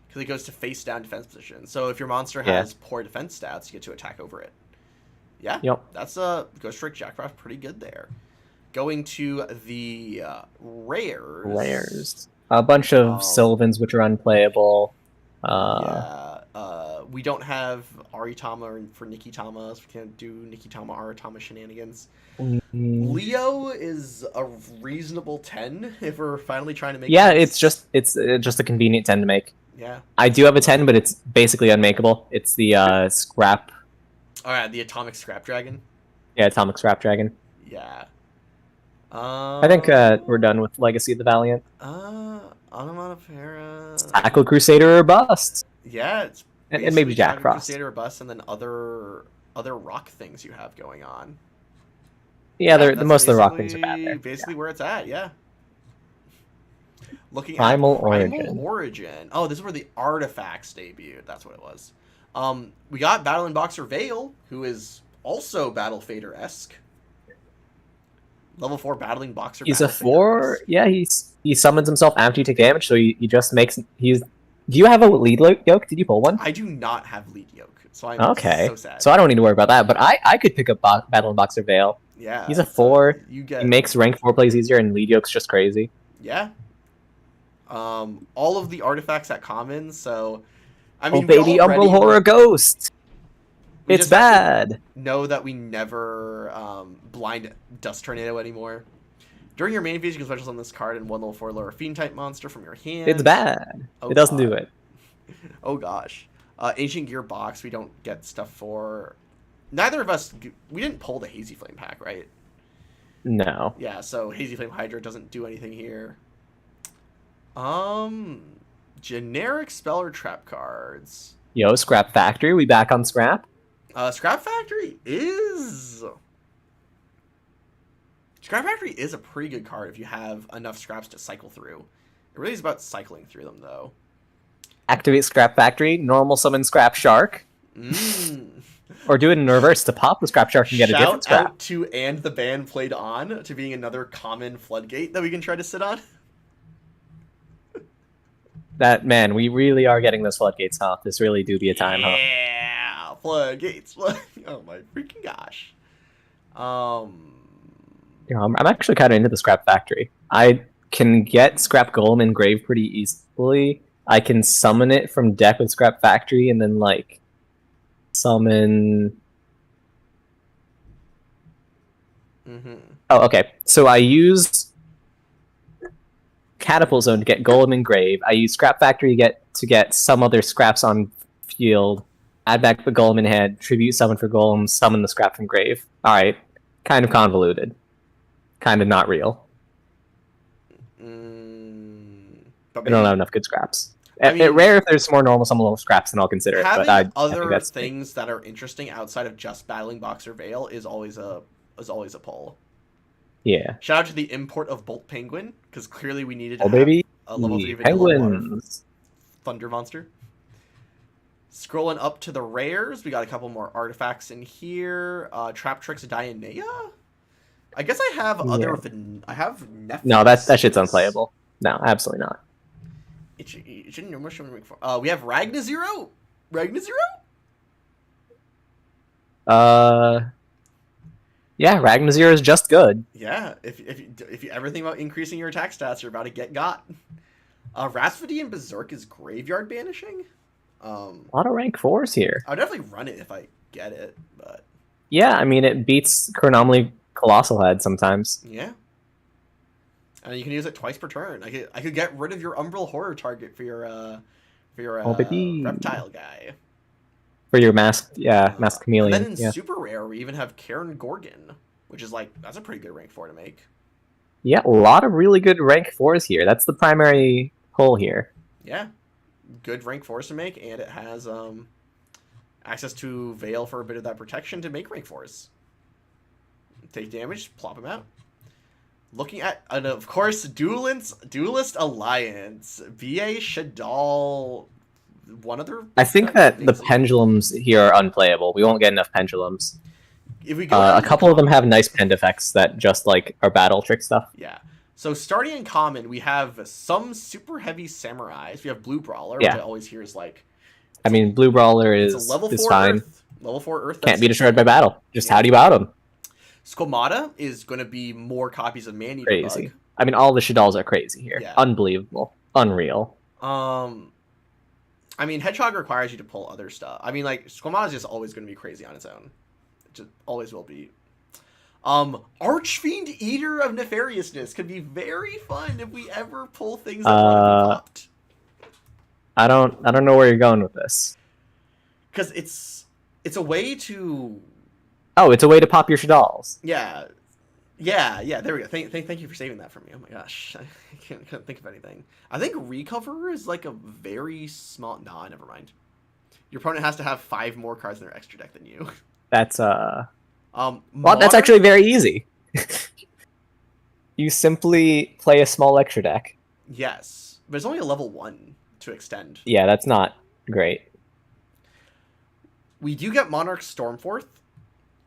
Speaker 1: Because it goes to face down defense position. So if your monster
Speaker 2: Yeah.
Speaker 1: has poor defense stats, you get to attack over it. Yeah.
Speaker 2: Yep.
Speaker 1: That's a Ghost Trick Jack Frost pretty good there. Going to the rares.
Speaker 2: Rares. A bunch of Sylvans, which are unplayable.
Speaker 1: We don't have Aritama for Nikitama, so we can't do Nikitama Aritama shenanigans. Leo is a reasonable 10 if we're finally trying to make
Speaker 2: it's just a convenient 10 to make.
Speaker 1: Yeah.
Speaker 2: I do have a 10, but it's basically unmakeable. It's the scrap.
Speaker 1: Alright, the Atomic Scrap Dragon.
Speaker 2: Yeah, Atomic Scrap Dragon.
Speaker 1: Yeah.
Speaker 2: I think we're done with Legacy of the Valiant.
Speaker 1: Onomatopoeia.
Speaker 2: Tackle Crusader or bust.
Speaker 1: Yeah, it's
Speaker 2: and maybe Jack
Speaker 1: Tackle
Speaker 2: Frost.
Speaker 1: Crusader or bust, and then other rock things you have going on.
Speaker 2: Yeah,
Speaker 1: That's
Speaker 2: most of the rock things are bad there.
Speaker 1: Basically where it's at, yeah. Looking
Speaker 2: Primal
Speaker 1: at Primal Origin. Oh, this is where the artifacts debuted. That's what it was. We got Battling Boxer Vale, who is also Battle Fader-esque. Level 4 Battling Boxer.
Speaker 2: He's a 4. Yeah, he summons himself after you take damage, so he just makes. Do you have a lead yoke? Did you pull one?
Speaker 1: I do not have lead yoke, so I'm so sad.
Speaker 2: So I don't need to worry about that. But I could pick up Battling Boxer Vale.
Speaker 1: Yeah,
Speaker 2: he's a 4.
Speaker 1: He
Speaker 2: makes rank 4 plays easier, and lead yoke's just crazy.
Speaker 1: Yeah. All of the artifacts at common, so I mean,
Speaker 2: baby Umbral Horror Ghost. It's bad.
Speaker 1: Know that we never blind Dust Tornado anymore. During your main phase, you can special summon this card and one level 4 lower fiend type monster from your hand.
Speaker 2: It's bad. It doesn't do it.
Speaker 1: Oh gosh. Ancient Gearbox, we don't get stuff for. Neither of us. We didn't pull the Hazy Flame pack, right?
Speaker 2: No.
Speaker 1: Yeah, so Hazy Flame Hydra doesn't do anything here. Generic spell or trap cards.
Speaker 2: Yo, Scrap Factory. We back on Scrap?
Speaker 1: Scrap Factory is a pretty good card if you have enough scraps to cycle through. It really is about cycling through them, though.
Speaker 2: Activate Scrap Factory. Normal summon Scrap Shark. Or do it in reverse to pop the Scrap Shark and get a different scrap.
Speaker 1: Shout out to And the Band Played On to being another common floodgate that we can try to sit on.
Speaker 2: That, man, we really are getting those floodgates, huh? This really do be a time, huh?
Speaker 1: Yeah, floodgates. Oh my freaking gosh.
Speaker 2: I'm actually kind of into the Scrap Factory. I can get Scrap Golem engraved pretty easily. I can summon it from deck with Scrap Factory and then, like, summon... Oh, okay. So I use Catapult Zone to get Golem engrave. I use Scrap Factory to get some other scraps on field. Add back the Golem in hand. Tribute summon for Golem. Summon the scrap from grave. All right, kind of convoluted. Kind of not real.
Speaker 1: But
Speaker 2: we don't have enough good scraps.
Speaker 1: I mean,
Speaker 2: rare if there's more normal summon scraps, then I'll consider it. But I
Speaker 1: other
Speaker 2: think that's
Speaker 1: things that are interesting outside of just Battling Boxer Vale is always a pull.
Speaker 2: Yeah.
Speaker 1: Shout out to the import of Bolt Penguin, because clearly we needed to have
Speaker 2: baby.
Speaker 1: a level 3
Speaker 2: Penguins.
Speaker 1: Thunder Monster. Scrolling up to the rares, we got a couple more artifacts in here. Trap Tricks Dianea? I guess I have other... I have Nephilim.
Speaker 2: No, that shit's unplayable. No, absolutely not.
Speaker 1: It shouldn't we have Ragnazero?
Speaker 2: Yeah, Ragnazero is just good.
Speaker 1: Yeah, if you ever think about increasing your attack stats, you're about to get got. Rasputin Berserk is graveyard banishing.
Speaker 2: A lot of rank 4s here.
Speaker 1: I would definitely run it if I get it, but
Speaker 2: yeah, I mean it beats Chronomaly Colossal Head sometimes.
Speaker 1: Yeah. And you can use it twice per turn. I could get rid of your Umbral Horror target for your
Speaker 2: Oh, baby.
Speaker 1: reptile guy.
Speaker 2: For your masked
Speaker 1: And
Speaker 2: chameleon.
Speaker 1: then in
Speaker 2: Yeah.
Speaker 1: super rare, we even have Karen Gorgon, which is like that's a pretty good rank 4 to make.
Speaker 2: Yeah, a lot of really good rank 4s here. That's the primary pull here.
Speaker 1: Yeah, good rank 4s to make, and it has access to Veil for a bit of that protection to make rank 4s. Take damage, plop him out. Looking at, and of course, Duelist Alliance, BA Shadal, one other.
Speaker 2: I think that the pendulums here are unplayable. We won't get enough pendulums.
Speaker 1: If we go
Speaker 2: a couple of them have nice pend effects that just like are battle trick stuff.
Speaker 1: Yeah. So starting in common, we have some super heavy samurais. We have Blue Brawler, which
Speaker 2: Yeah.
Speaker 1: I always hear is like.
Speaker 2: I mean, Blue Brawler
Speaker 1: It's
Speaker 2: is
Speaker 1: a level 4
Speaker 2: fine.
Speaker 1: Earth. Level 4 Earth.
Speaker 2: Can't be destroyed by battle. Just how do you bout him?
Speaker 1: Squamata is going to be more copies of Man-Eater
Speaker 2: Crazy.
Speaker 1: Bug.
Speaker 2: I mean, all the Shadals are crazy here.
Speaker 1: Yeah.
Speaker 2: Unbelievable. Unreal.
Speaker 1: I mean, Hedgehog requires you to pull other stuff. I mean, like, Squamata is just always going to be crazy on its own. It just always will be. Archfiend Eater of Nefariousness could be very fun if we ever pull things that want to be popped.
Speaker 2: I don't know where you're going with this.
Speaker 1: Because it's a way to...
Speaker 2: Oh, it's a way to pop your Shadals.
Speaker 1: Yeah, there we go. Thank you for saving that for me. Oh my gosh, I couldn't think of anything. I think Recover is like a very small... Nah, never mind. Your opponent has to have 5 more cards in their extra deck than you.
Speaker 2: That's
Speaker 1: Well,
Speaker 2: that's actually very easy. You simply play a small extra deck.
Speaker 1: Yes, but it's only a level 1 to extend.
Speaker 2: Yeah, that's not great.
Speaker 1: We do get Monarch Stormforth.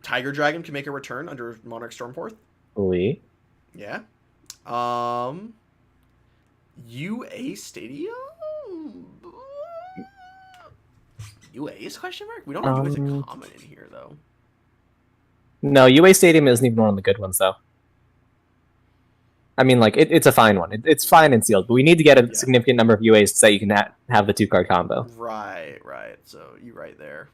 Speaker 1: Tiger Dragon can make a return under Monarch Stormforth.
Speaker 2: Oui.
Speaker 1: Yeah. UA Stadium? UA's question mark? We don't have UA's a common in here, though.
Speaker 2: No, UA Stadium isn't even one of the good ones, though. I mean, like, it's a fine one. It's fine and sealed, but we need to get a significant number of UAs so that you can have the 2-card combo.
Speaker 1: Right. So, you're right there.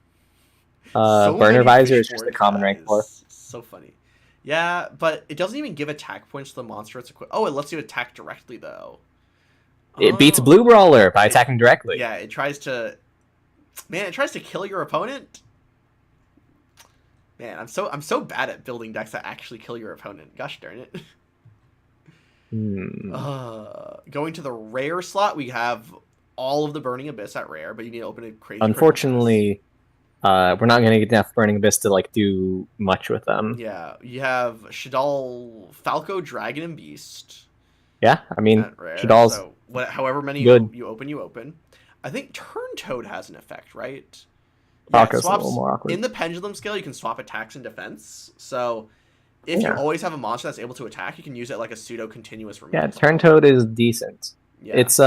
Speaker 2: Burner Visor is just a common rank 4.
Speaker 1: So funny. Yeah, but it doesn't even give attack points to the monster it's equipped. Oh, it lets you attack directly, though.
Speaker 2: It beats Blue Brawler by attacking directly.
Speaker 1: Yeah, it tries to... Man, it tries to kill your opponent. Man, I'm so bad at building decks that actually kill your opponent. Gosh darn it. Going to the rare slot, we have all of the Burning Abyss at rare, but you need to open a crazy...
Speaker 2: Unfortunately, we're not going to get enough Burning Abyss to like do much with them.
Speaker 1: Yeah, you have Shadal, Falco, Dragon, and Beast.
Speaker 2: Yeah, I mean, Shadal's
Speaker 1: so however many
Speaker 2: good.
Speaker 1: you open. I think Turn Toad has an effect, right?
Speaker 2: Falco's a little more awkward.
Speaker 1: In the Pendulum scale, you can swap attacks and defense. So if you always have a monster that's able to attack, you can use it like a pseudo-continuous removal.
Speaker 2: Yeah, Turn Toad is decent.
Speaker 1: Yeah.
Speaker 2: It's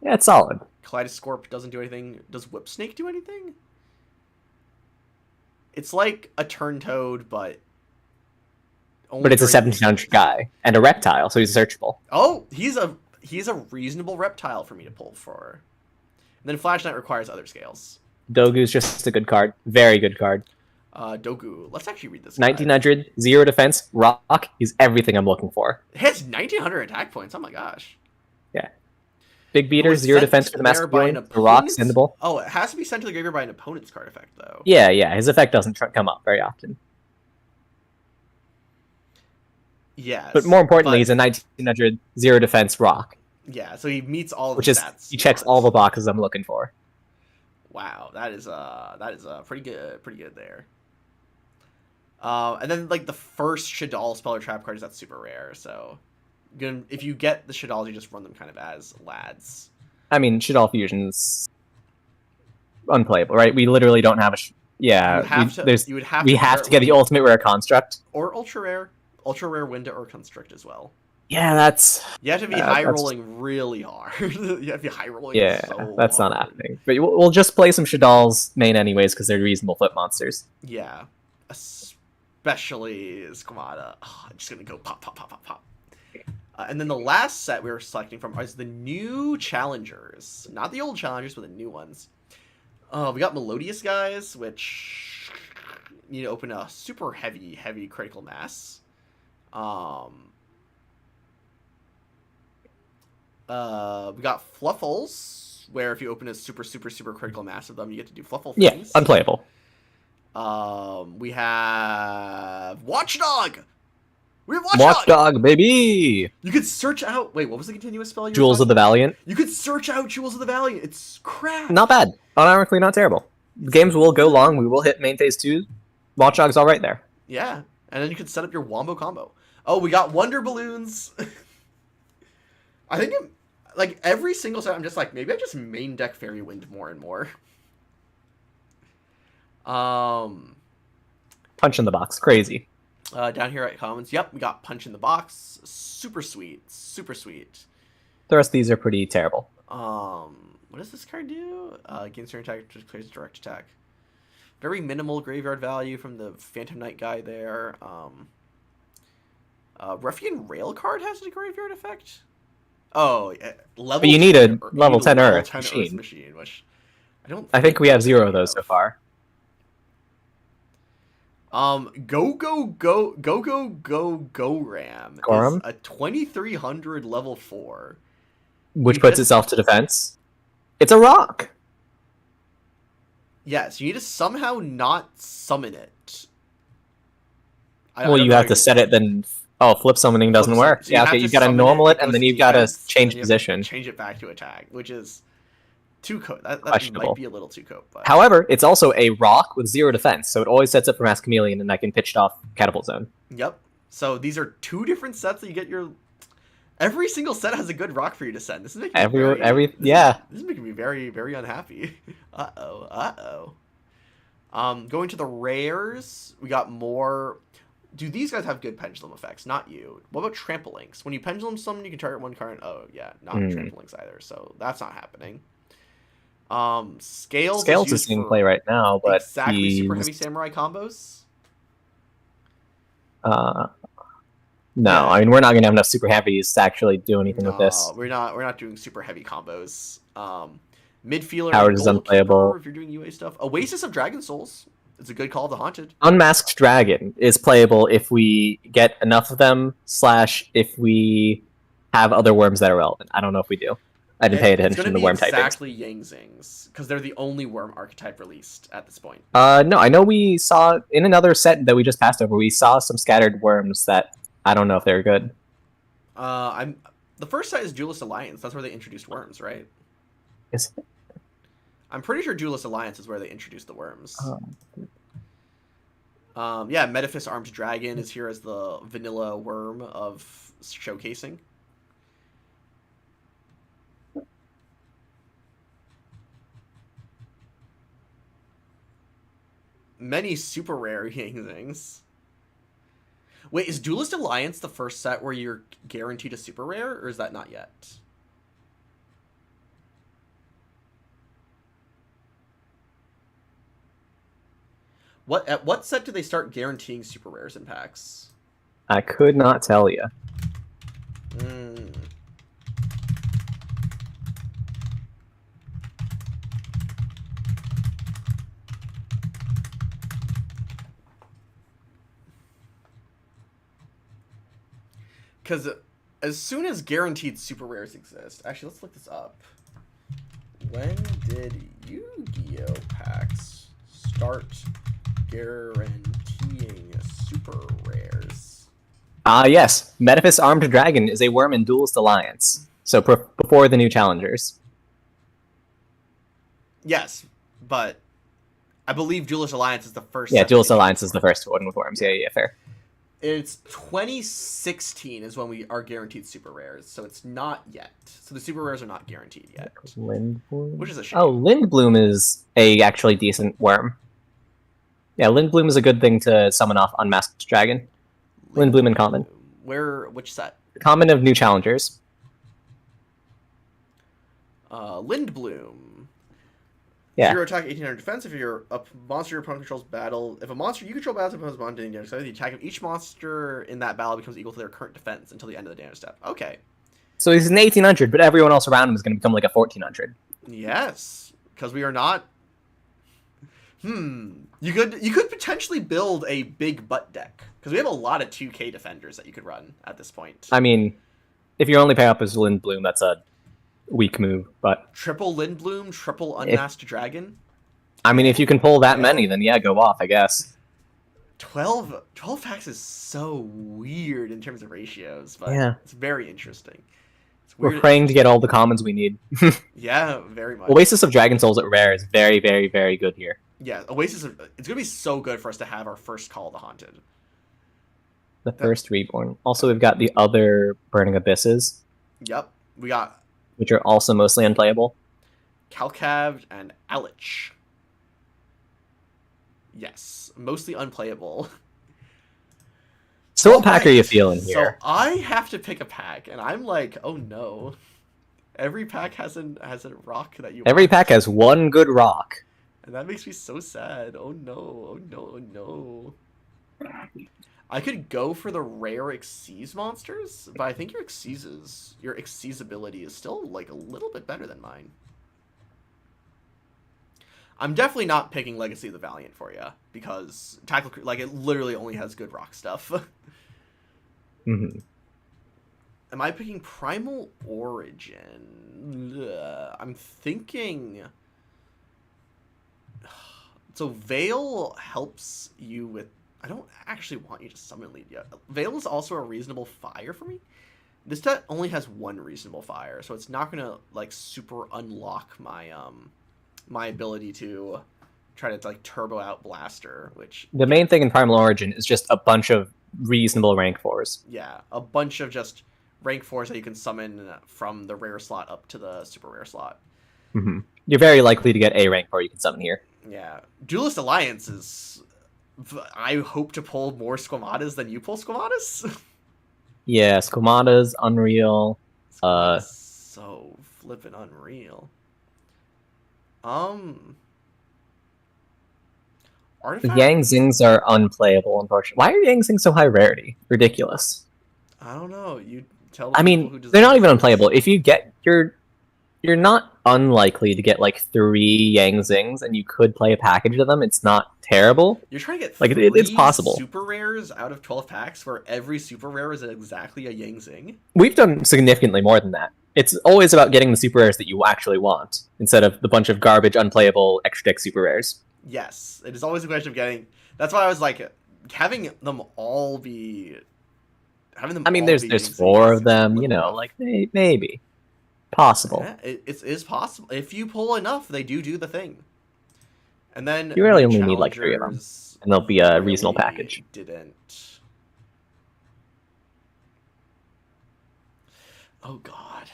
Speaker 2: it's solid.
Speaker 1: Kaleidoscope doesn't do anything. Does Whip Snake do anything? It's like a Turn Toad, but
Speaker 2: it's a 1700 guy and a reptile, so he's searchable.
Speaker 1: Oh, he's a reasonable reptile for me to pull for. And then Flash Knight requires other scales.
Speaker 2: Dogu's just a good card. Very good card.
Speaker 1: Dogu. Let's actually read this.
Speaker 2: 1900, 0 defense, rock. He's everything I'm looking for.
Speaker 1: It has 1900 attack points. Oh my gosh.
Speaker 2: Yeah. Big beater, 0 defense for the masculine. The rock, sendable.
Speaker 1: Oh, it has to be sent to the graveyard by an opponent's card effect, though.
Speaker 2: Yeah. His effect doesn't come up very often.
Speaker 1: Yes.
Speaker 2: But more importantly, he's a 1900, 0 defense rock.
Speaker 1: Yeah, so he meets all the
Speaker 2: stats. He checks all the boxes I'm looking for.
Speaker 1: Wow, that is pretty good there. And then like the first Shadal spell or trap card is that's super rare. So, if you get the Shadals, you just run them kind of as lads.
Speaker 2: I mean, Shadal Fusion's unplayable, right? We literally don't have a. We have to get the ultimate rare construct
Speaker 1: or ultra rare Winda or construct as well.
Speaker 2: Yeah, that's...
Speaker 1: You have to be high rolling really hard. You have to be high rolling so
Speaker 2: that's
Speaker 1: hard.
Speaker 2: not happening. But we'll just play some Shadal's main anyways, because they're reasonable flip monsters.
Speaker 1: Yeah. Especially Squamata. Oh, I'm just going to go pop, pop, pop, pop, pop. And then the last set we were selecting from is the new challengers. Not the old challengers, but the new ones. We got Melodious Guys, which... you need to open a super heavy critical mass. We got Fluffles, where if you open a super critical mass of them, you get to do Fluffle things.
Speaker 2: Yeah, unplayable.
Speaker 1: We have Watchdog. We have
Speaker 2: Watchdog, baby!
Speaker 1: You could search out. Wait, what was the continuous spell?
Speaker 2: Jewels of the Valiant.
Speaker 1: You could search out Jewels of the Valiant. It's crap.
Speaker 2: Not bad. Unironically, not terrible. Games will go long. We will hit main phase 2. Watchdog's all right there.
Speaker 1: Yeah, and then you could set up your Wombo combo. Oh, we got Wonder Balloons. I think like every single set, I'm just like, maybe I just main deck Fairy Wind more and more.
Speaker 2: Punch in the box, crazy.
Speaker 1: Down here at Commons, yep, we got Punch in the Box. Super sweet.
Speaker 2: The rest of these are pretty terrible.
Speaker 1: What does this card do? Gains turn attack, just plays direct attack. Very minimal graveyard value from the Phantom Knight guy there. Ruffian Rail card has a graveyard effect. Oh, level.
Speaker 2: But you need a level 10
Speaker 1: level
Speaker 2: Earth
Speaker 1: 10
Speaker 2: machine.
Speaker 1: Which I don't.
Speaker 2: I think we have 0 of those so far.
Speaker 1: Go Ram
Speaker 2: Goram?
Speaker 1: is a 2300 level 4.
Speaker 2: Which puts itself to defense. It's a rock.
Speaker 1: Yes, you need to somehow not summon it.
Speaker 2: Well, you have to set it, then flip summoning doesn't work.
Speaker 1: So
Speaker 2: yeah, okay, you've got to normal it, and then you've got to change position.
Speaker 1: Change it back to attack, which is too cope. That
Speaker 2: Questionable.
Speaker 1: might be a little too cope. But...
Speaker 2: However, it's also a rock with 0 defense, so it always sets up for Mass Chameleon, and I can pitch it off Catapult Zone.
Speaker 1: Yep. So these are 2 different sets that you get your... Every single set has a good rock for you to send. This is making
Speaker 2: yeah.
Speaker 1: This is making me very, very unhappy. Going to the rares, we got more... Do these guys have good pendulum effects? Not you. What about Trample Links? When you pendulum summon, you can target one card. Oh, yeah, not Trample Links either, so that's not happening. Scales
Speaker 2: is seeing play right now, but
Speaker 1: exactly super heavy samurai combos.
Speaker 2: No, yeah. I mean we're not gonna have enough super heavies to actually do anything with this.
Speaker 1: We're not doing super heavy combos. Midfielder
Speaker 2: Howard is unplayable
Speaker 1: if you're doing UA stuff. Oasis of Dragon Souls. It's a good call to Haunted.
Speaker 2: Unmasked Dragon is playable if we get enough of them, / if we have other worms that are relevant. I don't know if we do. I didn't pay attention to the worm typings.
Speaker 1: Exactly Yang Zings, because they're the only worm archetype released at this point.
Speaker 2: No, I know we saw in another set that we just passed over. We saw some scattered worms that I don't know if they're good.
Speaker 1: The first set is Duelist Alliance. That's where they introduced worms, right?
Speaker 2: Is it?
Speaker 1: I'm pretty sure Duelist Alliance is where they introduced the worms. Yeah, Metaphys Armed Dragon is here as the vanilla worm of showcasing. Many super rare Yang Zings. Wait, is Duelist Alliance the first set where you're guaranteed a super rare, or is that not yet? At what set do they start guaranteeing super rares in packs?
Speaker 2: I could not tell you.
Speaker 1: Because as soon as guaranteed super rares exist... Actually, let's look this up. When did Yu-Gi-Oh! Packs start guaranteeing super rares?
Speaker 2: Yes. Metaphys Armed Dragon is a worm in Duelist Alliance. So before the new challengers.
Speaker 1: Yes, but I believe Duelist Alliance is the first.
Speaker 2: Yeah, Duelist Alliance is the first one with worms. Yeah, fair.
Speaker 1: It's 2016 is when we are guaranteed super rares, so it's not yet. So the super rares are not guaranteed yet.
Speaker 2: Lindbloom?
Speaker 1: Which is a shame.
Speaker 2: Oh, Lindbloom is a actually decent worm. Yeah, Lindbloom is a good thing to summon off Unmasked Dragon. Lindbloom in common.
Speaker 1: Which set?
Speaker 2: Common of new challengers.
Speaker 1: Lindbloom.
Speaker 2: Yeah.
Speaker 1: 0 attack, 1800 defense. If you're a monster your opponent controls battle, if a monster you control battles opponent's bond damage, so the attack of each monster in that battle becomes equal to their current defense until the end of the damage step. Okay.
Speaker 2: So he's an 1800, but everyone else around him is going to become like a 1400.
Speaker 1: Yes, because we are not You could potentially build a big butt deck because we have a lot of 2K defenders that you could run at this point.
Speaker 2: I mean, if your only pay up is Lindblom, that's a weak move. But
Speaker 1: Triple Lindblom, triple
Speaker 2: if
Speaker 1: Unmasked Dragon.
Speaker 2: I mean, if you can pull that
Speaker 1: Well,
Speaker 2: many, then yeah, go off, I guess.
Speaker 1: 12 packs is so weird in terms of ratios, but
Speaker 2: Yeah.
Speaker 1: it's very interesting. It's
Speaker 2: We're
Speaker 1: weird.
Speaker 2: praying to get all the commons we need.
Speaker 1: Yeah, very much.
Speaker 2: Oasis of Dragon Souls at rare is very, very, very good here.
Speaker 1: Yeah, Oasis. It's gonna be so good for us to have our first Call of the Haunted.
Speaker 2: The first Reborn. Also, we've got the other Burning Abysses,
Speaker 1: Yep, we got
Speaker 2: which are also mostly unplayable.
Speaker 1: Calcav and Alich. Yes, mostly unplayable.
Speaker 2: So what pack are you feeling here?
Speaker 1: So I have to pick a pack, and I'm like, oh no. Every pack has a rock that you
Speaker 2: Every
Speaker 1: want.
Speaker 2: pack has one good rock.
Speaker 1: And that makes me so sad. Oh no, oh no, oh no. I could go for the rare Xyz monsters, but I think your Xyz ability is still like a little bit better than mine. I'm definitely not picking Legacy of the Valiant for you because like it literally only has good rock stuff.
Speaker 2: Mm-hmm.
Speaker 1: Am I picking Primal Origin? I'm thinking. So Veil helps you with. I don't actually want you to summon lead yet. Veil is also a reasonable fire for me. This deck only has one reasonable fire, so it's not gonna like super unlock my my ability to try to like turbo out Blaster, which
Speaker 2: The main thing in Primal Origin is just a bunch of reasonable rank 4s.
Speaker 1: yeah, a bunch of just rank 4s that you can summon from the rare slot up to the super rare slot.
Speaker 2: Mm-hmm. You're very likely to get a rank 4 you can summon here.
Speaker 1: Yeah, Duelist Alliance is. I hope to pull more Squamatas than you pull Squamatas.
Speaker 2: Yeah, Squamata's Unreal.
Speaker 1: So flippin' unreal. Artifact?
Speaker 2: Yang Zings are unplayable, unfortunately. Why are Yang Zings so high rarity? Ridiculous.
Speaker 1: I don't know. You tell.
Speaker 2: I mean, they're not even unplayable. If you get you're not unlikely to get like 3 Yang Zings, and you could play a package of them. It's not terrible.
Speaker 1: You're trying to get
Speaker 2: like
Speaker 1: three
Speaker 2: it's possible.
Speaker 1: Super rares out of 12 packs, where every super rare is exactly a Yang Zing.
Speaker 2: We've done significantly more than that. It's always about getting the super rares that you actually want, instead of the bunch of garbage, unplayable, extra deck super rares.
Speaker 1: Yes, it is always a question of getting. That's why I was like, having them all be.
Speaker 2: I mean, there's 4 of them. You know, like maybe possible.
Speaker 1: Yeah, it is possible if you pull enough. They do the thing. And then
Speaker 2: you really only need like 3 of them, and they'll be a reasonable package.
Speaker 1: Didn't. Oh God.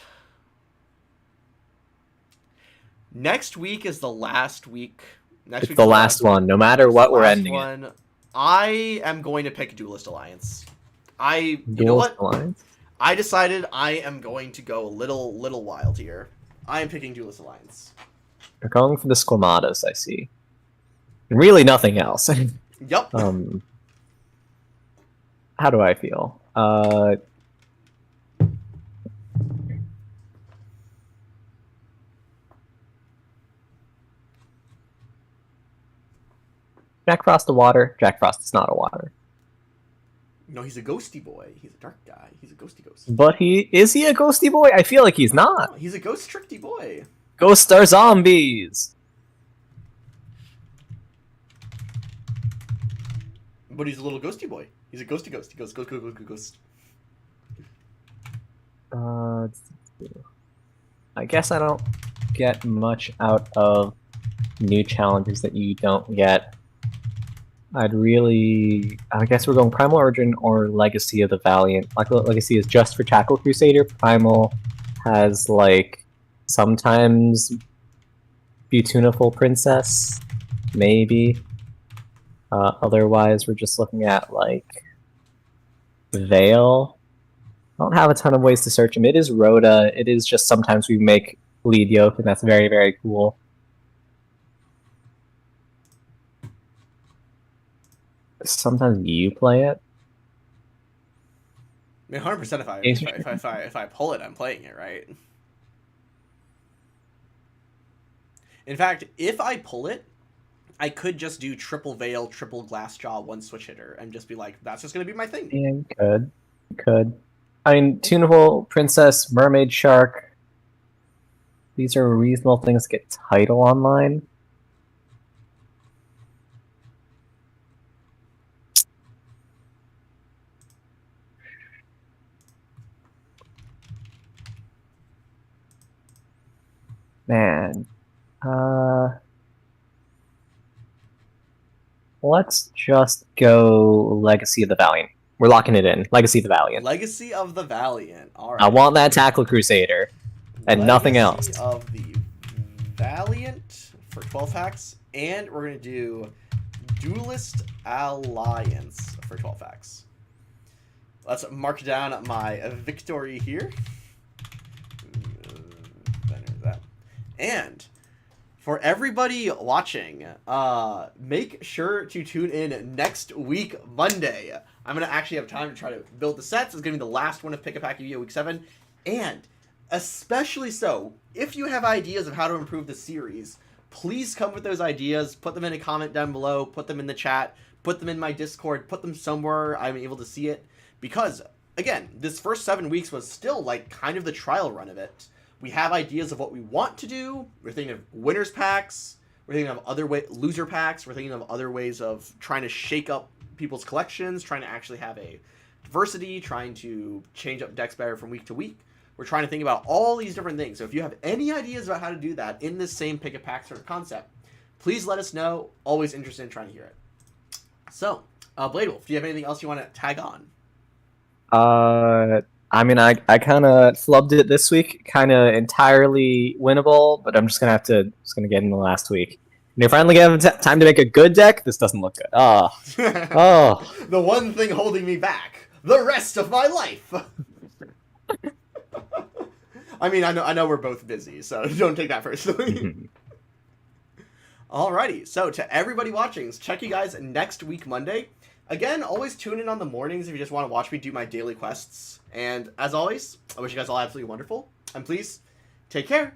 Speaker 1: Next week is the last week.
Speaker 2: It's the last one. No matter what, we're ending it.
Speaker 1: I am going to pick Duelist Alliance. You know
Speaker 2: Duelist
Speaker 1: what?
Speaker 2: Alliance?
Speaker 1: I decided I am going to go a little wild here. I am picking Duelist Alliance.
Speaker 2: You're going for the Squamatas, I see. Really nothing else.
Speaker 1: Yup.
Speaker 2: How do I feel? Jack Frost a water. Jack Frost is not a water.
Speaker 1: No, he's a ghosty boy. He's a dark guy. He's a ghosty ghost.
Speaker 2: But is he a ghosty boy? I feel like he's not.
Speaker 1: No, he's a ghost tricky boy.
Speaker 2: Ghosts are zombies.
Speaker 1: But he's a little ghosty boy. He's a ghosty ghost. He goes ghost.
Speaker 2: I guess I don't get much out of new challenges that you don't get. I guess we're going Primal Origin or Legacy of the Valiant. Legacy is just for Tackle Crusader. Primal has, like, sometimes Beautiful Princess, maybe. Otherwise, we're just looking at, like, Veil. I don't have a ton of ways to search him. It is Rhoda. It is just sometimes we make lead yoke, and that's very, very cool. Sometimes you play it.
Speaker 1: I mean, 100% if I pull it, I'm playing it, right? In fact, if I pull it, I could just do triple veil, triple glass jaw, one switch hitter, and just be like, that's just gonna be my thing.
Speaker 2: Yeah, you could. You could. I mean, tunable, princess, mermaid, shark. These are reasonable things to get title online. Man. Let's just go Legacy of the Valiant. We're locking it in. Legacy of the Valiant.
Speaker 1: Legacy of the Valiant. All right.
Speaker 2: I want that Tackle Crusader. And nothing else.
Speaker 1: Legacy of the Valiant for 12 packs. And we're going to do Duelist Alliance for 12 packs. Let's mark down my victory here. And for everybody watching, make sure to tune in next week, Monday. I'm going to actually have time to try to build the sets. It's going to be the last one of Pick a Pack Yu-Gi-Oh! Week 7. And especially so, if you have ideas of how to improve the series, please come with those ideas. Put them in a comment down below. Put them in the chat. Put them in my Discord. Put them somewhere I'm able to see it. Because, again, this first 7 weeks was still like kind of the trial run of it. We have ideas of what we want to do. We're thinking of winners packs. We're thinking of loser packs. We're thinking of other ways of trying to shake up people's collections, trying to actually have a diversity, trying to change up decks better from week to week. We're trying to think about all these different things. So if you have any ideas about how to do that in this same pick a pack sort of concept, please let us know. Always interested in trying to hear it. So, Blade Wolf, do you have anything else you want to tag on?
Speaker 2: I mean, I kind of flubbed it this week, kind of entirely winnable, but I'm just gonna get in the last week. And if I finally get time to make a good deck, this doesn't look good. Oh.
Speaker 1: The one thing holding me back, the rest of my life. I mean, I know we're both busy, so don't take that personally. Alrighty, so to everybody watching, check you guys next week, Monday. Again, always tune in on the mornings if you just want to watch me do my daily quests. And as always, I wish you guys all absolutely wonderful. And please, take care.